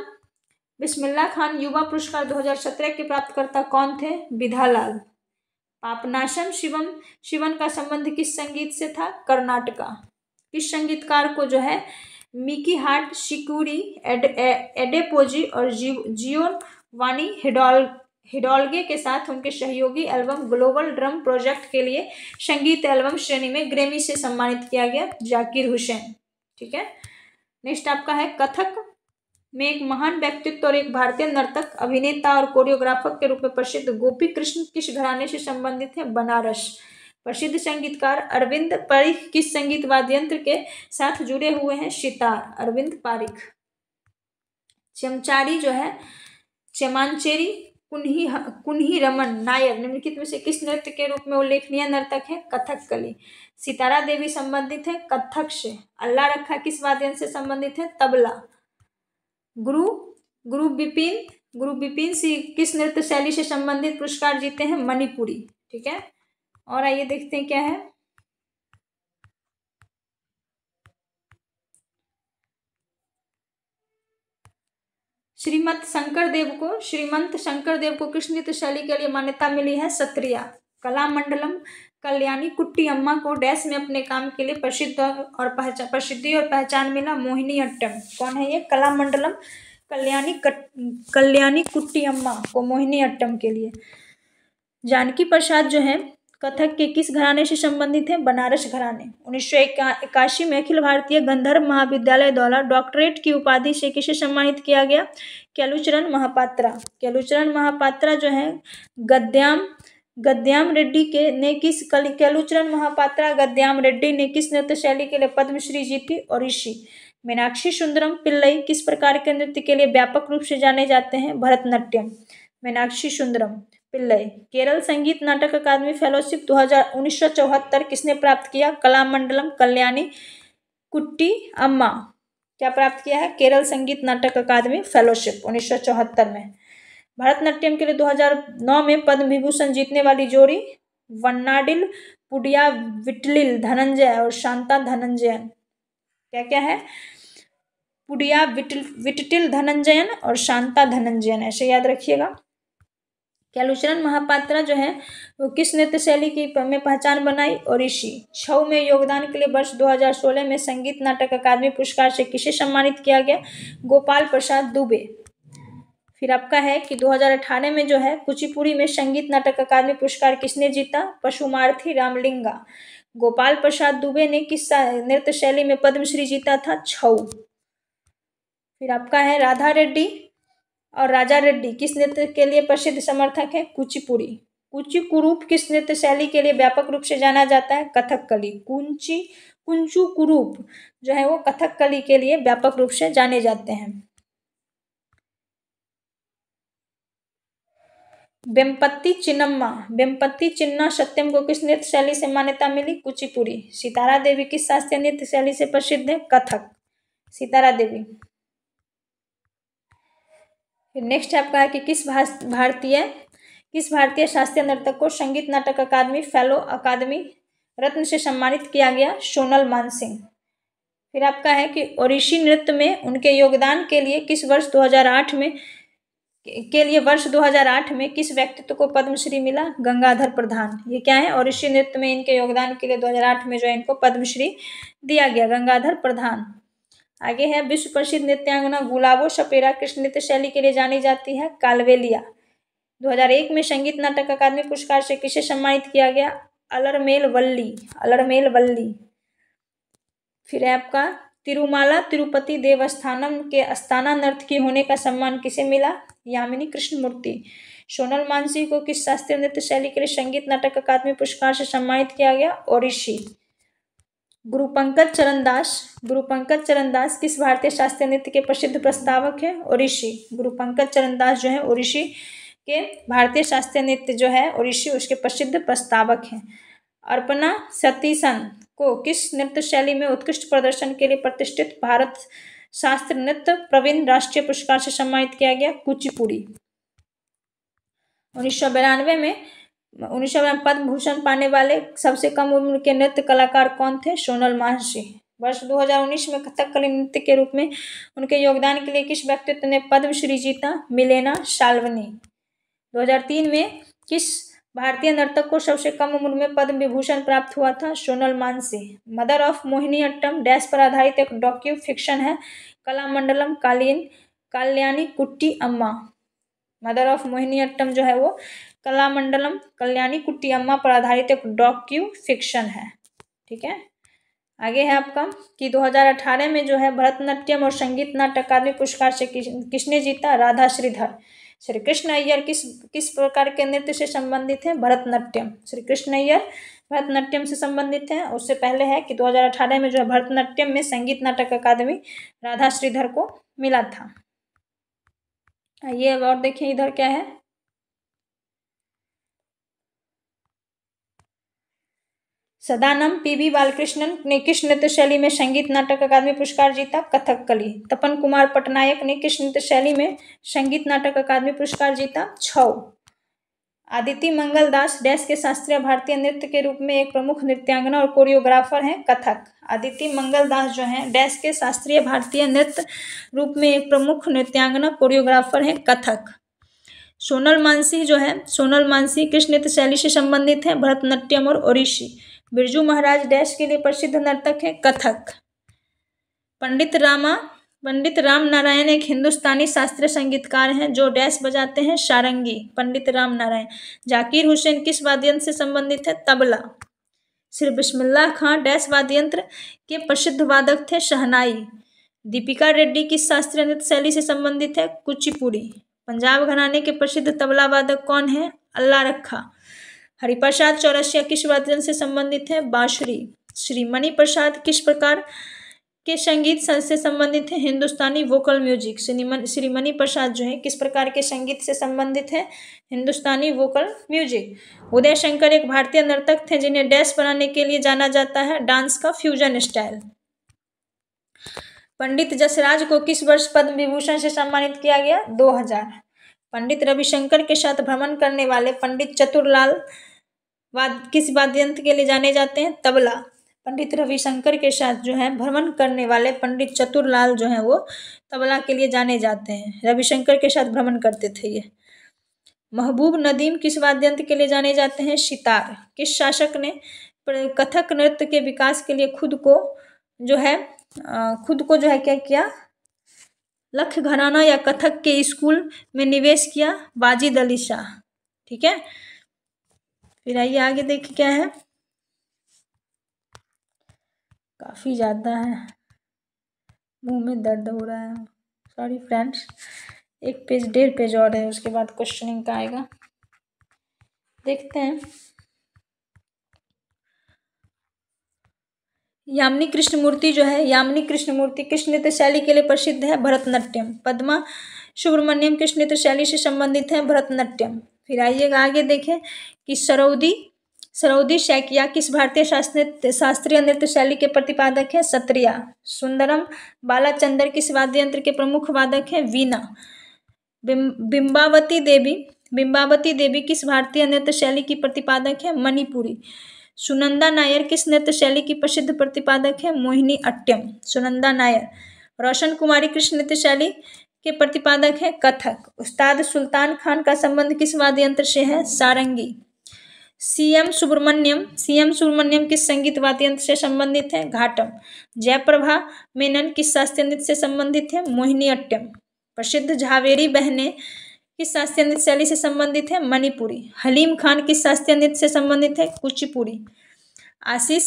बिस्मिल्लाह खान युवा पुरस्कार 2017 के प्राप्तकर्ता कौन थे? विधालाल। पापनाशम शिवन का संबंध किस संगीत से था? कर्नाटका। किस संगीतकार को जो है मिकी हार्ट, शिकुरी एडेपोजी और जियोवानी हिडोल्गे के साथ उनके सहयोगी एल्बम ग्लोबल ड्रम प्रोजेक्ट के लिए संगीत एल्बम श्रेणी में ग्रैमी से सम्मानित किया गया? जाकिर हुसैन। ठीक है। नेक्स्ट आपका है कथक में एक महान व्यक्तित्व और एक भारतीय नर्तक, अभिनेता और कोरियोग्राफर के रूप में प्रसिद्ध गोपी कृष्ण किस घराने से संबंधित है? बनारस। प्रसिद्ध संगीतकार अरविंद पारिख किस संगीत वाद्य यंत्र के साथ जुड़े हुए हैं? सितार, अरविंद पारिख। चमचारी जो है चेमांचेरी कुन्ही रमन नायर निम्नलिखित में से किस नृत्य के रूप में उल्लेखनीय नर्तक है? कथकली। सितारा देवी संबंधित है कथक से। अल्लाह रखा किस वाद्य यंत्र से संबंधित है? तबला। गुरु बिपिन सिंह किस नृत्य शैली से संबंधित पुरस्कार जीते हैं? मणिपुरी। ठीक है। और आइए देखते हैं क्या है। श्रीमंत शंकर देव को किस नृत्य शैली के लिए मान्यता मिली है? सत्रिया। कलामंडलम कल्याणी कुट्टी अम्मा को डैश में अपने काम के लिए प्रसिद्धि और पहचान मिला? मोहिनी अट्टम। कौन है ये? कलामंडलम कल्याणी कुट्टी अम्मा को मोहिनी अट्टम के लिए। जानकी प्रसाद जो है कथक के किस घराने से संबंधित है? बनारस घराने। 1981 में अखिल भारतीय गंधर्व महाविद्यालय द्वारा डॉक्टरेट की उपाधि से किसे सम्मानित किया गया? केलुचरण महापात्रा। केलुचरण महापात्रा जो है गद्याम रेड्डी केलुचरण महापात्रा गद्याम रेड्डी ने किस नृत्य शैली के लिए पद्मश्री जीती? ओडिसी। मीनाक्षी सुंदरम पिल्लई किस प्रकार के नृत्य के लिए व्यापक रूप से जाने जाते हैं? भरतनाट्यम। मीनाक्षी सुंदरम पिल्लई। केरल संगीत नाटक अकादमी फेलोशिप 1974 किसने प्राप्त किया? कलामंडलम कल्याणी कुट्टी अम्मा। क्या प्राप्त किया है? केरल संगीत नाटक अकादमी फेलोशिप 1974 में। भरतनाट्यम के लिए 2009 में पद्म विभूषण जीतने वाली जोड़ी वन्नाडिल पुडिया विटलिल धनंजय और शांता धनंजयन। क्या क्या है? पुडिया विटटिल धनंजयन और शांता धनंजयन, ऐसे याद रखिएगा। केलुचरण महापात्रा जो है वो किस नृत्य शैली की में पहचान बनाई? ओडिसी। छऊ में योगदान के लिए वर्ष 2016 में संगीत नाटक अकादमी पुरस्कार से किसे सम्मानित किया गया? गोपाल प्रसाद दुबे। फिर आपका है कि 2018 में जो है कुचिपुड़ी में संगीत नाटक अकादमी पुरस्कार किसने जीता? पशुमार्थी रामलिंगा। गोपाल प्रसाद दुबे ने किस नृत्य शैली में पद्मश्री जीता था? छऊ। फिर आपका है राधा रेड्डी और राजा रेड्डी किस नृत्य के लिए प्रसिद्ध समर्थक है? कुचिपुड़ी। कुचिकुरूप किस नृत्य शैली के लिए व्यापक रूप से जाना जाता है? कथकली। कुंचू कुरूप जो है वो कथकली के लिए व्यापक रूप से जाने जाते हैं। वेम्पत्ति चिन्ना सत्यम को किस नृत्य शैली से मान्यता मिली? कुचिपुड़ी। सितारा देवी किस शास्त्रीय नृत्य शैली से प्रसिद्ध है? कथक। सितारा देवी। नेक्स्ट आपका है कि किस भारतीय शास्त्रीय नर्तक को संगीत नाटक अकादमी फेलो अकादमी रत्न से सम्मानित किया गया? सोनल मानसिंह। फिर आपका है कि ओडिसी नृत्य में उनके योगदान के लिए वर्ष 2008 में किस व्यक्तित्व को पद्मश्री मिला? गंगाधर प्रधान। ये क्या है? ओडिसी नृत्य में इनके योगदान के लिए 2008 में जो है इनको पद्मश्री दिया गया, गंगाधर प्रधान। आगे है विश्व प्रसिद्ध नृत्यांगना गुलाबो सपेरा किस नृत्य शैली के लिए जानी जाती है? कालवेलिया। 2001 में संगीत नाटक अकादमी पुरस्कार से किसे सम्मानित किया गया? अलरमेल वल्ली। फिर है आपका तिरुमाला तिरुपति देवस्थानम के अस्थाना नर्तकी होने का सम्मान किसे मिला? यामिनी कृष्णमूर्ति। सोनल मानसिंह को किस शास्त्रीय नृत्य शैली के लिए संगीत नाटक अकादमी पुरस्कार से सम्मानित किया गया? ओडिसी। गुरु पंकज चरण दास किस भारतीय शास्त्रीय नृत्य के प्रसिद्ध प्रस्तावक हैं? ओडिसी। गुरु पंकज चरण दास जो है ओडिसी के भारतीय शास्त्रीय नृत्य जो है ओडिसी उसके प्रसिद्ध प्रस्तावक हैं। अर्पणा सतीशन को किस नृत्य शैली में उत्कृष्ट प्रदर्शन के लिए प्रतिष्ठित भारत शास्त्र नृत्य प्रवीण राष्ट्रीय पुरस्कार से सम्मानित किया गया? कुचिपुड़ी। 1992 में पद्म भूषण पाने वाले सबसे कम उम्र के नृत्य कलाकार कौन थे? सोनल मानसिंह। वर्ष 2019 में कथकली नृत्य के रूप में उनके योगदान के लिए किस व्यक्तित्व ने पद्मश्री जीता? मिलेना शाल्वनी। 2003 में किस भारतीय नर्तक को सबसे कम उम्र में पद्म विभूषण प्राप्त हुआ था? Sonal Mansingh. Mother of Mohiniyattam dash पर आधारित एक डॉक्यू फिक्शन है? कलामंडलम कल्याणी कुट्टी अम्मा। मदर ऑफ मोहिनीअट्टम जो है वो कलामंडलम कल्याणी कुट्टी अम्मा पर आधारित एक डॉक्यू फिक्शन है। ठीक है, आगे है आपका कि 2018 में जो है भरतनाट्यम और संगीत नाट्य अकादमी पुरस्कार से किसने जीता? राधा श्रीधर। श्री कृष्ण अय्यर किस प्रकार के नृत्य से संबंधित है? भरतनाट्यम। श्री कृष्ण अय्यर भरतनाट्यम से संबंधित है। उससे पहले है कि 2018 में जो है भरतनाट्यम में संगीत नाटक अकादमी राधा श्रीधर को मिला था। ये और देखिए इधर क्या है, सदानंद पीवी बालकृष्णन ने किस नृत्य शैली में संगीत नाटक अकादमी पुरस्कार जीता? कथकली। तपन कुमार पटनायक ने किस नृत्य शैली में संगीत नाटक अकादमी पुरस्कार जीता? छौ। आदिति मंगल दास डैश के शास्त्रीय भारतीय नृत्य के रूप में एक प्रमुख नृत्यांगना और कोरियोग्राफर हैं? कथक। आदिति मंगल दास जो हैं डैश के शास्त्रीय भारतीय नृत्य रूप में एक प्रमुख नृत्यांगना कोरियोग्राफर हैं? कथक। सोनल मानसिंह जो है सोनल मानसिंह किस नृत्य शैली से संबंधित है? भरतनाट्यम और ओडिसी। बिरजू महाराज डैश के लिए प्रसिद्ध नर्तक है? कथक। पंडित राम नारायण एक हिंदुस्तानी शास्त्रीय संगीतकार हैं जो डैश बजाते हैं? सारंगी। पंडित राम नारायण। जाकिर हुसैन किस वाद्य यंत्र से संबंधित है? तबला। श्री बिस्मिल्लाह खां डैश वाद्य यंत्र के प्रसिद्ध वादक थे? शहनाई। दीपिका रेड्डी किस शास्त्रीय नृत्य शैली से संबंधित है? कुचिपुड़ी। पंजाब घराने के प्रसिद्ध तबला वादक कौन है? अल्लाह रखा। हरिप्रसाद चौरसिया किस वाद्य यंत्र से संबंधित है? बांसुरी। श्री मणि प्रसाद किस प्रकार के संगीत से संबंधित है? हिंदुस्तानी वोकल म्यूजिक। श्री मणि प्रसाद जो है किस प्रकार के संगीत से संबंधित है? हिंदुस्तानी वोकल म्यूजिक। उदय शंकर एक भारतीय नर्तक थे जिन्हें डैश बनाने के लिए जाना जाता है? डांस का फ्यूजन स्टाइल। पंडित जसराज को किस वर्ष पद्म विभूषण से सम्मानित किया गया? 2000। पंडित रविशंकर के साथ भ्रमण करने वाले पंडित चतुरलाल किस वाद्य यंत्र के लिए जाने जाते हैं? तबला। पंडित रविशंकर के साथ जो है भ्रमण करने वाले पंडित चतुरलाल जो है वो तबला के लिए जाने जाते हैं। रविशंकर के साथ भ्रमण करते थे ये। महबूब नदीम किस वाद्य यंत्र के लिए जाने जाते हैं? सितार। किस शासक ने कथक नृत्य के विकास के लिए खुद को जो है क्या किया? लख घराना या कथक के स्कूल में निवेश किया? वाजिद अली शाह। ठीक है, फिर आइए आगे देखिए क्या है, काफ़ी ज़्यादा है, मुंह में दर्द हो रहा है, सॉरी फ्रेंड्स। एक पेज 1.5 पेज और है, उसके बाद क्वेश्चनिंग का आएगा, देखते हैं। यामिनी कृष्णमूर्ति जो है यामिनी कृष्णमूर्ति किस नृत्य शैली के लिए प्रसिद्ध है? भरतनाट्यम। पद्मा सुब्रमण्यम किस नृत्य शैली से संबंधित है? भरतनाट्यम। फिर आइएगा आगे देखें कि सरौदी शैकिया किस भारतीय शास्त्रीय नृत्य शैली के प्रतिपादक है? सत्रिया। सुंदरम बालाचंदर किस वाद्य यंत्र के प्रमुख वादक है? वीणा। बिंबावती देवी किस भारतीय नृत्य शैली की प्रतिपादक है? मणिपुरी। सुनंदा नायर किस नृत्य शैली की प्रसिद्ध प्रतिपादक है? मोहिनी अट्टम। सुनंदा नायर। रोशन कुमारी किस नृत्य शैली के प्रतिपादक है? कथक। उस्ताद सुल्तान खान का संबंध किस वाद्य यंत्र से है? सारंगी। सीएम सुब्रमण्यम किस संगीत वाद्य यंत्र से संबंधित है? घाटम। जयप्रभा मेनन किस शास्त्रीय नृत्य से संबंधित है? मोहिनी अट्टम। प्रसिद्ध झावेरी बहनें किस शास्त्रीय नृत्य शैली से संबंधित है? मणिपुरी। हलीम खान किस शास्त्रीय नृत्य से संबंधित है? कुचिपुड़ी। आशीष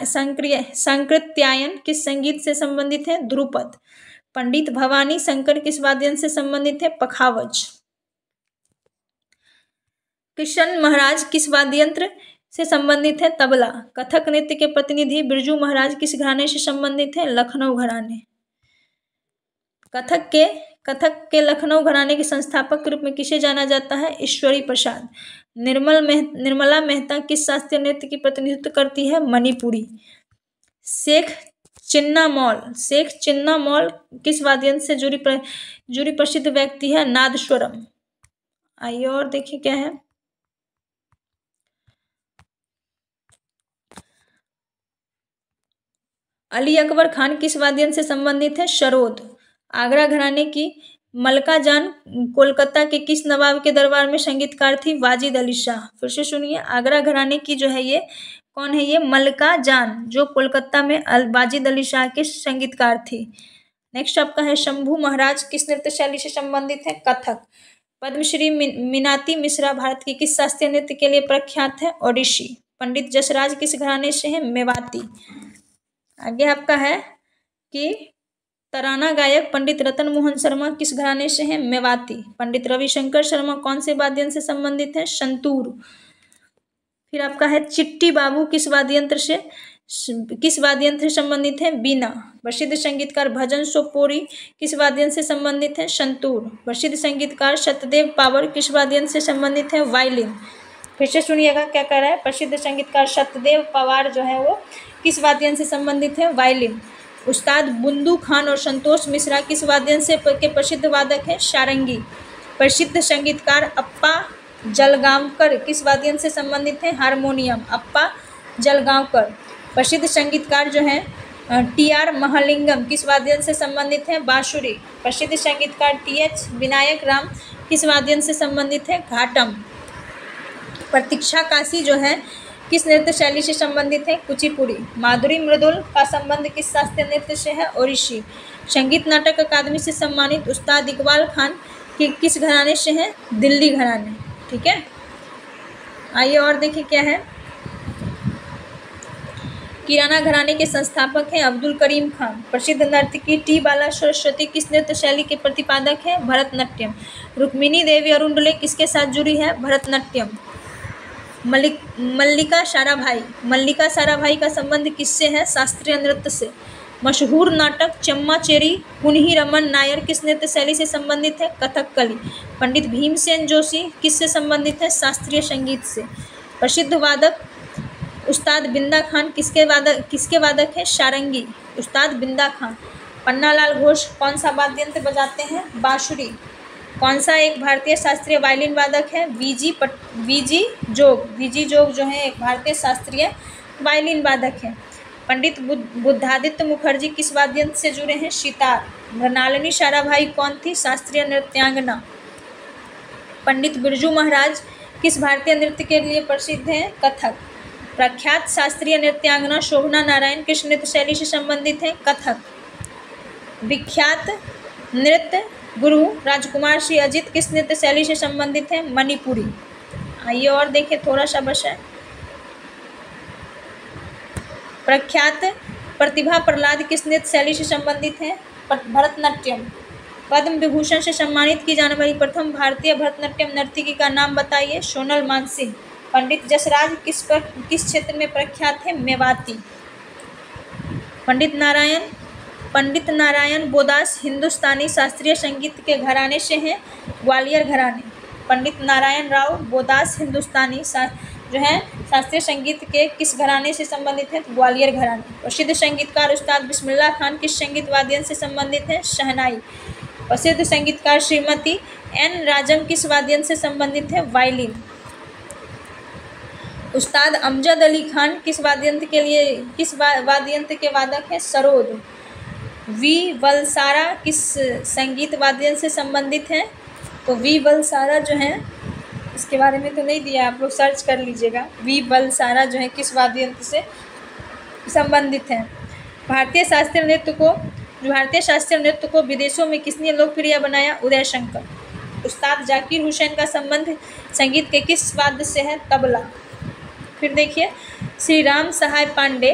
सांकृत्यायन किस संगीत से संबंधित है? ध्रुपद। पंडित भवानी शंकर किस वाद्य यंत्र से संबंधित है? पखावज। किशन महाराज किस वाद्य यंत्र से संबंधित है? तबला। कथक नृत्य के प्रतिनिधि बिरजू महाराज किस घराने से संबंधित है? लखनऊ घराने। कथक के लखनऊ घराने के संस्थापक के रूप में किसे जाना जाता है? ईश्वरी प्रसाद। निर्मला मेहता किस शास्त्रीय नृत्य की प्रतिनिधित्व करती है? मणिपुरी। शेख चिन्ना मौल किस वाद्ययंत्र से जुड़ी प्रसिद्ध व्यक्ति है? नादस्वरम। आइए और देखिए क्या है। अली अकबर खान किस वाद्ययंत्र से संबंधित है? सरोद। आगरा घराने की मलका जान कोलकाता के किस नवाब के दरबार में संगीतकार थी? वाजिद अली शाह। फिर से सुनिए, आगरा घराने की जो है ये कौन है? ये मलका जान, जो कोलकाता में वाजिद अली शाह के संगीतकार थी। नेक्स्ट आपका है शंभू महाराज किस नृत्य शैली से संबंधित है? कथक। पद्मश्री मीनाती मिश्रा भारत की किस शास्त्रीय नृत्य के लिए प्रख्यात है? ओडिसी। पंडित जसराज किस घराने से है? मेवाती। आगे आपका है कि तराना गायक पंडित रतन मोहन शर्मा किस घराने से हैं? मेवाती। पंडित रविशंकर शर्मा कौन से वाद्ययंत्र से संबंधित है? संतूर। फिर आपका है चिट्टी बाबू किस वाद्ययंत्र से संबंधित है? बीना। प्रसिद्ध संगीतकार भजन सोपोरी किस वाद्ययंत्र से संबंधित है? संतूर। प्रसिद्ध संगीतकार सत्यदेव पावर किस वाद्ययंत्र से संबंधित है? वायलिन। फिर से सुनिएगा क्या कह रहा है। प्रसिद्ध संगीतकार सत्यदेव पवार जो है वो किस वाद्ययंत्र से संबंधित है? वायलिन। उस्ताद बुंदू खान और संतोष मिश्रा किस वाद्ययंत्र के प्रसिद्ध वादक हैं? सारंगी। प्रसिद्ध संगीतकार अप्पा जलगांवकर किस वाद्ययंत्र से संबंधित हैं? हारमोनियम। अप्पा जलगांवकर। प्रसिद्ध संगीतकार जो हैं टी.आर. महालिंगम किस वाद्ययंत्र से संबंधित हैं? बांसुरी। प्रसिद्ध संगीतकार टी.एच. विनायक राम किस वाद्ययंत्र से संबंधित है? घाटम। प्रतीक्षा काशी जो है किस नृत्य शैली से संबंधित है? कुचिपुड़ी। माधुरी मृदुल का संबंध किस शास्त्रीय नृत्य से है? ओडिसी। संगीत नाटक अकादमी से सम्मानित उस्ताद इकबाल खान किस घराने से हैं? दिल्ली घराने। ठीक है, आइए और देखिए क्या है। किराना घराने के संस्थापक हैं अब्दुल करीम खान। प्रसिद्ध नर्तकी टी बाला सरस्वती किस नृत्य शैली के प्रतिपादक है? भरतनाट्यम। रुक्मिणी देवी अरुणडले किसके साथ जुड़ी है? भरतनाट्यम। मल्लिका साराभाई का संबंध किससे है? शास्त्रीय नृत्य से। मशहूर नाटक चम्माचेरी कुन्ही रमन नायर किस नृत्य शैली से संबंधित है? कथकली। पंडित भीमसेन जोशी किससे संबंधित है? शास्त्रीय संगीत से। प्रसिद्ध वादक उस्ताद बिंदा खान किसके वादक है? सारंगी। उस्ताद बिंदा खान। पन्नालाल घोष कौन सा वाद्ययंत्र बजाते हैं? बांसुरी। कौन सा एक भारतीय शास्त्रीय वायलिन वादक है? वीजी जोग जो है एक भारतीय शास्त्रीय वायलिन वादक है। पंडित बुद्धादित्य मुखर्जी किस वाद्ययंत्र से जुड़े हैं? सितार। मृणालिनी साराभाई कौन थी? शास्त्रीय नृत्यांगना। पंडित बिरजू महाराज किस भारतीय नृत्य के लिए प्रसिद्ध हैं? कथक। प्रख्यात शास्त्रीय नृत्यांगना शोभना नारायण किस नृत्य शैली से संबंधित है? कथक। विख्यात नृत्य गुरु राजकुमार श्री अजित किस नृत्य शैली से संबंधित है? मणिपुरी। आइए और देखिए थोड़ा सा बस है। प्रख्यात प्रतिभा प्रहलाद किस नृत्य शैली से संबंधित है? भरतनाट्यम। पद्म विभूषण से सम्मानित की जाने वाली प्रथम भारतीय भरतनाट्यम नर्तकी का नाम बताइए? सोनल मानसिंह। पंडित जसराज किस क्षेत्र में प्रख्यात है? मेवाती। पंडित नारायण बोदास हिंदुस्तानी शास्त्रीय संगीत के घराने से हैं? ग्वालियर घराने। पंडित नारायण राव बोदास हिंदुस्तानी जो है शास्त्रीय संगीत के किस घराने से संबंधित है? ग्वालियर घराने। प्रसिद्ध संगीतकार उस्ताद बिस्मिल्लाह खान किस संगीत वाद्ययंत्र से संबंधित है? शहनाई। प्रसिद्ध संगीतकार श्रीमती एन राजम किस वाद्ययंत्र से संबंधित है? वायलिन। उस्ताद अमजद अली खान किस वाद्ययंत्र के वादक है? सरोद। वी वलसारा किस संगीत वाद्ययंत्र से संबंधित है? तो वी वलसारा जो है इसके बारे में तो नहीं दिया, आप लोग सर्च कर लीजिएगा। वी वलसारा जो है किस वाद्ययंत्र से संबंधित है? भारतीय शास्त्रीय नृत्य को विदेशों में किसने लोकप्रिय बनाया? उदय शंकर। उस्ताद जाकिर हुसैन का संबंध संगीत के किस वाद्य से है? तबला। फिर देखिए श्री राम सहाय पांडे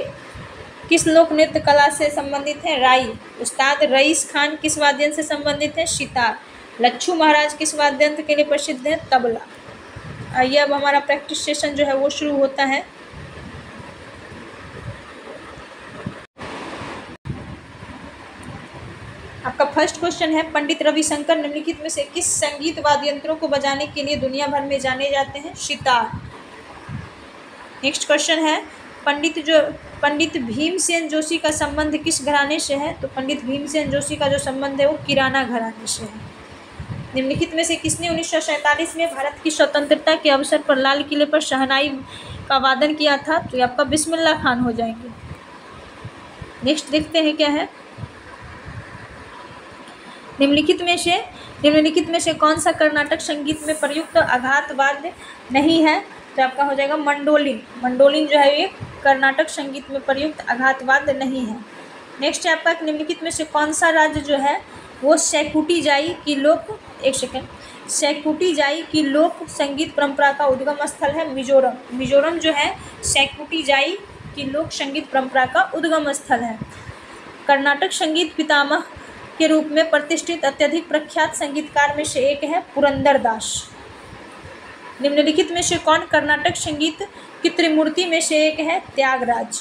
किस लोक नृत्य कला से संबंधित है? राई। उस्ताद रईस खान किस वाद्ययंत्र से संबंधित है? सितार। लच्छू महाराज किस वाद्ययंत्र के लिए प्रसिद्ध है? तबला। आइए अब हमारा प्रैक्टिस सेशन जो है वो शुरू होता है। आपका फर्स्ट क्वेश्चन है, पंडित रविशंकर निम्नलिखित में से किस संगीत वाद्य यंत्रों को बजाने के लिए दुनिया भर में जाने जाते हैं? सितार। नेक्स्ट क्वेश्चन है, पंडित भीमसेन जोशी का संबंध किस घराने से है? तो पंडित भीमसेन जोशी का जो संबंध है वो किराना घराने से है। निम्नलिखित में से किसने 1947 में भारत की स्वतंत्रता के अवसर पर लाल किले पर शहनाई का वादन किया था? तो ये आपका बिस्मिल्लाह खान हो जाएंगे। नेक्स्ट देखते हैं क्या है, निम्नलिखित में से कौन सा कर्नाटक संगीत में प्रयुक्त आघात वाद्य नहीं है? तो आपका हो जाएगा मंडोलिन। मंडोलिन जो है ये कर्नाटक संगीत में प्रयुक्त आघात वाद्य नहीं है। नेक्स्ट है आपका, निम्नलिखित में से कौन सा राज्य जो है वो सैकुटी जाई की लोक संगीत परंपरा का उद्गम स्थल है? मिजोरम। मिजोरम जो है सैकुटी जाई की लोक संगीत परंपरा का उद्गम स्थल है। कर्नाटक संगीत पितामह के रूप में प्रतिष्ठित अत्यधिक प्रख्यात संगीतकार में से एक है पुरंदरदास। निम्नलिखित में से कौन कर्नाटक संगीत की त्रिमूर्ति में से एक है? त्यागराज।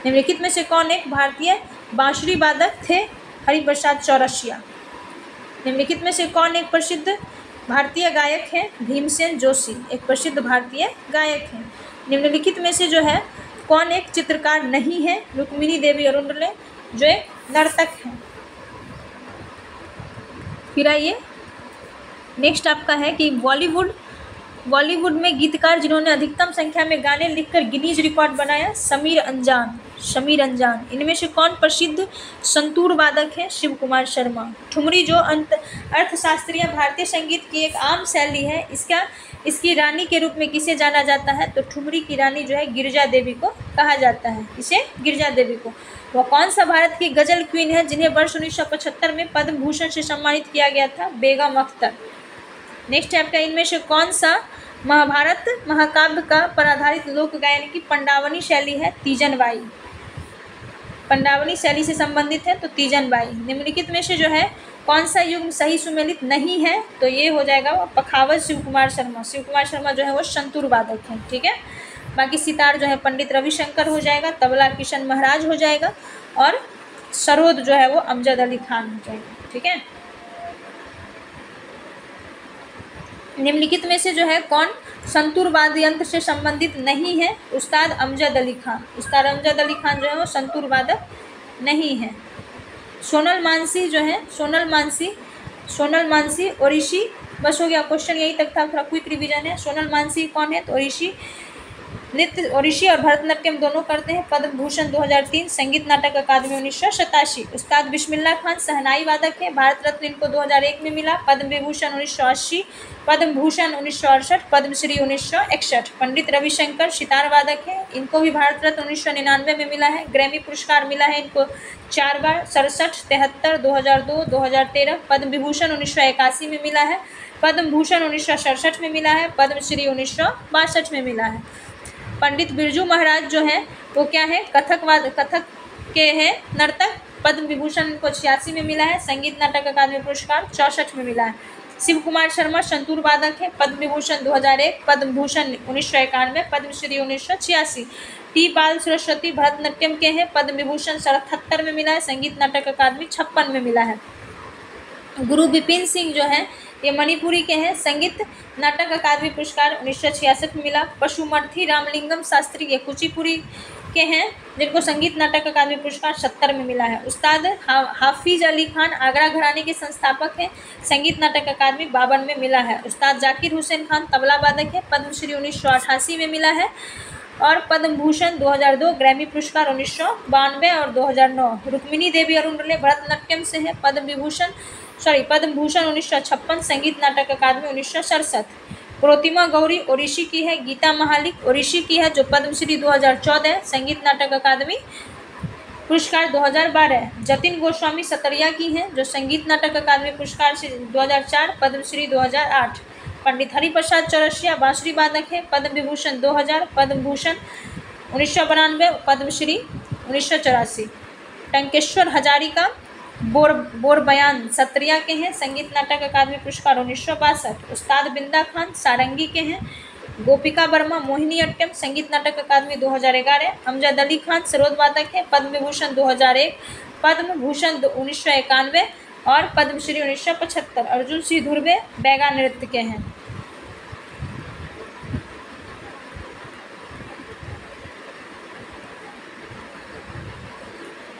निम्नलिखित में से कौन एक भारतीय बांसुरी वादक थे? हरिप्रसाद चौरसिया। निम्नलिखित में से कौन एक प्रसिद्ध भारतीय गायक है? भीमसेन जोशी एक प्रसिद्ध भारतीय गायक है। निम्नलिखित में से जो है कौन एक चित्रकार नहीं है? रुक्मिणी देवी अरुणले जो एक नर्तक है। फिर आइए नेक्स्ट आपका है कि बॉलीवुड में गीतकार जिन्होंने अधिकतम संख्या में गाने लिखकर गिनीज रिकॉर्ड बनाया? समीर अंजान। इनमें से कौन प्रसिद्ध संतूर वादक है? शिव कुमार शर्मा। ठुमरी जो अर्थशास्त्रीय भारतीय संगीत की एक आम शैली है, इसकी रानी के रूप में किसे जाना जाता है? तो ठुमरी की रानी जो है गिरिजा देवी को कहा जाता है। इसे गिरिजा देवी को। वह कौन सा भारत की गजल क्वीन है जिन्हें वर्ष 1975 में पद्म भूषण से सम्मानित किया गया था? बेगम अख्तर। नेक्स्ट है आपका, इनमें से कौन सा महाभारत महाकाव्य का पर आधारित लोक गायन की पंडावनी शैली है? तीजनबाई। पंडावनी शैली से संबंधित है तो तीजनबाई। निम्नलिखित में से जो है कौन सा युग्म सही सुमेलित नहीं है? तो ये हो जाएगा पखावज शिव कुमार शर्मा जो है वो संतूर वादक है। ठीक है, बाकी सितार जो है पंडित रविशंकर हो जाएगा, तबला किशन महाराज हो जाएगा और सरोद जो है वो अमजद अली खान हो जाएगा। ठीक है, निम्नलिखित में से जो है कौन संतूर वाद्य यंत्र से संबंधित नहीं है? उस्ताद अमजद अली खान जो है वो संतूर वादक नहीं है। सोनल मानसी ओडिशी। बस हो गया, क्वेश्चन यही तक था, थोड़ा क्विक रिवीजन है। सोनल मानसी कौन है? तो ओडिशी और भरतनाट्यम दोनों करते हैं। पद्म भूषण 2003, संगीत नाटक अकादमी 1987। उस्ताद बिस्मिल्लाह खान शहनाई वादक है, भारत रत्न इनको 2001 में मिला। पद्म विभूषण 1980, पद्म भूषण 1968, पद्मश्री 1961। पंडित रविशंकर सितार वादक है, इनको भी भारत रत्न 1999 में मिला है। ग्रैमी पुरस्कार मिला है इनको 4 बार, 67, 73, 2002, 2013। पद्म विभूषण 1981 में मिला है, पद्म भूषण 1967 में मिला है, पद्मश्री 1962 में मिला है। पंडित बिरजू महाराज जो है वो क्या है? कथक के हैं नर्तक। पद्म विभूषण इनको 86 में मिला है, संगीत नाटक अकादमी पुरस्कार 64 में मिला है। शिव कुमार शर्मा संतूर वादक है, पद्म विभूषण 2001, पद्म भूषण 1991, पद्मश्री 1986। टी बाल सरस्वती भरतनाट्यम के हैं, पद्म विभूषण 77 में मिला है, संगीत नाटक अकादमी 56 में मिला है। गुरु विपिन सिंह जो है ये मणिपुरी के हैं, संगीत नाटक अकादमी पुरस्कार 1966 में मिला। पशुमर्थी रामलिंगम शास्त्री ये कुचिपुड़ी के हैं, जिनको संगीत नाटक अकादमी पुरस्कार 70 में मिला है। उस्ताद हाफिज अली खान आगरा घराने के संस्थापक हैं, संगीत नाटक अकादमी 52 में मिला है। उस्ताद जाकिर हुसैन खान तबला वादक है, पद्मश्री 1988 में मिला है और पद्म भूषण 2002, ग्रैमी पुरस्कार 1992 और 2009। रुक्मिणी देवी अरुणले भरतनाट्यम से है, पद्म भूषण 1956, संगीत नाटक अकादमी 1967। प्रोतिमा गौरी ओडिशी की है, गीता महालिक ओडिशी की है जो पद्मश्री 2014, संगीत नाटक अकादमी पुरस्कार 2012। जतिन गोस्वामी सतरिया की हैं जो संगीत नाटक अकादमी पुरस्कार से 2004, पद्मश्री 2008। पंडित हरिप्रसाद चौरसिया बांसुरी वादक है, पद्म विभूषण 2000, पद्म भूषण 1992, पद्मश्री 1984। टंकेश्वर हजारिका बोरबयान सत्रिया के हैं, संगीत नाटक अकादमी पुरस्कार 1962। उस्ताद बिंदा खान सारंगी के हैं। गोपिका वर्मा मोहिनीअट्टम, संगीत नाटक अकादमी 2011। अमजद अली खान सरोद वादक है, पद्म विभूषण 2001, पद्म भूषण 1991 और पद्मश्री 1975। अर्जुन सिंह धुर्वे बैगा नृत्य के हैं।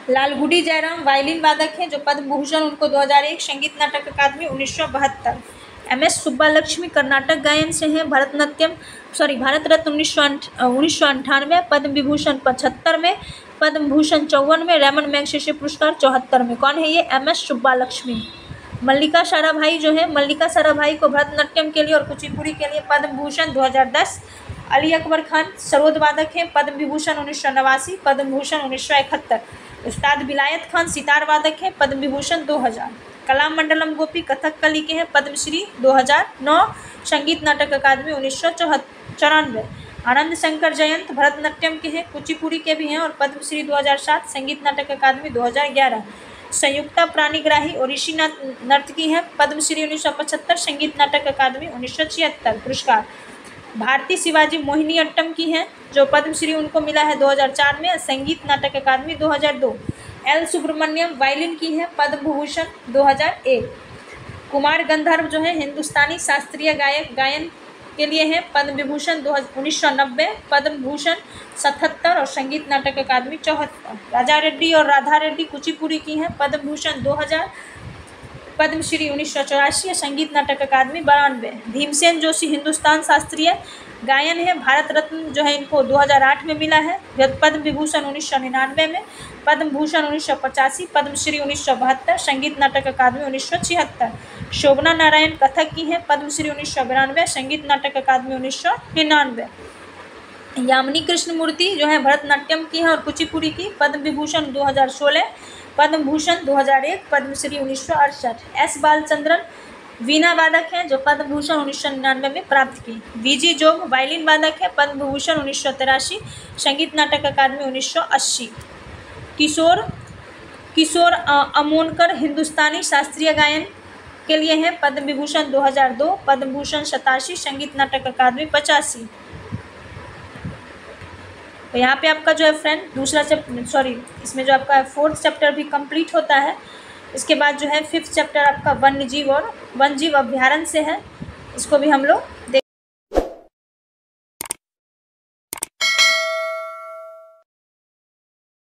लालगुडी जयराम वायलिन वादक हैं, जो पद्म भूषण उनको 2001, संगीत नाटक अकादमी 1972। MS सुब्बालक्ष्मी कर्नाटक गायन से हैं, भारत रत्न 1998, पद्म विभूषण 75 में, पद्म भूषण 54 में, रेमन मैगसेसे पुरस्कार 74 में। कौन है ये? MS सुब्बालक्ष्मी। मल्लिका साराभाई जो है, मल्लिका साराभाई को भरतनाट्यम के लिए और कुचिपुड़ी के लिए पद्म भूषण 2010। अली अकबर खान सरोद वादक हैं, पद्म विभूषण 1989, पद्म भूषण 1971। उस्ताद विलायत खान सितार वादक हैं, पद्म विभूषण 2000। कलाम मंडलम गोपी कथकली के हैं, पद्मश्री 2009, संगीत नाटक अकादमी 1994। आनंद शंकर जयंत भरतनाट्यम के हैं, कुचिपुड़ी के भी हैं और पद्मश्री 2007, संगीत नाटक अकादमी 2011। संयुक्ता प्राणीग्राही ओडिसी नर्तकी हैं, पद्मश्री 1975, संगीत नाटक अकादमी 1976 पुरस्कार। भारती शिवाजी मोहिनीअट्टम की हैं, जो पद्मश्री उनको मिला है 2004 में, संगीत नाटक अकादमी 2002। एल सुब्रमण्यम वायलिन की हैं, पद्म भूषण 2001। कुमार गंधर्व जो है हिंदुस्तानी शास्त्रीय गायन के लिए हैं, पद्म विभूषण 1990, पद्म भूषण 77 और संगीत नाटक अकादमी 74। राजा रेड्डी और राधा रेड्डी कुचिपुड़ी की हैं, पद्म भूषण 2000, पद्मश्री 1984, संगीत नाटक अकादमी 92। भीमसेन जोशी हिंदुस्तान शास्त्रीय गायन है, भारत रत्न जो है इनको 2008 में मिला है, पद्म विभूषण 1999 में, पद्म भूषण 1985, पद्मश्री 1972, संगीत नाटक अकादमी 1976। शोभना नारायण कथक की हैं, पद्मश्री 1992, संगीत नाटक अकादमी 1999। यामिनी कृष्णमूर्ति जो है भरतनाट्यम की हैं और कुचिपुड़ी की, पद्म विभूषण 2016, पद्म भूषण 2001, पद्मश्री 1968। एस बालचंद्रन वीणा वादक हैं, जो पद्म भूषण 1999 में प्राप्त की। वीजी जोग वायलिन वादक है, पद्म भूषण 1983, संगीत नाटक अकादमी 1980। किशोर अमोनकर हिंदुस्तानी शास्त्रीय गायन के लिए हैं, पद्म विभूषण 2002, पद्म भूषण 87, संगीत नाटक अकादमी 85। तो यहाँ पे आपका जो है फ्रेंड इसमें जो आपका 4th चैप्टर भी कंप्लीट होता है। इसके बाद जो है 5th चैप्टर आपका वन्य जीव अभ्यारण्य से है, इसको भी हम लोग